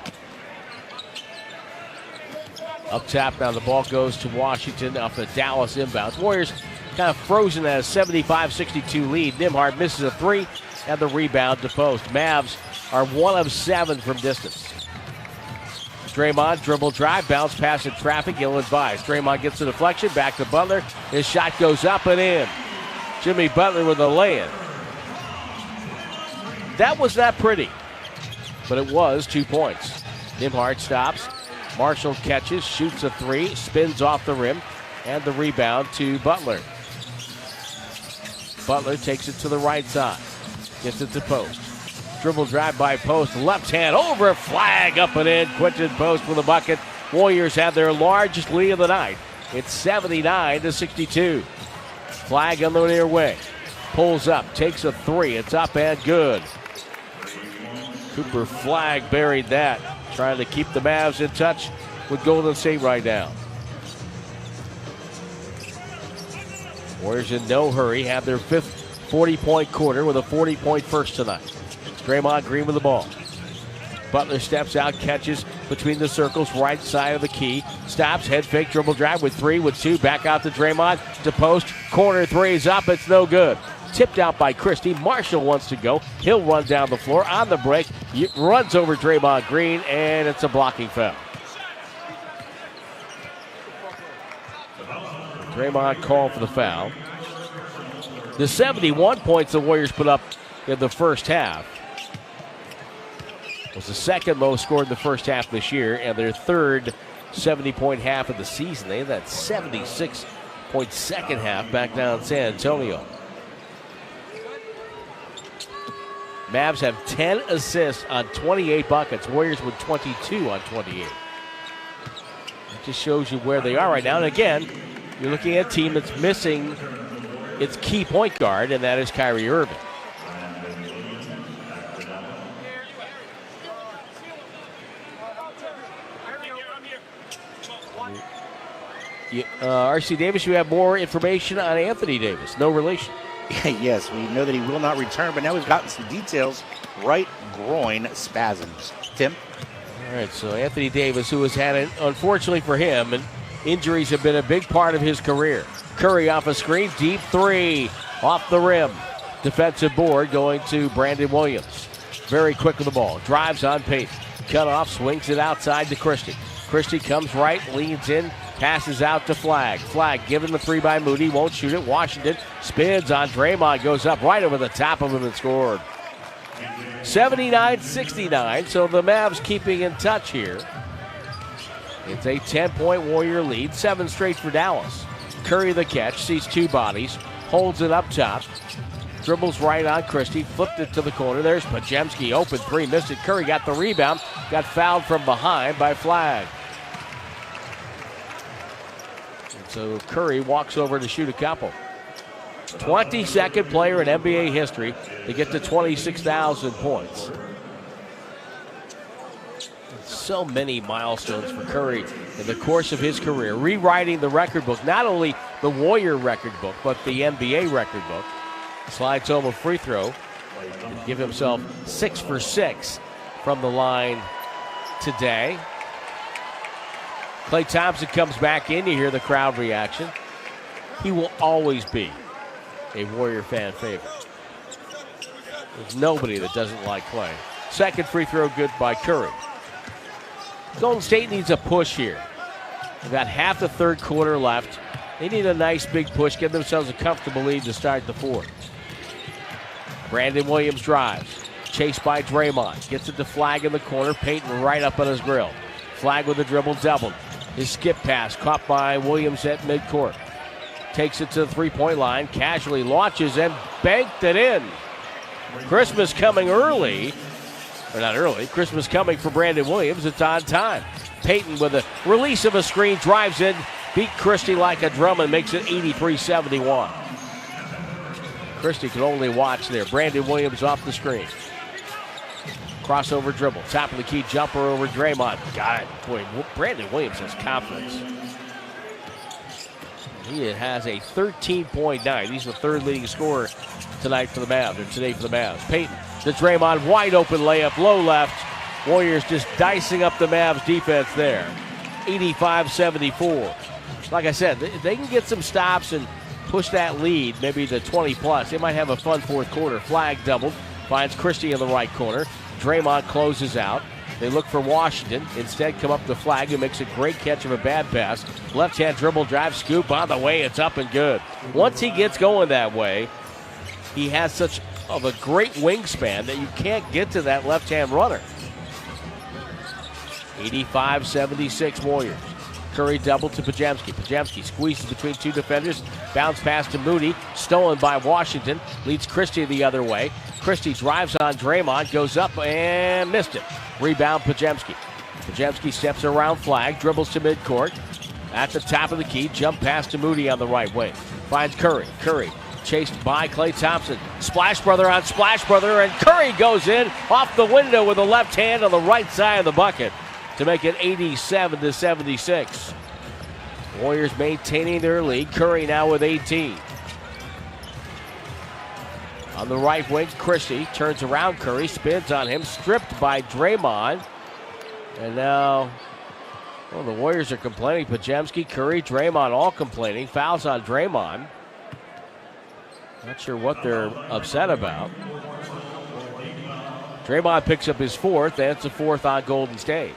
Up top now, the ball goes to Washington off the Dallas inbounds. Warriors kind of frozen at a 75-62 lead. Nembhard misses a three and the rebound to post. Mavs are 1 of 7 from distance. Draymond, dribble drive, bounce pass in traffic, ill-advised. Draymond gets the deflection, back to Butler. His shot goes up and in. Jimmy Butler with a lay-in. That was not pretty, but it was 2 points. Nembhard stops. Marshall catches, shoots a three, spins off the rim, and the rebound to Butler. Butler takes it to the right side, gets it to post. Dribble drive by post, left hand over, flag up and in. Quentin Post with a bucket. Warriors have their largest lead of the night. It's 79-62. Flag on the near wing. Pulls up, takes a three. It's up and good. Cooper Flag buried that. Trying to keep the Mavs in touch with Golden State right now. Warriors in no hurry, have their 5th 40-point quarter with a 40-point first tonight. Draymond Green with the ball. Butler steps out, catches between the circles, right side of the key. Stops, head fake, dribble drive with 3, with 2. Back out to Draymond, to post. Corner three's up, it's no good. Tipped out by Christie. Marshall wants to go. He'll run down the floor on the break. Runs over Draymond Green, and it's a blocking foul. Draymond called for the foul. The 71 points the Warriors put up in the first half was the second most scored in the first half this year, and their third 70-point half of the season. They had that 76-point second half back down in San Antonio. Mavs have 10 assists on 28 buckets. Warriors with 22 on 28. It just shows you where they are right now. And again, you're looking at a team that's missing its key point guard, and that is Kyrie Irving. R.C. Davis, you have more information on Anthony Davis. No relation. Yes, we know that he will not return, but now we've gotten some details. Right groin spasms. Tim? All right, so Anthony Davis, who has had, unfortunately for him, and injuries have been a big part of his career. Curry off a screen, deep three, off the rim. Defensive board going to Brandon Williams. Very quick with the ball. Drives on Payton. Cut off, swings it outside to Christie. Christie comes right, leans in, passes out to Flag. Flag given the three by Moody, won't shoot it. Washington spins on Draymond, goes up right over the top of him and scored. 79-69, so the Mavs keeping in touch here. It's a 10-point Warrior lead, 7 straight for Dallas. Curry the catch, sees 2 bodies, holds it up top. Dribbles right on Christie, flipped it to the corner. There's Pajemski, open three, missed it. Curry got the rebound, got fouled from behind by Flag. And so Curry walks over to shoot a couple. 22nd player in NBA history to get to 26,000 points. So many milestones for Curry in the course of his career, rewriting the record book, not only the Warrior record book, but the NBA record book. Slides home a free throw, give himself 6 for 6 from the line today. Klay Thompson comes back in. You hear the crowd reaction. He will always be a Warrior fan favorite. There's nobody that doesn't like Klay. Second free throw good by Curry. Golden State needs a push here. They've got half the third quarter left. They need a nice big push, give themselves a comfortable lead to start the fourth. Brandon Williams drives, chased by Draymond. Gets it to Flag in the corner. Payton right up on his grill. Flag with a dribble doubled. His skip pass caught by Williams at midcourt. Takes it to the three-point line, casually launches and banked it in. Christmas coming early. Or not early. Christmas coming for Brandon Williams. It's on time. Payton with a release of a screen, drives in, beat Christie like a drum and makes it 83-71. Christie could only watch there. Brandon Williams off the screen. Crossover dribble. Top of the key jumper over Draymond. Got it. Boy, Brandon Williams has confidence. He has a 13.9. He's the third leading scorer tonight for the Mavs, or today for the Mavs. Payton to Draymond, wide open layup, low left. Warriors just dicing up the Mavs defense there. 85-74. Like I said, they can get some stops and push that lead, maybe to 20 plus. They might have a fun fourth quarter. Flag doubled, finds Christie in the right corner. Draymond closes out. They look for Washington. Instead, come up the flag, who makes a great catch of a bad pass. Left-hand dribble, drive, scoop on the way. It's up and good. Once he gets going that way, he has such of a great wingspan that you can't get to that left-hand runner. 85-76 Warriors. Curry double to Podziemski. Podziemski squeezes between two defenders. Bounce pass to Moody. Stolen by Washington. Leads Christie the other way. Christie drives on Draymond. Goes up and missed it. Rebound Podziemski. Podziemski steps around flag. Dribbles to midcourt. At the top of the key. Jump pass to Moody on the right wing. Finds Curry. Curry chased by Klay Thompson. Splash brother on splash brother. And Curry goes in off the window with the left hand on the right side of the bucket to make it 87-76. Warriors maintaining their lead. Curry now with 18. On the right wing, Christie turns around Curry, spins on him, stripped by Draymond. And now, well, the Warriors are complaining. Podziemski, Curry, Draymond all complaining. Fouls on Draymond. Not sure what they're upset about. Draymond picks up his fourth, and it's a fourth on Golden State.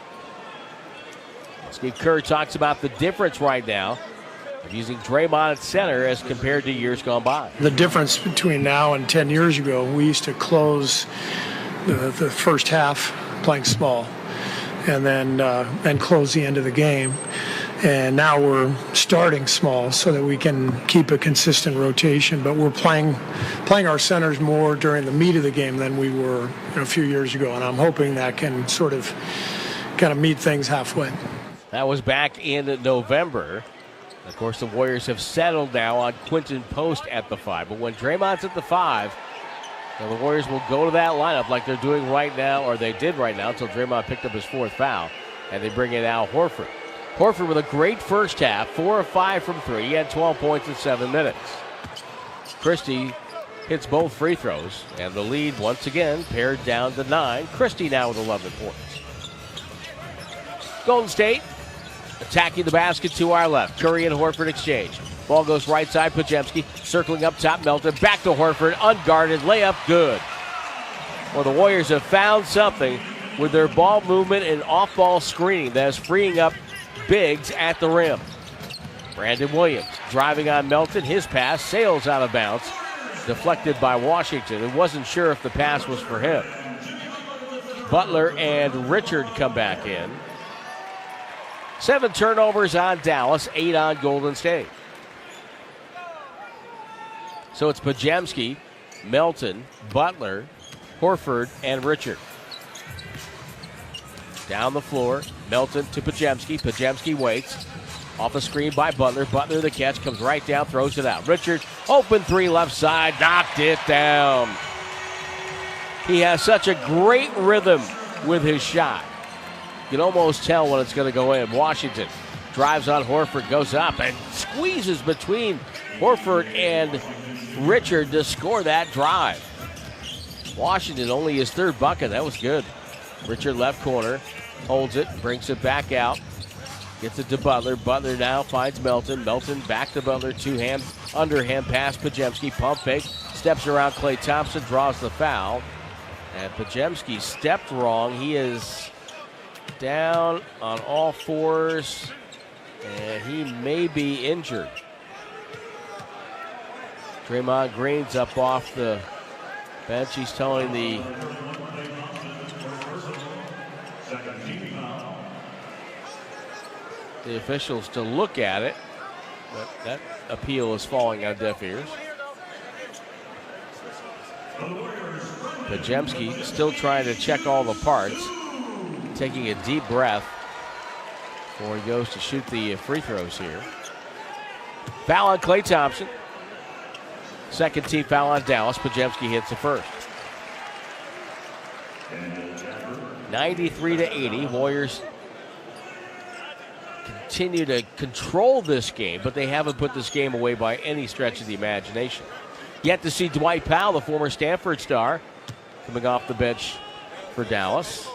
Steve Kerr talks about the difference right now of using Draymond at center as compared to years gone by. The difference between now and 10 years ago, we used to close the first half playing small and then close the end of the game. And now we're starting small so that we can keep a consistent rotation. But we're playing our centers more during the meat of the game than we were a few years ago. And I'm hoping that can sort of kind of meet things halfway. That was back in November. Of course, the Warriors have settled now on Quinton Post at the 5. But when Draymond's at the 5, the Warriors will go to that lineup like they're doing right now, or they did right now until Draymond picked up his fourth foul. And they bring in Al Horford. Horford with a great first half, 4 of 5 from 3. He had 12 points in 7 minutes. Christie hits both free throws, and the lead once again pared down to 9. Christie now with 11 points. Golden State attacking the basket to our left. Curry and Horford exchange. Ball goes right side. Podziemski circling up top. Melton back to Horford. Unguarded. Layup good. Well, the Warriors have found something with their ball movement and off-ball screening that is freeing up bigs at the rim. Brandon Williams driving on Melton. His pass sails out of bounds. Deflected by Washington. It wasn't sure if the pass was for him. Butler and Richard come back in. 7 turnovers on Dallas, 8 on Golden State. So it's Podziemski, Melton, Butler, Horford, and Richard. Down the floor, Melton to Podziemski. Podziemski waits. Off a screen by Butler. Butler, the catch, comes right down, throws it out. Richard, open three left side, knocked it down. He has such a great rhythm with his shot. You can almost tell when it's going to go in. Washington drives on Horford, goes up and squeezes between Horford and Richard to score that drive. Washington only his third bucket. That was good. Richard left corner, holds it, brings it back out, gets it to Butler. Butler now finds Melton. Melton back to Butler, two-hand, underhand pass. Podziemski pump fake, steps around Klay Thompson, draws the foul. And Podziemski stepped wrong. He is down on all fours, and he may be injured. Draymond Green's up off the bench. He's telling the the officials to look at it, but that appeal is falling on deaf ears. Pajemski still trying to check all the parts, taking a deep breath before he goes to shoot the free throws here. Foul on Klay Thompson. Second team foul on Dallas. Pajemski hits the first. 93-80. Warriors continue to control this game, but they haven't put this game away by any stretch of the imagination. Yet to see Dwight Powell, the former Stanford star, coming off the bench for Dallas.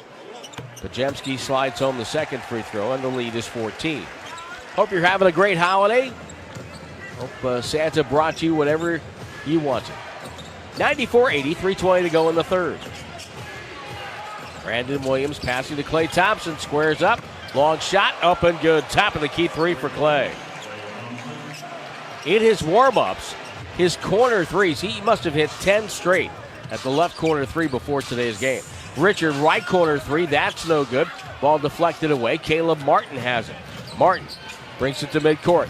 Pajemski slides home the second free throw, and the lead is 14. Hope you're having a great holiday. Hope Santa brought you whatever you wanted. 94-80, 3:20 to go in the third. Brandon Williams passing to Klay Thompson, squares up, long shot, up and good. Top of the key three for Klay. In his warm-ups, his corner threes, he must have hit 10 straight at the left corner three before today's game. Richard, right corner three, that's no good. Ball deflected away. Caleb Martin has it. Martin brings it to midcourt.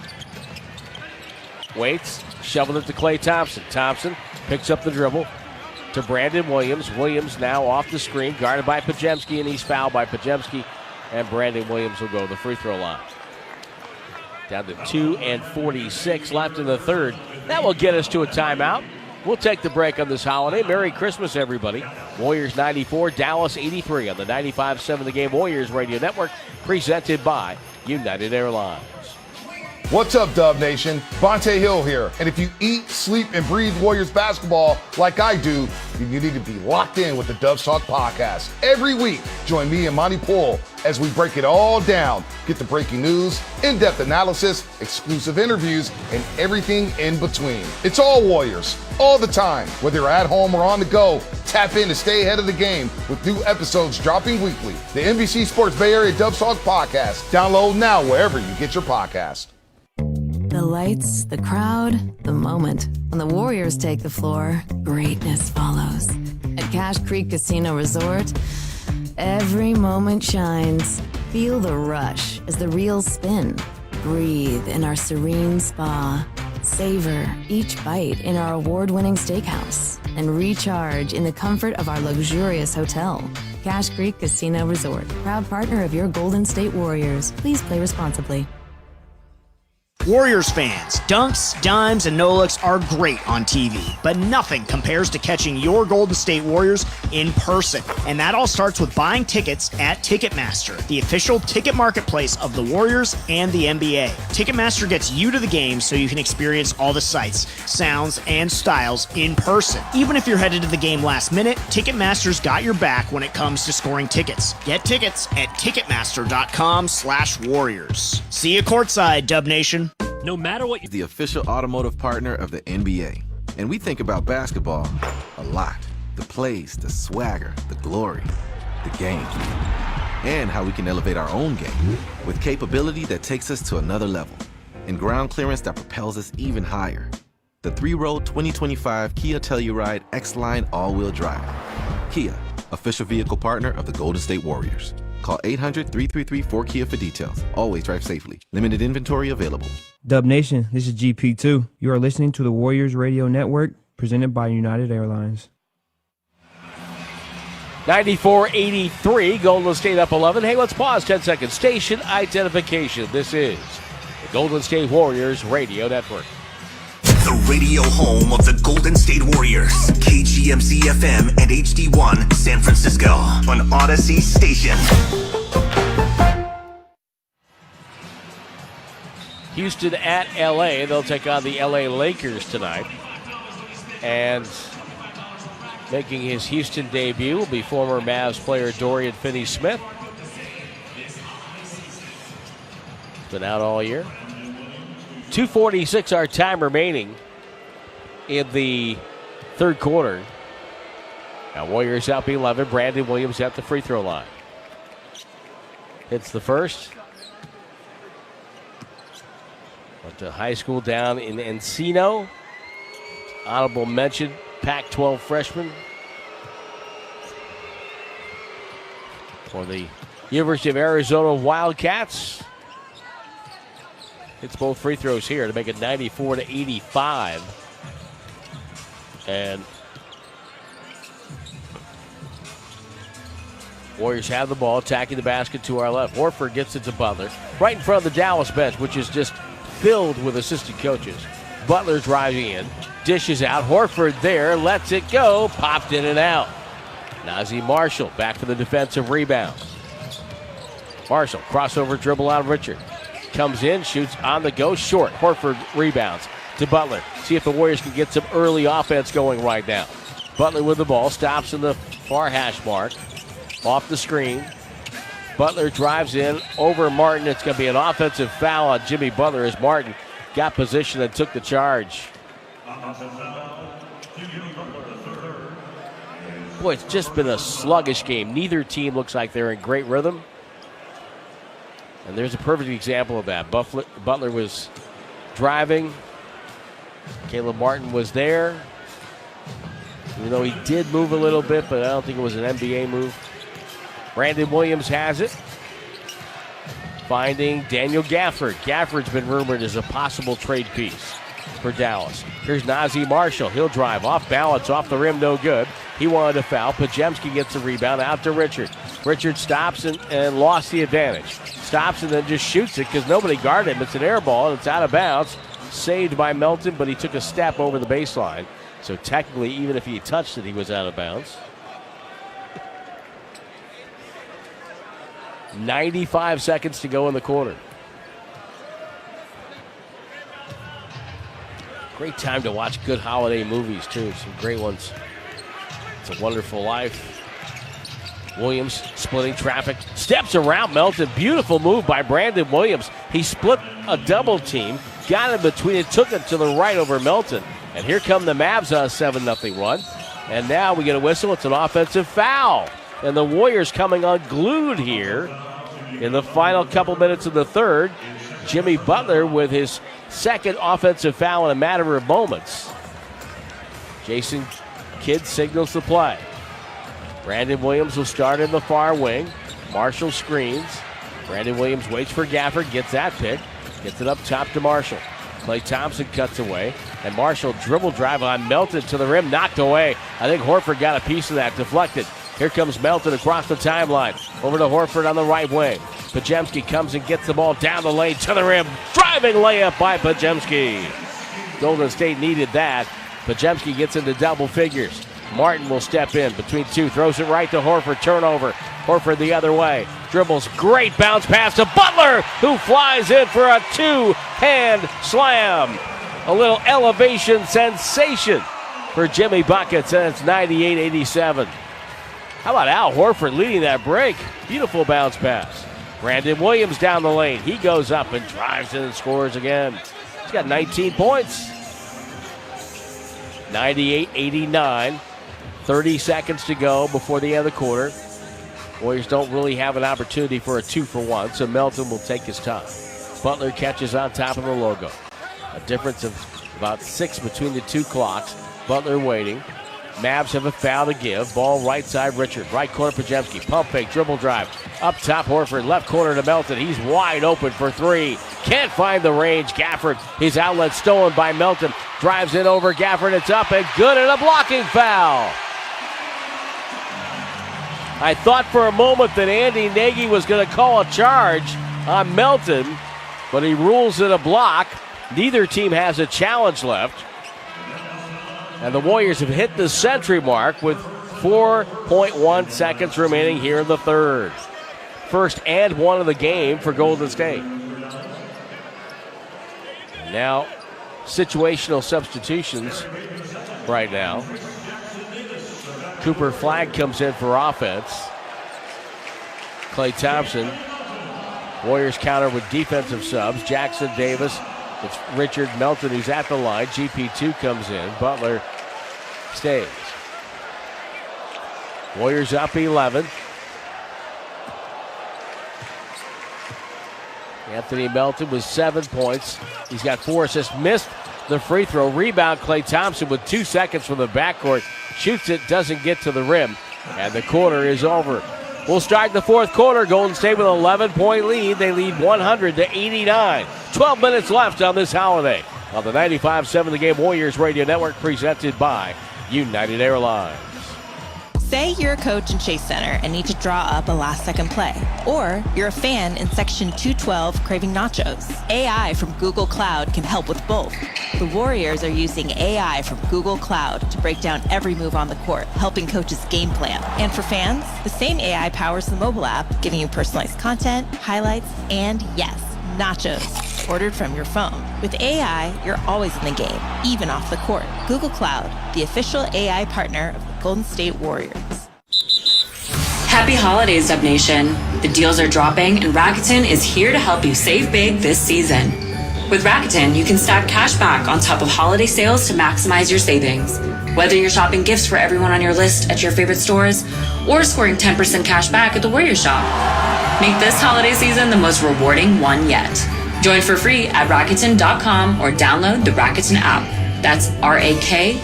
Waits, shoveling it to Klay Thompson. Thompson picks up the dribble to Brandon Williams. Williams now off the screen, guarded by Pajemski, and he's fouled by Pajemski. And Brandon Williams will go to the free throw line. Down to 2:46 left in the third. That will get us to a timeout. We'll take the break on this holiday. Merry Christmas, everybody. Warriors 94, Dallas 83 on the 95.7 The Game Warriors Radio Network, presented by United Airlines. What's up, Dub Nation? Bonte Hill here. And if you eat, sleep, and breathe Warriors basketball like I do, then you need to be locked in with the Dubs Talk podcast. Every week, join me and Monty Poole as we break it all down. Get the breaking news, in-depth analysis, exclusive interviews, and everything in between. It's all Warriors, all the time. Whether you're at home or on the go, tap in to stay ahead of the game with new episodes dropping weekly. The NBC Sports Bay Area Dubs Talk podcast. Download now wherever you get your podcast. The lights, the crowd, the moment. When the Warriors take the floor, greatness follows. At Cache Creek Casino Resort, every moment shines. Feel the rush as the reels spin. Breathe in our serene spa. Savor each bite in our award-winning steakhouse. And recharge in the comfort of our luxurious hotel. Cache Creek Casino Resort, proud partner of your Golden State Warriors. Please play responsibly. Warriors fans, dunks, dimes, and no-looks are great on TV, but nothing compares to catching your Golden State Warriors in person. And that all starts with buying tickets at Ticketmaster, the official ticket marketplace of the Warriors and the NBA. Ticketmaster gets you to the game so you can experience all the sights, sounds, and styles in person. Even if you're headed to the game last minute, Ticketmaster's got your back when it comes to scoring tickets. Get tickets at Ticketmaster.com/Warriors. See you courtside, Dub Nation. No matter what the official automotive partner of the NBA. And we think about basketball a lot. The plays, the swagger, the glory, the game. And how we can elevate our own game with capability that takes us to another level. And ground clearance that propels us even higher. The 3-row 2025 Kia Telluride X-Line all-wheel drive. Kia, official vehicle partner of the Golden State Warriors. Call 800-333-4KIA for details. Always drive safely. Limited inventory available. Dub Nation, this is GP2. You are listening to the Warriors Radio Network, presented by United Airlines. 94-83, Golden State up 11. Hey, let's pause 10 seconds. Station identification. This is the Golden State Warriors Radio Network. The radio home of the Golden State Warriors. KGMC FM and HD1 San Francisco on Odyssey Station. Houston at LA. They'll take on the LA Lakers tonight. And making his Houston debut will be former Mavs player Dorian Finney-Smith. Been out all year. 2:46 our time remaining in the third quarter. Now Warriors up 11. Brandon Williams at the free throw line. Hits the first. Went to high school down in Encino. Honorable mention, Pac-12 freshman for the University of Arizona Wildcats. Hits both free throws here to make it 94-85. And Warriors have the ball, attacking the basket to our left. Horford gets it to Butler, right in front of the Dallas bench, which is just filled with assistant coaches. Butler driving in, dishes out. Horford there, lets it go, popped in and out. Nazi Marshall back for the defensive rebound. Marshall, crossover dribble on Richard. Comes in, shoots on the go, short. Horford rebounds to Butler. See if the Warriors can get some early offense going right now. Butler with the ball, stops in the far hash mark. Off the screen. Butler drives in over Martin. It's going to be an offensive foul on Jimmy Butler as Martin got position and took the charge. Boy, it's just been a sluggish game. Neither team looks like they're in great rhythm. And there's a perfect example of that. Butler was driving. Caleb Martin was there. Even though he did move a little bit, but I don't think it was an NBA move. Brandon Williams has it. Finding Daniel Gafford. Gafford's been rumored as a possible trade piece for Dallas. Here's Nazi Marshall. He'll drive off balance, off the rim, no good. He wanted a foul. Pajemski gets the rebound out to Richard. Richard stops and lost the advantage. Stops and then just shoots it because nobody guarded him. It's an air ball and it's out of bounds. Saved by Melton, but he took a step over the baseline. So technically, even if he touched it, he was out of bounds. 95 seconds to go in the quarter. Great time to watch good holiday movies, too. Some great ones. It's a Wonderful Life. Williams splitting traffic. Steps around Melton. Beautiful move by Brandon Williams. He split a double team. Got in between it. Took it to the right over Melton. And here come the Mavs on a 7-0 run. And now we get a whistle. It's an offensive foul. And the Warriors coming unglued here in the final couple minutes of the third. Jimmy Butler with his second offensive foul in a matter of moments. Jason Kidd signals the play. Brandon Williams will start in the far wing. Marshall screens. Brandon Williams waits for Gafford, gets that pick. Gets it up top to Marshall. Klay Thompson cuts away. And Marshall dribble drive on Melton to the rim, knocked away. I think Horford got a piece of that, deflected. Here comes Melton across the timeline. Over to Horford on the right wing. Pajemski comes and gets the ball down the lane to the rim. Driving layup by Pajemski. Golden State needed that. Pajemski gets into double figures. Martin will step in between two. Throws it right to Horford. Turnover. Horford the other way. Dribbles. Great bounce pass to Butler, who flies in for a two-hand slam. A little elevation sensation for Jimmy Buckets, and it's 98-87. How about Al Horford leading that break? Beautiful bounce pass. Brandon Williams down the lane. He goes up and drives in and scores again. He's got 19 points. 98-89. 30 seconds to go before the end of the quarter. Warriors don't really have an opportunity for a 2-for-1, so Melton will take his time. Butler catches on top of the logo. A difference of about 6 between the two clocks. Butler waiting. Mavs have a foul to give. Ball right side, Richard. Right corner, Pajemski. Pump fake, dribble drive. Up top, Horford. Left corner to Melton. He's wide open for three. Can't find the range. Gafford, his outlet stolen by Melton. Drives it over Gafford. It's up and good, and a blocking foul. I thought for a moment that Andy Nagy was going to call a charge on Melton, but he rules it a block. Neither team has a challenge left. And the Warriors have hit the century mark with 4.1 seconds remaining here in the third. First and one of the game for Golden State. Now, situational substitutions right now. Cooper Flagg comes in for offense. Klay Thompson. Warriors counter with defensive subs. Jackson Davis. It's Richard Melton who's at the line. GP2 comes in. Butler stays. Warriors up 11. Anthony Melton with 7 points. He's got 4 assists. Missed the free throw. Rebound, Klay Thompson with 2 seconds from the backcourt. Shoots it, doesn't get to the rim. And the quarter is over. We'll start the fourth quarter. Golden State with an 11-point lead. They lead 100-89. 12 minutes left on this holiday on the 95.7 The Game Warriors Radio Network, presented by United Airlines. Say you're a coach in Chase Center and need to draw up a last-second play. Or you're a fan in Section 212 craving nachos. AI from Google Cloud can help with both. The Warriors are using AI from Google Cloud to break down every move on the court, helping coaches game plan. And for fans, the same AI powers the mobile app, giving you personalized content, highlights, and yes, nachos, ordered from your phone. With AI, you're always in the game, even off the court. Google Cloud, the official AI partner of the Golden State Warriors. Happy holidays, Dub Nation. The deals are dropping, and Rakuten is here to help you save big this season. With Rakuten, you can stack cash back on top of holiday sales to maximize your savings. Whether you're shopping gifts for everyone on your list at your favorite stores, or scoring 10% cash back at the Warriors shop. Make this holiday season the most rewarding one yet. Join for free at Rakuten.com or download the Rakuten app. That's RAKUTEN.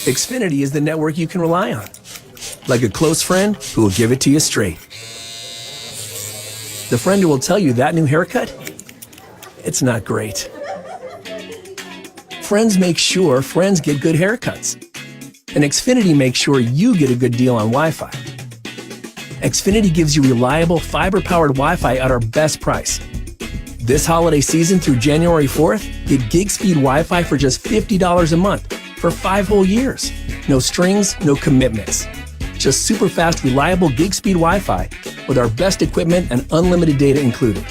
Xfinity is the network you can rely on. Like a close friend who will give it to you straight. The friend who will tell you that new haircut, it's not great. Friends make sure friends get good haircuts. And Xfinity makes sure you get a good deal on Wi-Fi. Xfinity gives you reliable fiber-powered Wi-Fi at our best price. This holiday season through January 4th, get gig speed Wi-Fi for just $50 a month for 5 whole years. No strings, no commitments. Just super fast, reliable gig speed Wi-Fi with our best equipment and unlimited data included.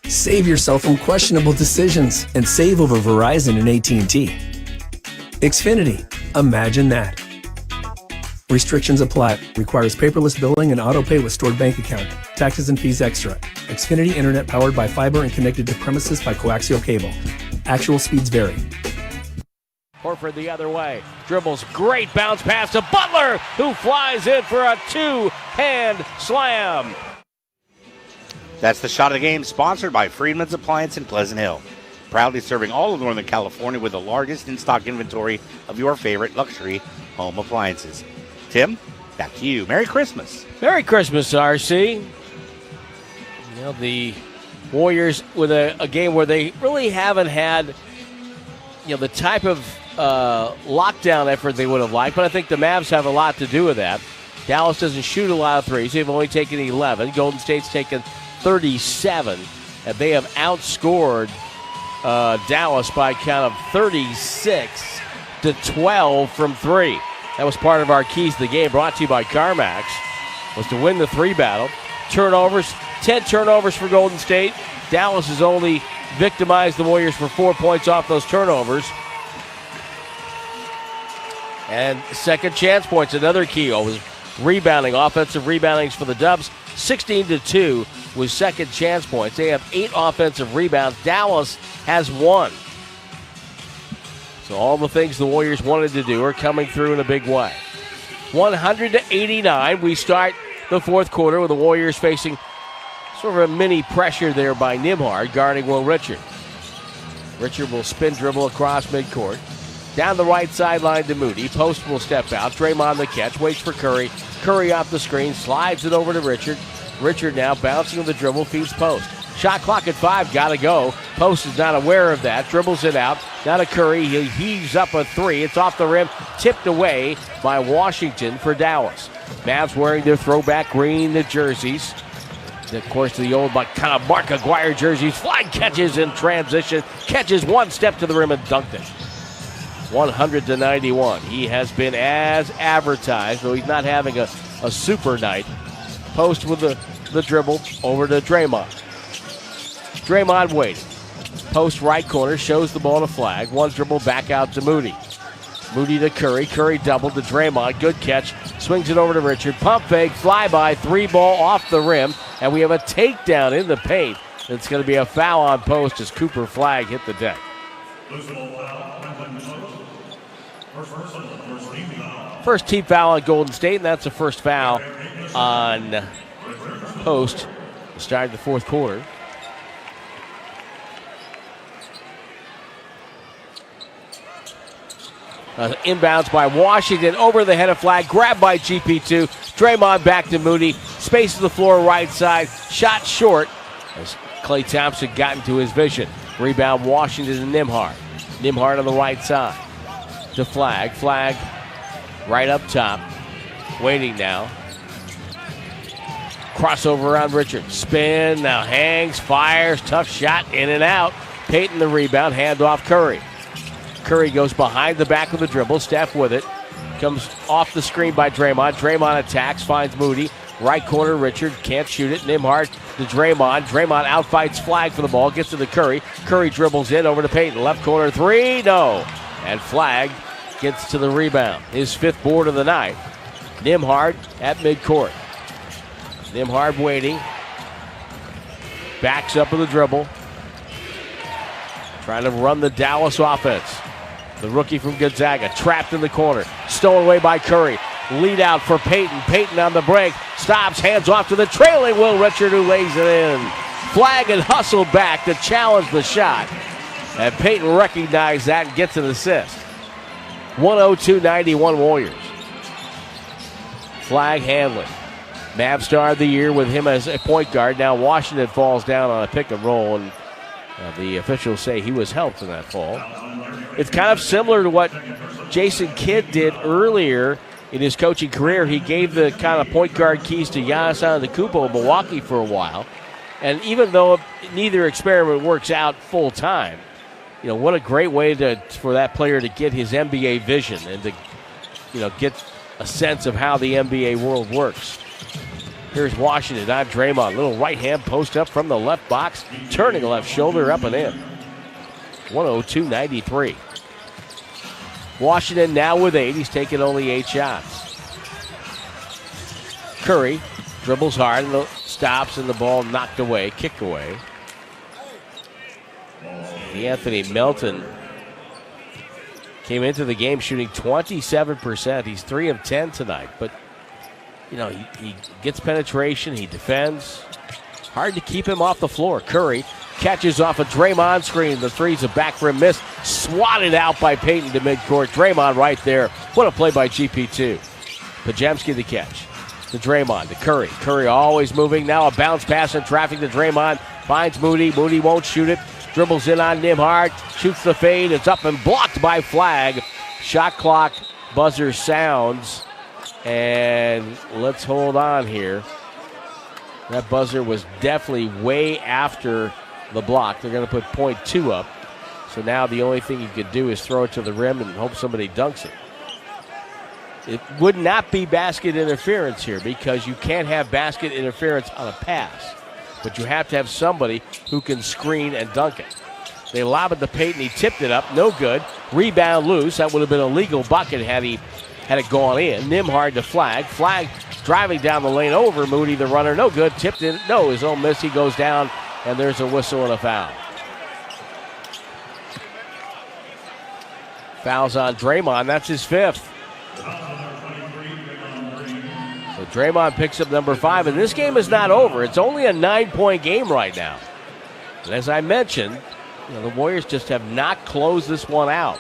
Save yourself from questionable decisions and save over Verizon and AT&T. Xfinity, imagine that. Restrictions apply. Requires paperless billing and auto pay with stored bank account. Taxes and fees extra. Xfinity Internet powered by fiber and connected to premises by coaxial cable. Actual speeds vary. Horford the other way. Dribbles. Great bounce pass to Butler, who flies in for a two-hand slam. That's the shot of the game, sponsored by Friedman's Appliance in Pleasant Hill. Proudly serving all of Northern California with the largest in-stock inventory of your favorite luxury home appliances. Tim, back to you. Merry Christmas. Merry Christmas, RC. You know, the Warriors with a game where they really haven't had, the type of lockdown effort they would have liked, but I think the Mavs have a lot to do with that. Dallas doesn't shoot a lot of threes. They've only taken 11. Golden State's taken 37, and they have outscored Dallas by a count of 36-12 from three. That was part of our keys to the game, brought to you by CarMax, was to win the three battle. Turnovers, 10 turnovers for Golden State. Dallas has only victimized the Warriors for 4 points off those turnovers. And second chance points, another key was rebounding, offensive reboundings for the Dubs. 16-2 with second chance points. They have 8 offensive rebounds. Dallas has 1. So all the things the Warriors wanted to do are coming through in a big way. 100-89. We start the fourth quarter with the Warriors facing sort of a mini pressure there by Nembhard guarding Will Richard. Richard will spin dribble across midcourt. Down the right sideline to Moody. Post will step out. Draymond the catch. Waits for Curry. Curry off the screen. Slides it over to Richard. Richard now bouncing on the dribble. Feeds Post. Shot clock at 5. Gotta go. Post is not aware of that. Dribbles it out. Now to Curry. He heaves up a 3. It's off the rim. Tipped away by Washington for Dallas. Mavs wearing their throwback green jerseys. Of course, the old kind of Mark Aguirre jerseys. Flying catches in transition. Catches one step to the rim and dunked it. 100-91. He has been as advertised, though he's not having a super night. Post with the dribble over to Draymond. Draymond waiting. Post right corner, shows the ball to Flag. One dribble back out to Moody. Moody to Curry. Curry doubled to Draymond. Good catch. Swings it over to Richard. Pump fake, flyby, 3-ball off the rim. And we have a takedown in the paint. It's going to be a foul on Post as Cooper Flag hit the deck. First team foul on Golden State, and that's the first foul on Post. Starting the fourth quarter. Inbounds by Washington over the head of Flag. Grabbed by GP2. Draymond back to Moody. Space to the floor right side. Shot short as Klay Thompson got into his vision. Rebound Washington to Nembhard. Nembhard on the right side to Flag. Flag right up top. Waiting now. Crossover around Richard. Spin, now hangs, fires, tough shot, in and out. Payton the rebound, hand off Curry. Curry goes behind the back of the dribble. Steph with it. Comes off the screen by Draymond. Draymond attacks, finds Moody. Right corner, Richard can't shoot it. Nembhard to Draymond. Draymond outfights Flag for the ball. Gets to the Curry. Curry dribbles in over to Payton. Left corner three, no. And Flag gets to the rebound. His 5th board of the night. Nembhard at midcourt. Nembhard waiting. Backs up with the dribble. Trying to run the Dallas offense. The rookie from Gonzaga trapped in the corner. Stolen away by Curry. Lead out for Payton. Payton on the break. Stops, hands off to the trailing Will Richard, who lays it in. Flag and hustled back to challenge the shot. And Payton recognized that and gets an assist. 102-91 Warriors. Flag handling. Mavs Star of the Year with him as a point guard. Now Washington falls down on a pick and roll, and the officials say he was helped in that fall. It's kind of similar to what Jason Kidd did earlier in his coaching career. He gave the kind of point guard keys to Giannis Antetokounmpo in Milwaukee for a while. And even though neither experiment works out full time, what a great way for that player to get his NBA vision and to get a sense of how the NBA world works. Here's Washington on Draymond. Little right hand post up from the left box. Turning left shoulder up and in. 102-93. Washington now with 8. He's taken only 8 shots. Curry dribbles hard and stops, and the ball knocked away, kicked away. Anthony Melton came into the game shooting 27%. He's 3 of 10 tonight, but he gets penetration, he defends. Hard to keep him off the floor. Curry catches off a Draymond screen. The three's a back rim miss. Swatted out by Payton to midcourt. Draymond right there. What a play by GP2. Pajemski the catch. To Draymond, to Curry. Curry always moving. Now a bounce pass in traffic to Draymond. Finds Moody. Moody won't shoot it. Dribbles in on Nembhard. Shoots the fade. It's up and blocked by Flag. Shot clock buzzer sounds. And let's hold on here. That buzzer was definitely way after the block. They're going to put .2 up. So now the only thing you could do is throw it to the rim and hope somebody dunks it. It would not be basket interference here because you can't have basket interference on a pass. But you have to have somebody who can screen and dunk it. They lob it to Payton. He tipped it up. No good. Rebound loose. That would have been a legal bucket had it gone in. Nembhard to Flag. Flag driving down the lane over Moody, the runner. No good. Tipped in. No, his own miss. He goes down, and there's a whistle and a foul. Fouls on Draymond. That's his 5th. So Draymond picks up number 5, and this game is not over. It's only a 9-point game right now. And as I mentioned, the Warriors just have not closed this one out.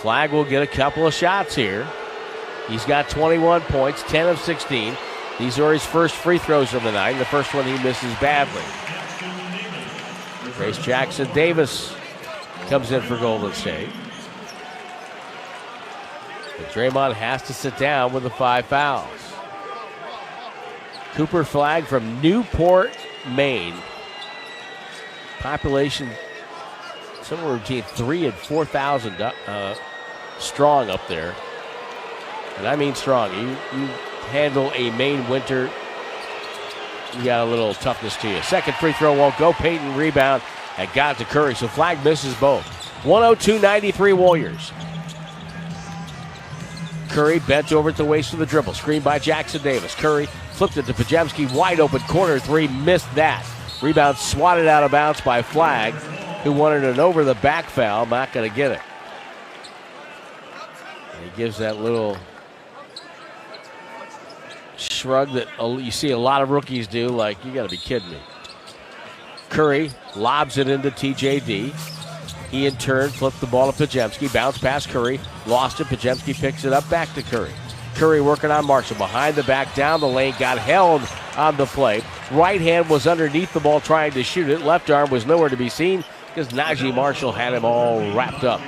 Flag will get a couple of shots here. He's got 21 points, 10 of 16. These are his first free throws of the night. The first one he misses badly. Trace Jackson Davis comes in for Golden State. But Draymond has to sit down with the 5 fouls. Cooper Flag from Newport, Maine. Population somewhere between 3,000 and 4,000 strong up there. And I mean strong. You handle a Maine winter, you got a little toughness to you. Second free throw won't go. Payton rebound and got to Curry. So Flag misses both. 102-93 Warriors. Curry bent over at the waist of the dribble. Screen by Jackson Davis. Curry flipped it to Pajemski. Wide open corner 3. Missed that. Rebound swatted out of bounds by Flag, who wanted an over the back foul. Not going to get it. And he gives that little shrug that you see a lot of rookies do, like, you got to be kidding me. Curry lobs it into TJD. He in turn flipped the ball to Pajemski, bounced past Curry, lost it. Pajemski picks it up, back to Curry. Curry working on Marshall, behind the back, down the lane, got held on the play. Right hand was underneath the ball trying to shoot it. Left arm was nowhere to be seen because Najee Marshall had him all wrapped up.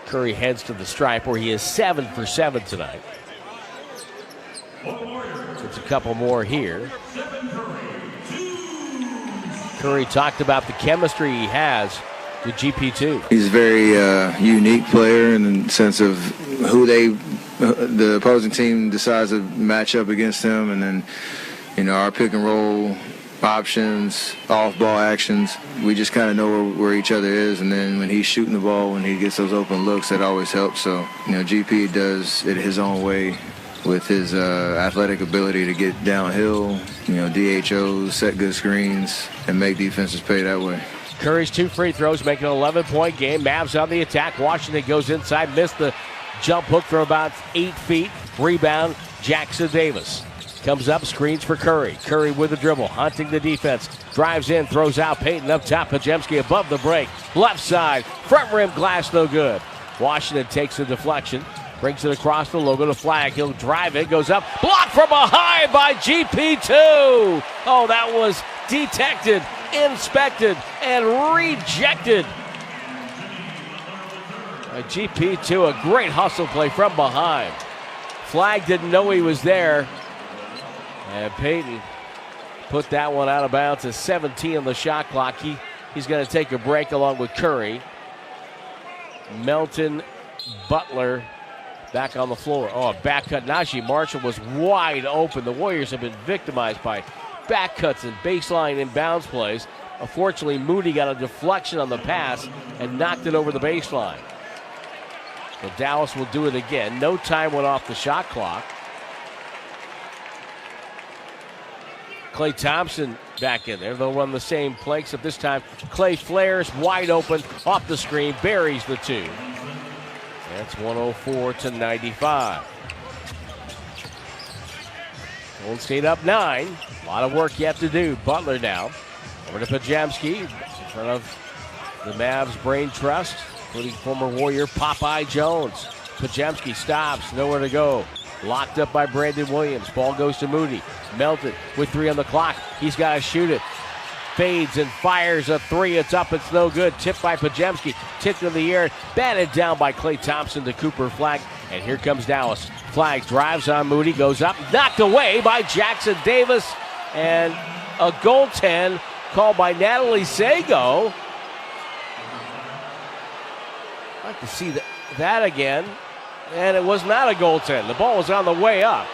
Curry heads to the stripe where he is 7 for 7 tonight. It's a couple more here. Curry talked about the chemistry he has with GP2. He's a very unique player in the sense of who the opposing team decides to match up against him, and then, our pick and roll options, off-ball actions, we just kind of know where each other is, and then when he's shooting the ball, when he gets those open looks, that always helps. So, GP does it his own way with his athletic ability to get downhill, DHOs, set good screens, and make defenses pay that way. Curry's 2 free throws make it an 11-point game. Mavs on the attack. Washington goes inside, missed the jump hook from about 8 feet. Rebound, Jackson Davis. Comes up, screens for Curry. Curry with the dribble, hunting the defense. Drives in, throws out. Payton up top. Pajemski above the break. Left side, front rim glass, no good. Washington takes the deflection. Brings it across the logo to Flag. He'll drive it, goes up. Blocked from behind by GP2. Oh, that was detected, inspected, and rejected. GP2, a great hustle play from behind. Flag didn't know he was there. And Payton put that one out of bounds at 17 on the shot clock. He's going to take a break along with Curry. Melton, Butler back on the floor. Oh, a back cut. Najee Marshall was wide open. The Warriors have been victimized by back cuts and baseline inbounds plays. Unfortunately, Moody got a deflection on the pass and knocked it over the baseline. So Dallas will do it again. No time went off the shot clock. Klay Thompson back in there. They'll run the same play, except this time Klay flares wide open off the screen, buries the 2. That's 104-95. Golden State up 9. A lot of work yet to do. Butler now. Over to Pajemski in front of the Mavs brain trust, including former Warrior Popeye Jones. Pajemski stops, nowhere to go. Locked up by Brandon Williams. Ball goes to Moody. Melton with 3 on the clock. He's got to shoot it. Fades and fires a 3. It's up. It's no good. Tipped by Pajemski. Tipped in the air. Batted down by Klay Thompson to Cooper Flag. And here comes Dallas. Flag drives on Moody. Goes up. Knocked away by Jackson Davis. And a goaltend called by Natalie Sago. I'd like to see that again. And it was not a goaltend. The ball was on the way up.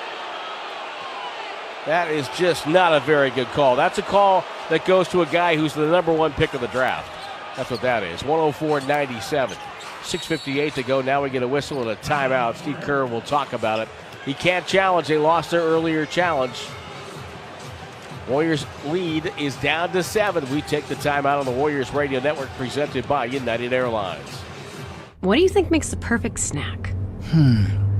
That is just not a very good call. That's a call that goes to a guy who's the number 1 pick of the draft. That's what that is. 104-97. 6:58 to go. Now we get a whistle and a timeout. Steve Kerr will talk about it. He can't challenge. They lost their earlier challenge. Warriors lead is down to 7. We take the timeout on the Warriors Radio Network, presented by United Airlines. What do you think makes the perfect snack?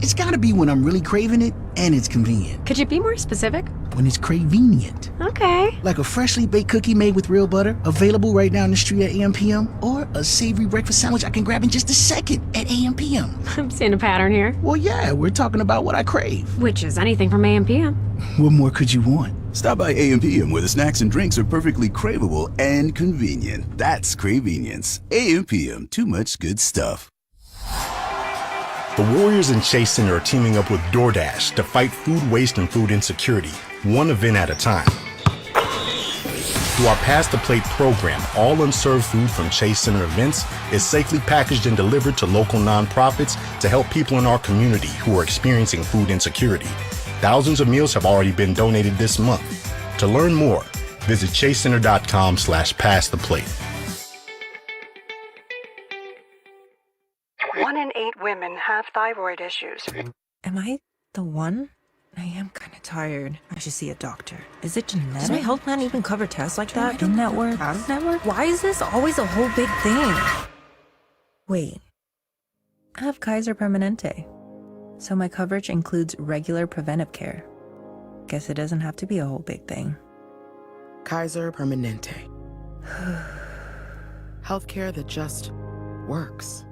It's gotta be when I'm really craving it and it's convenient. Could you be more specific? When it's convenient. Okay. Like a freshly baked cookie made with real butter, available right down the street at AM/PM, or a savory breakfast sandwich I can grab in just a second at AM/PM. I'm seeing a pattern here. Well, yeah, we're talking about what I crave. Which is anything from AM/PM. What more could you want? Stop by AM/PM where the snacks and drinks are perfectly craveable and convenient. That's Cravenience. AM/PM, too much good stuff. The Warriors and Chase Center are teaming up with DoorDash to fight food waste and food insecurity, one event at a time. Through our Pass the Plate program, all unserved food from Chase Center events is safely packaged and delivered to local nonprofits to help people in our community who are experiencing food insecurity. Thousands of meals have already been donated this month. To learn more, visit chasecenter.com/passtheplate. 1 in 8 women have thyroid issues. Am I the one? I am kind of tired. I should see a doctor. Is it genetic? Does my health plan even cover tests like that? In-network? Out-of-network? Why is this always a whole big thing? Wait. I have Kaiser Permanente. So my coverage includes regular preventive care. Guess it doesn't have to be a whole big thing. Kaiser Permanente. Healthcare that just works.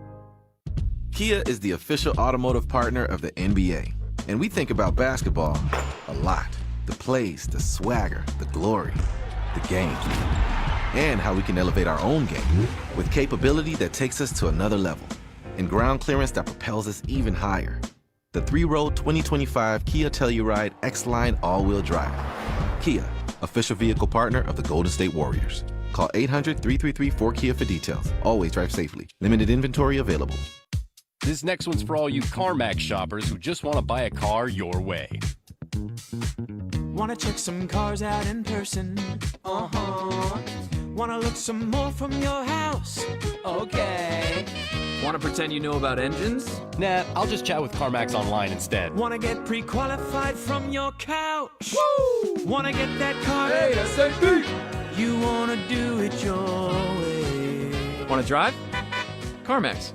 Kia is the official automotive partner of the NBA. And we think about basketball a lot. The plays, the swagger, the glory, the game. And how we can elevate our own game with capability that takes us to another level. And ground clearance that propels us even higher. The 3-row 2025 Kia Telluride X-Line all-wheel drive. Kia, official vehicle partner of the Golden State Warriors. Call 800-333-4KIA for details. Always drive safely. Limited inventory available. This next one's for all you CarMax shoppers who just want to buy a car your way. Wanna check some cars out in person? Uh-huh. Wanna look some more from your house? Okay. Want to pretend you know about engines? Nah, I'll just chat with CarMax online instead. Wanna get pre-qualified from your couch? Woo! Wanna get that car ASAP? You wanna do it your way. Want to drive? CarMax.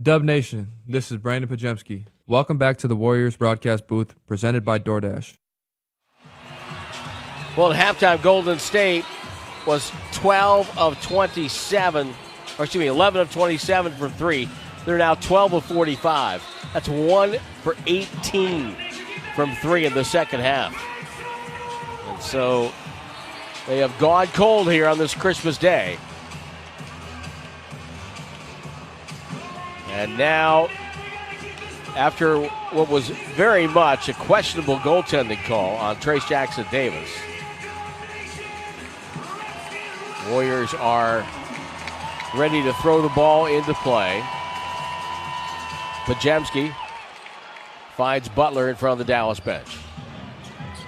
Dub Nation, this is Brandon Pajemski. Welcome back to the Warriors broadcast booth presented by DoorDash. Well, at halftime, Golden State was 12 of 27, or excuse me, 11 of 27 from three. They're now 12 of 45. That's 1 for 18 from three in the second half. And so they have gone cold here on this Christmas Day. And now, after what was very much a questionable goaltending call on Trace Jackson Davis, Warriors are ready to throw the ball into play. Pajemski finds Butler in front of the Dallas bench.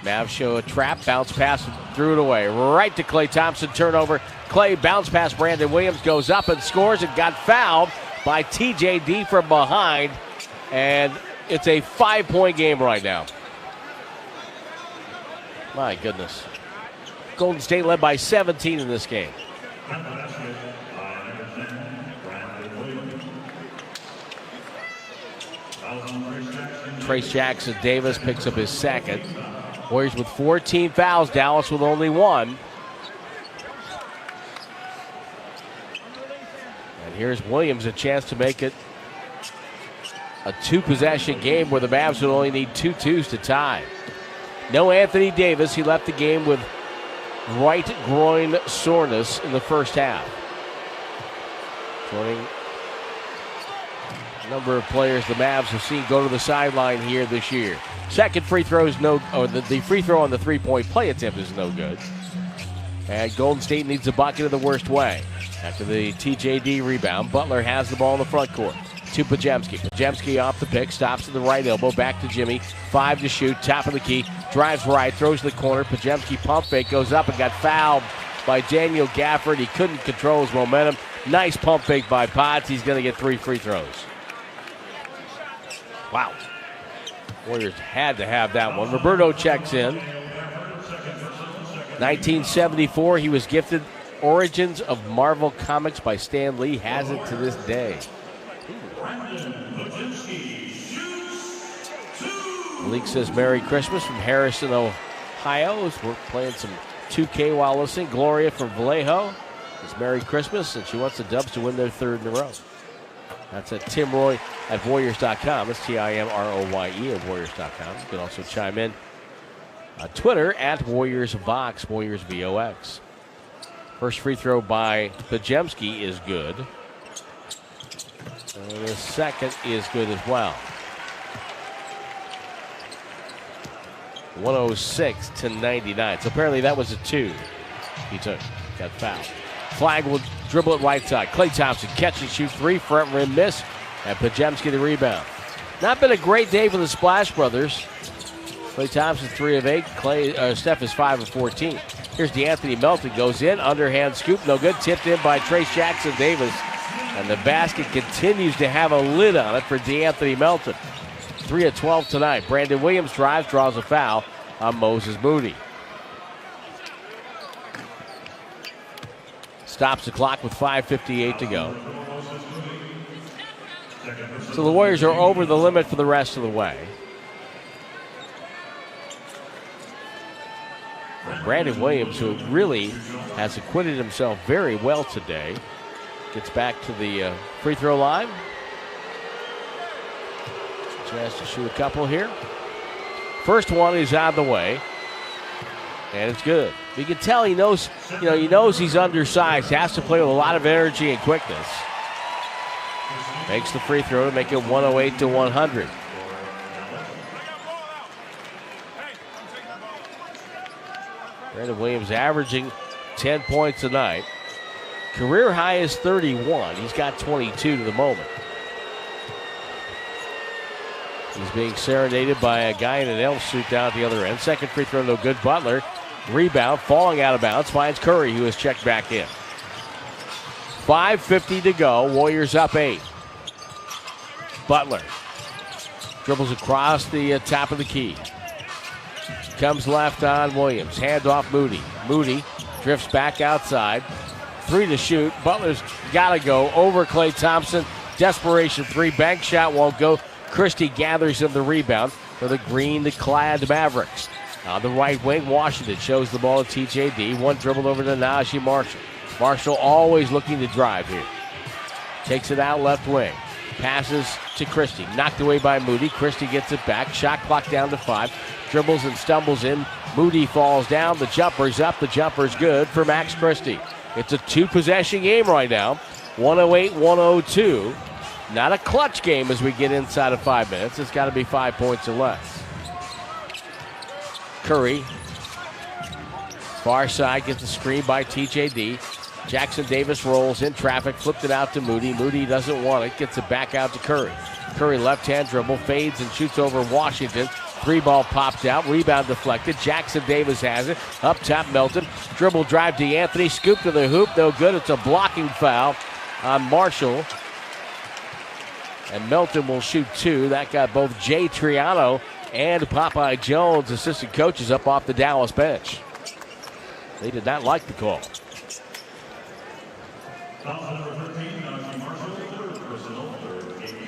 Mavs show a trap, bounce pass, threw it away. Right to Klay Thompson, turnover. Klay bounce pass, Brandon Williams goes up and scores and got fouled by TJD from behind. And it's a 5-point game right now. My goodness. Golden State led by 17 in this game. Trace Jackson Davis picks up his second. Warriors with 14 fouls, Dallas with only 1. And here's Williams, a chance to make it a 2-possession game where the Mavs would only need 2 twos to tie. No Anthony Davis. He left the game with right groin soreness in the first half. Joining a number of players the Mavs have seen go to the sideline here this year. Second free throw is the free throw on the 3-point play attempt is no good. And Golden State needs a bucket in the worst way. After the TJD rebound, Butler has the ball in the front court. To Pajemski. Pajemski off the pick, stops at the right elbow, back to Jimmy. 5 to shoot, top of the key, drives right, throws in the corner. Pajemski pump fake, goes up and got fouled by Daniel Gafford. He couldn't control his momentum. Nice pump fake by Potts. He's going to get 3 free throws. Wow. Warriors had to have that one. Roberto checks in. 1974, he was gifted Origins of Marvel Comics by Stan Lee. Has it to this day. Malik says Merry Christmas from Harrison, Ohio. We're playing some 2K while listening. Gloria from Vallejo. It's Merry Christmas, and she wants the Dubs to win their 3rd in a row. That's at Tim Roy at Warriors.com. It's TIMROYE at Warriors.com. You can also chime in on Twitter at WarriorsVox, Warriors VOX. First free throw by Pajemski is good. And the second is good as well. 106 to 99. So apparently that was a 2 he took. Got fouled. Flag will dribble it right side. Klay Thompson catch and shoot 3, front rim miss. And Pajemski the rebound. Not been a great day for the Splash Brothers. Klay Thompson 3 of 8. Steph is 5 of 14. Here's DeAnthony Melton, goes in, underhand scoop, no good. Tipped in by Trace Jackson Davis. And the basket continues to have a lid on it for DeAnthony Melton. 3 of 12 tonight. Brandon Williams drives, draws a foul on Moses Moody. Stops the clock with 5:58 to go. So the Warriors are over the limit for the rest of the way. Brandon Williams, who really has acquitted himself very well today, gets back to the free throw line. Chance to shoot a couple here. First one is out of the way, and it's good. You can tell he knows he's undersized. He has to play with a lot of energy and quickness. Makes the free throw to make it 108 to 100. Brandon Williams averaging 10 points a night. Career high is 31. He's got 22 to the moment. He's being serenaded by a guy in an elf suit down at the other end. Second free throw, no good. Butler, rebound, falling out of bounds, finds Curry, who has checked back in. 5:50 to go. Warriors up 8. Butler dribbles across the top of the key. Comes left on Williams. Hand off Moody. Moody drifts back outside. 3 to shoot. Butler's got to go over Klay Thompson. Desperation 3. Bank shot won't go. Christie gathers him the rebound for the green-clad Mavericks. On the right wing, Washington shows the ball to TJD. One dribbled over to Najee Marshall. Marshall always looking to drive here. Takes it out left wing. Passes to Christie. Knocked away by Moody. Christie gets it back. Shot clock down to 5. Dribbles and stumbles in. Moody falls down. The jumper's up. The jumper's good for Max Christie. It's a 2-possession game right now. 108-102. Not a clutch game as we get inside of 5 minutes. It's got to be 5 points or less. Curry. Far side gets the screen by TJD. Jackson Davis rolls in traffic, flipped it out to Moody. Moody doesn't want it, gets it back out to Curry. Curry left-hand dribble, fades and shoots over Washington. 3-ball popped out, rebound deflected. Jackson Davis has it. Up top, Melton. Dribble drive to Anthony, scoop to the hoop, no good. It's a blocking foul on Marshall. And Melton will shoot 2. That got both Jay Triano and Popeye Jones, assistant coaches, up off the Dallas bench. They did not like the call.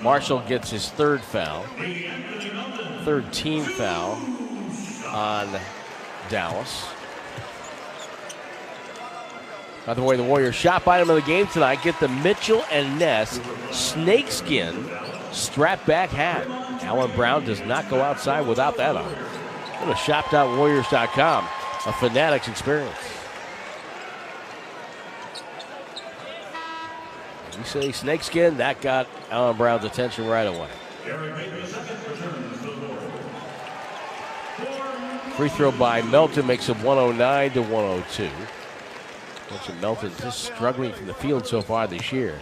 Marshall gets his 3rd foul. 3rd team foul on Dallas. By the way, the Warriors shot item of the game tonight. Get the Mitchell and Ness snakeskin strap back hat. Alan Brown does not go outside without that on. Go to shop.warriors.com, a Fanatics experience. You say snakeskin, that got Alan Brown's attention right away. Free throw by Melton makes it 109 to 102. Melton just struggling from the field so far this year.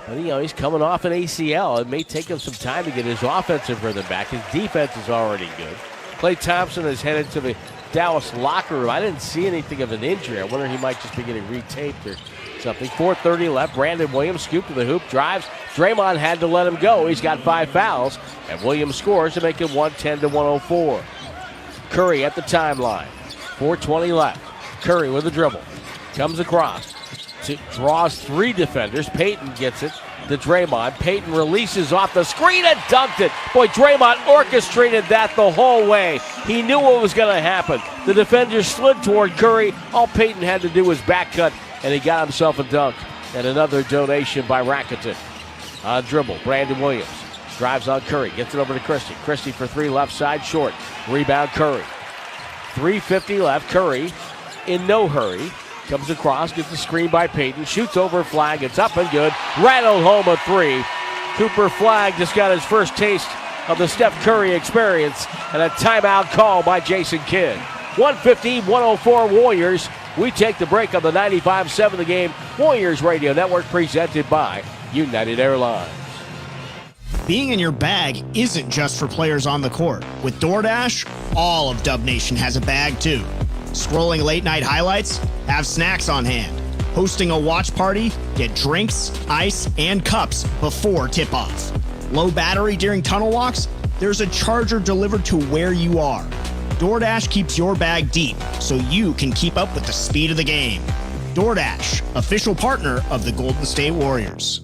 But he's coming off an ACL. It may take him some time to get his offensive rhythm back. His defense is already good. Klay Thompson is headed to the Dallas locker room. I didn't see anything of an injury. I wonder if he might just be getting retaped or something. 4:30 left. Brandon Williams scoop to the hoop, drives. Draymond had to let him go. He's got 5 fouls, and Williams scores to make it 110 to 104. Curry at the timeline. 4:20 left. Curry with a dribble. Comes across. Draws 3 defenders. Payton gets it to Draymond. Payton releases off the screen and dunked it. Boy, Draymond orchestrated that the whole way. He knew what was going to happen. The defenders slid toward Curry. All Payton had to do was back cut, and he got himself a dunk. And another donation by Rakuten. On dribble, Brandon Williams drives on Curry. Gets it over to Christie. Christie for 3 left side, short. Rebound Curry. 3:50 left. Curry in no hurry. Comes across, gets the screen by Payton, shoots over Flag, it's up and good, rattled home a 3. Cooper Flag just got his first taste of the Steph Curry experience, and a timeout call by Jason Kidd. 150-104 Warriors. We take the break on the 95.7 The Game Warriors Radio Network, presented by United Airlines. Being in your bag isn't just for players on the court. With DoorDash, all of Dub Nation has a bag too. Scrolling late-night highlights? Have snacks on hand. Hosting a watch party? Get drinks, ice, and cups before tip-off. Low battery during tunnel walks? There's a charger delivered to where you are. DoorDash keeps your bag deep so you can keep up with the speed of the game. DoorDash, official partner of the Golden State Warriors.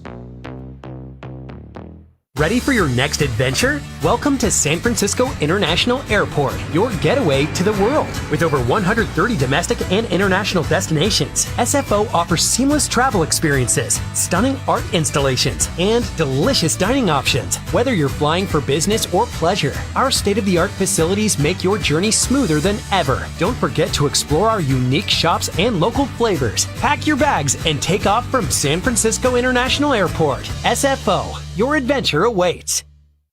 Ready for your next adventure? Welcome to San Francisco International Airport, your getaway to the world. With over 130 domestic and international destinations, SFO offers seamless travel experiences, stunning art installations, and delicious dining options. Whether you're flying for business or pleasure, our state-of-the-art facilities make your journey smoother than ever. Don't forget to explore our unique shops and local flavors. Pack your bags and take off from San Francisco International Airport. SFO. Your adventure awaits.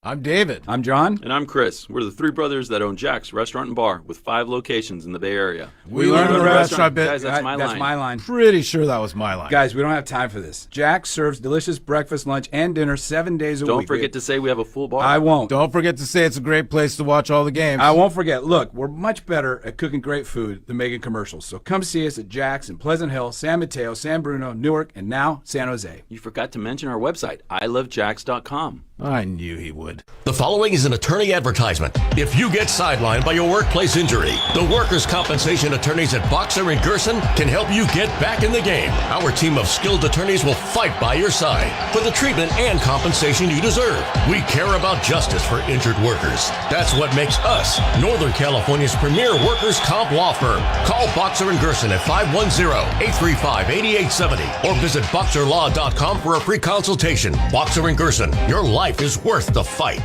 I'm David. I'm John. And I'm Chris. We're the three brothers that own Jack's Restaurant and Bar with 5 locations in the Bay Area. We learned the restaurant bit. Guys, that's my line. Pretty sure that was my line. Guys, we don't have time for this. Jack's serves delicious breakfast, lunch, and dinner 7 days a week. Don't forget to say we have a full bar. I won't. Don't forget to say it's a great place to watch all the games. I won't forget. Look, we're much better at cooking great food than making commercials. So come see us at Jack's in Pleasant Hill, San Mateo, San Bruno, Newark, and now San Jose. You forgot to mention our website, ilovejacks.com. I knew he would. The following is an attorney advertisement. If you get sidelined by your workplace injury, the workers' compensation attorneys at Boxer and Gerson can help you get back in the game. Our team of skilled attorneys will fight by your side for the treatment and compensation you deserve. We care about justice for injured workers. That's what makes us Northern California's premier workers' comp law firm. Call Boxer and Gerson at 510-835-8870 or visit boxerlaw.com for a free consultation. Boxer and Gerson, your life is worth the fight.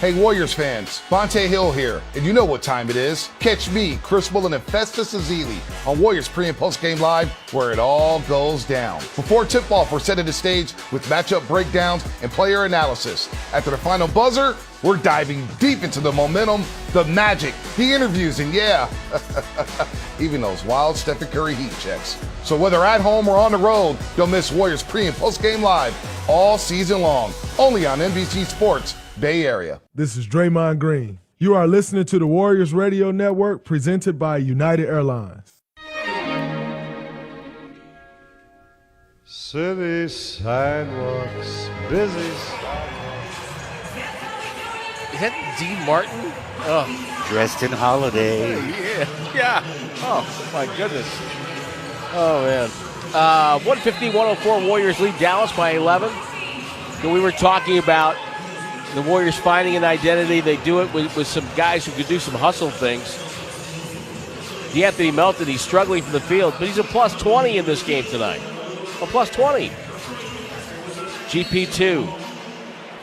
Hey Warriors fans, Bonte Hill here, and you know what time it is. Catch me, Chris Woolen, and Festus Azili on Warriors pre- and post-game live, where it all goes down. Before tip-off, we're setting the stage with matchup breakdowns and player analysis. After the final buzzer, we're diving deep into the momentum, the magic, the interviews, and yeah, even those wild Stephen Curry heat checks. So whether at home or on the road, don't miss Warriors pre- and post-game live all season long, only on NBC Sports Bay Area. This is Draymond Green. You are listening to the Warriors Radio Network presented by United Airlines. City sidewalks, busy. Is that Dean Martin? Oh. Dressed in holiday. Yeah. Oh, my goodness. Oh, man. 150-104, Warriors lead Dallas by 11. So we were talking about the Warriors finding an identity. They do it with some guys who could do some hustle things. DeAnthony Melton, he's struggling from the field, but he's a plus 20 in this game tonight. A plus 20. GP2,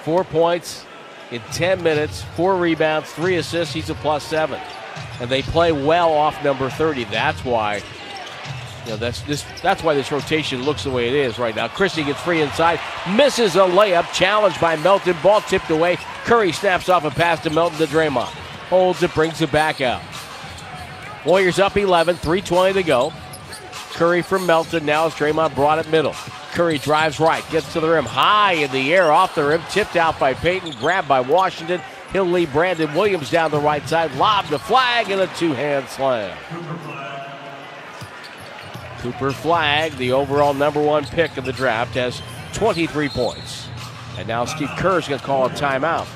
4 points in 10 minutes, 4 rebounds, 3 assists. He's a plus 7. And they play well off number 30. That's why. That's why this rotation looks the way it is right now. Christie gets free inside, misses a layup, challenged by Melton, ball tipped away. Curry snaps off a pass to Melton to Draymond. Holds it, brings it back out. Warriors up 11, 3:20 to go. Curry from Melton, now as Draymond brought it middle. Curry drives right, gets to the rim, high in the air, off the rim, tipped out by Payton, grabbed by Washington. He'll lead Brandon Williams down the right side, lob the flag, and a two-hand slam. Cooper Flagg, the overall #1 pick of the draft, has 23 points. And now Steve Kerr's going to call a timeout.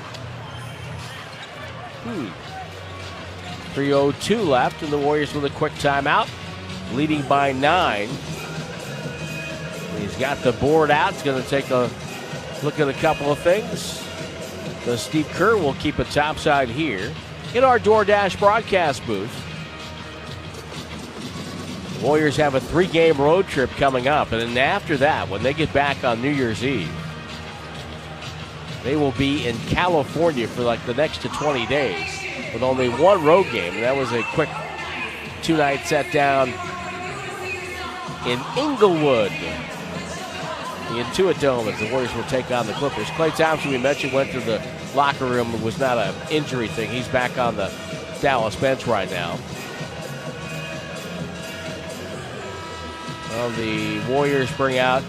3:02 left, and the Warriors with a quick timeout, leading by 9. He's got the board out. He's going to take a look at a couple of things. So Steve Kerr will keep it topside here in our DoorDash broadcast booth. Warriors have a 3-game road trip coming up, and then after that, when they get back on New Year's Eve, they will be in California for like the next 20 days with only 1 road game, and that was a quick 2-night set down in Inglewood. The Intuit Dome as the Warriors will take on the Clippers. Klay Thompson, we mentioned, went to the locker room. It was not an injury thing. He's back on the Dallas bench right now. Well, the Warriors bring out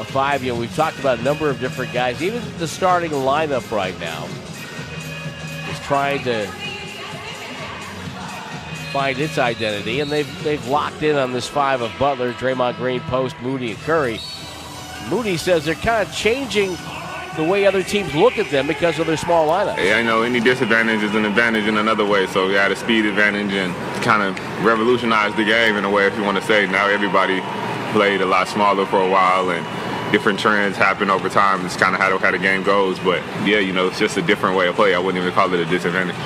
a 5. We've talked about a number of different guys. Even the starting lineup right now is trying to find its identity, and they've locked in on this 5 of Butler, Draymond Green, Post, Moody, and Curry. Moody says they're kind of changing the way other teams look at them because of their small lineup. Yeah, I know any disadvantage is an advantage in another way. So we had a speed advantage and kind of revolutionized the game in a way, if you want to say. Now everybody played a lot smaller for a while, and different trends happen over time. It's kind of how the game goes. But, yeah, it's just a different way of play. I wouldn't even call it a disadvantage.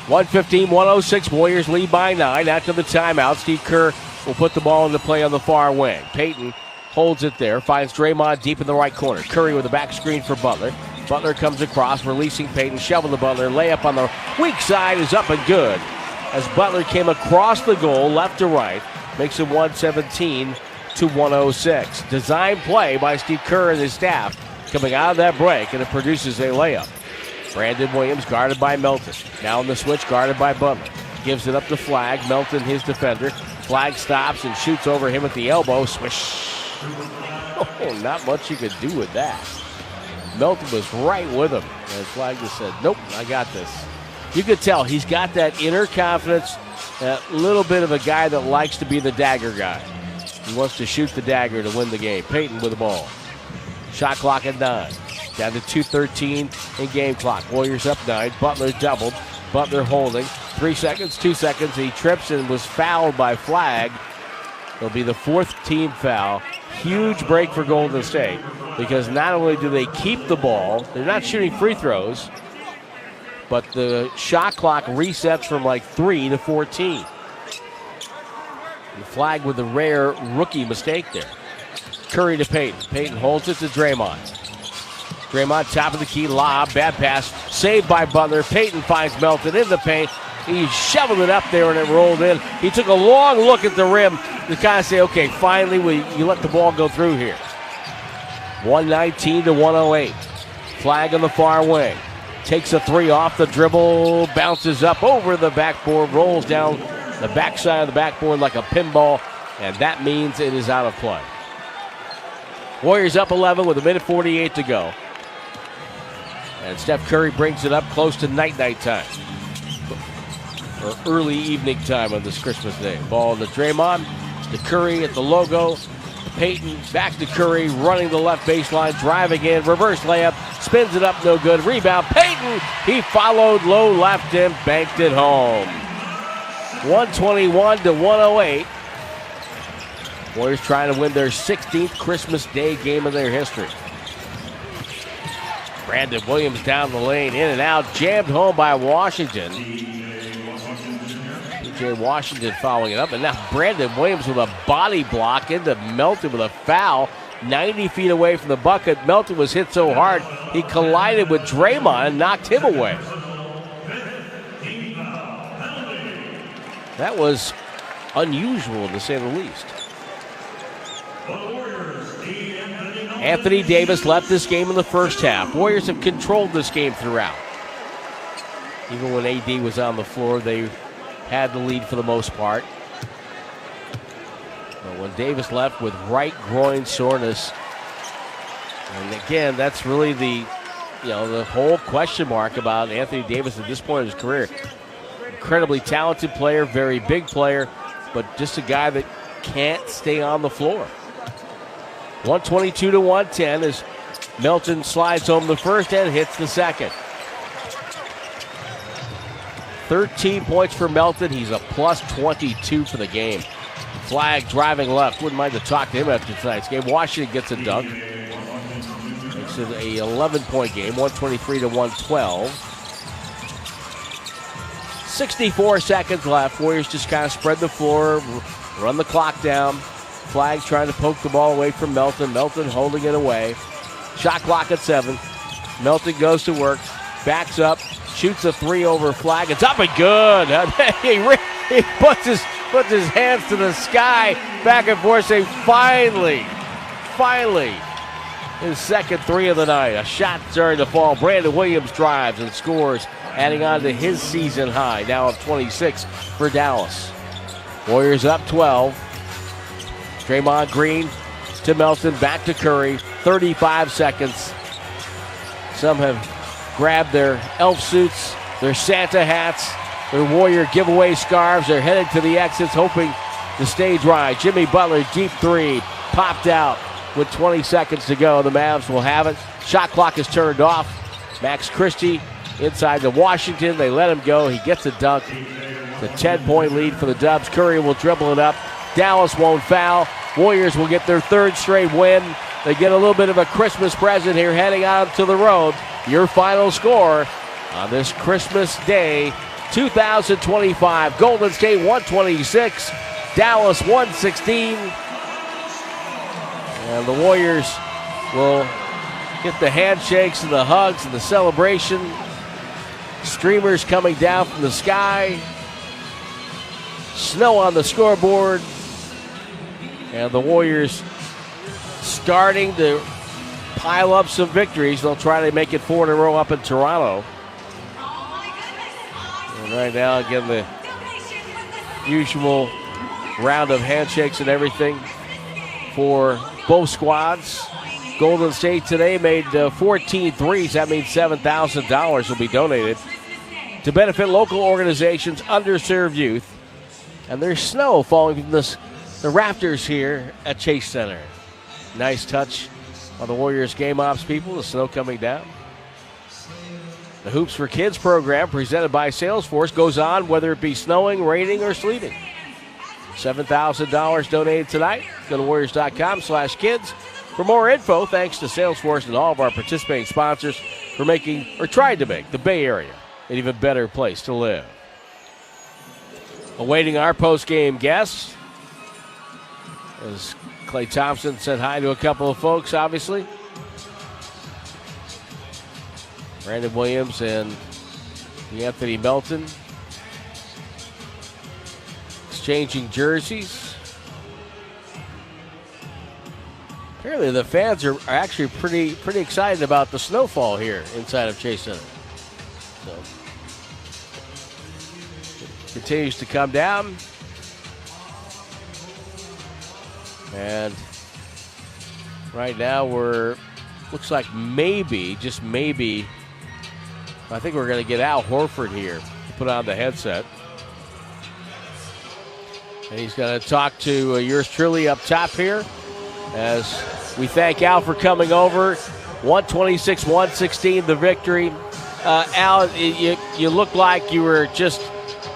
115-106, Warriors lead by 9. After the timeout, Steve Kerr will put the ball into play on the far wing. Payton holds it there, finds Draymond deep in the right corner. Curry with a back screen for Butler. Butler comes across, releasing Payton, shovel to Butler. Layup on the weak side is up and good. As Butler came across the goal, left to right, makes it 117-106. Design play by Steve Kerr and his staff coming out of that break, and it produces a layup. Brandon Williams guarded by Melton. Now on the switch, guarded by Butler. Gives it up to Flagg. Melton, his defender. Flagg stops and shoots over him at the elbow. Swish. Oh, not much you could do with that. Melton was right with him. And Flagg just said, nope, I got this. You could tell he's got that inner confidence, that little bit of a guy that likes to be the dagger guy. He wants to shoot the dagger to win the game. Payton with the ball. Shot clock at 9. Down to 2:13 in game clock. Warriors up 9. Butler doubled. Butler holding. 3 seconds, 2 seconds. He trips and was fouled by Flagg. It'll be the 4th team foul. Huge break for Golden State because not only do they keep the ball, they're not shooting free throws, but the shot clock resets from like 3 to 14. And Flagg with a rare rookie mistake there. Curry to Payton. Payton holds it to Draymond. Draymond, top of the key, lob, bad pass, saved by Butler. Payton finds Melton in the paint. He shoveled it up there and it rolled in. He took a long look at the rim to kind of say, okay, finally you let the ball go through here. 119-108. Flagg on the far wing. Takes a 3 off the dribble, bounces up over the backboard, rolls down the backside of the backboard like a pinball, and that means it is out of play. Warriors up 11 with 1:48 to go. And Steph Curry brings it up close to night-night time. Or early evening time on this Christmas day. Ball to Draymond, to Curry at the logo. Payton back to Curry, running the left baseline, driving in, reverse layup, spins it up, no good. Rebound, Payton! He followed low left and banked it home. 121-108. Warriors trying to win their 16th Christmas Day game of their history. Brandon Williams down the lane, in and out, jammed home by Washington. P.J. Washington following it up, and now Brandon Williams with a body block into Melton with a foul. 90 feet away from the bucket. Melton was hit so hard, he collided with Draymond and knocked him away. That was unusual, to say the least. Anthony Davis left this game in the first half. Warriors have controlled this game throughout. Even when AD was on the floor, they had the lead for the most part. But when Davis left with right groin soreness, and again, that's really the whole question mark about Anthony Davis at this point in his career. Incredibly talented player, very big player, but just a guy that can't stay on the floor. 122-110 as Melton slides home the first and hits the second. 13 points for Melton. He's a plus 22 for the game. Flagg driving left. Wouldn't mind to talk to him after tonight's game. Washington gets a dunk. Makes it a 11-point game, 123-112. 64 seconds left. Warriors just kind of spread the floor, run the clock down. Flagg trying to poke the ball away from Melton. Melton holding it away. Shot clock at 7. Melton goes to work, backs up, shoots a 3 over Flagg. It's up and good. He puts his hands to the sky, back and forth, saying, finally, his second 3 of the night. A shot starting to fall. Brandon Williams drives and scores, adding on to his season high, now of 26 for Dallas. Warriors up 12. Draymond Green to Melton, back to Curry, 35 seconds. Some have grabbed their elf suits, their Santa hats, their Warrior giveaway scarves. They're headed to the exits, hoping to stay dry. Jimmy Butler, deep 3, popped out with 20 seconds to go. The Mavs will have it. Shot clock is turned off. Max Christie inside to Washington. They let him go. He gets a dunk. It's a 10-point lead for the Dubs. Curry will dribble it up. Dallas won't foul. Warriors will get their third straight win. They get a little bit of a Christmas present here heading out to the road. Your final score on this Christmas Day, 2025. Golden State 126, Dallas 116. And the Warriors will get the handshakes and the hugs and the celebration. Streamers coming down from the sky. Snow on the scoreboard. And the Warriors starting to pile up some victories. They'll try to make it 4 in a row up in Toronto. And right now, again, the usual round of handshakes and everything for both squads. Golden State today made 14 threes. That means $7,000 will be donated to benefit local organizations, underserved youth. And there's snow falling from the rafters here at Chase Center. Nice touch on the Warriors game ops people, the snow coming down. The Hoops for Kids program presented by Salesforce goes on whether it be snowing, raining, or sleeting. $7,000 donated tonight. Go to Warriors.com/kids for more info. Thanks to Salesforce and all of our participating sponsors for making, or trying to make, the Bay Area an even better place to live. Awaiting our post-game guests, as Klay Thompson said hi to a couple of folks, obviously. Brandon Williams and Anthony Melton exchanging jerseys. Apparently the fans are actually pretty excited about the snowfall here inside of Chase Center. So it continues to come down. And right now looks like maybe, just maybe, I think we're going to get Al Horford here to put on the headset. And he's going to talk to yours truly up top here as we thank Al for coming over. 126-116, the victory. Al, you look like you were just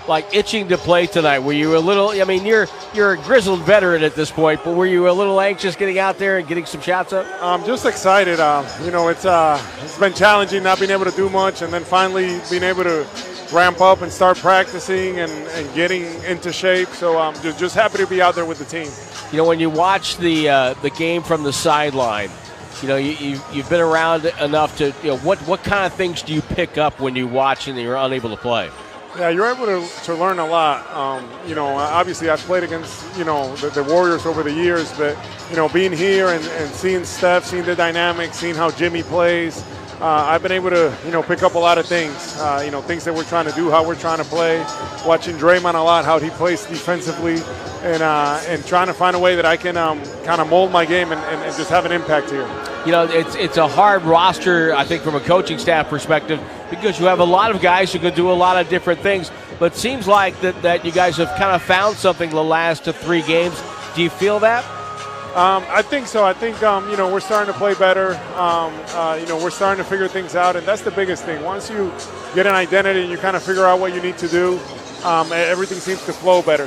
like itching to play tonight. Were you a little, I mean, you're a grizzled veteran at this point, but were you a little anxious getting out there and getting some shots up? I'm just excited. It's been challenging not being able to do much, and then finally being able to ramp up and start practicing and getting into shape. So I'm just happy to be out there with the team. You know, when you watch the game from the sideline, you know, you've been around enough to, you know, what kind of things do you pick up when you watch and you're unable to play? Yeah, you're able to learn a lot. Obviously I've played against, the Warriors over the years, but, being here and seeing Steph, seeing the dynamics, seeing how Jimmy plays, I've been able to, pick up a lot of things, things that we're trying to do, how we're trying to play, watching Draymond a lot, how he plays defensively, and trying to find a way that I can kind of mold my game and just have an impact here. You know, it's a hard roster, I think, from a coaching staff perspective, because you have a lot of guys who can do a lot of different things. But it seems like that you guys have kind of found something the last 3 games. Do you feel that? I think so. I think, we're starting to play better. We're starting to figure things out, and that's the biggest thing. Once you get an identity and you kind of figure out what you need to do, everything seems to flow better.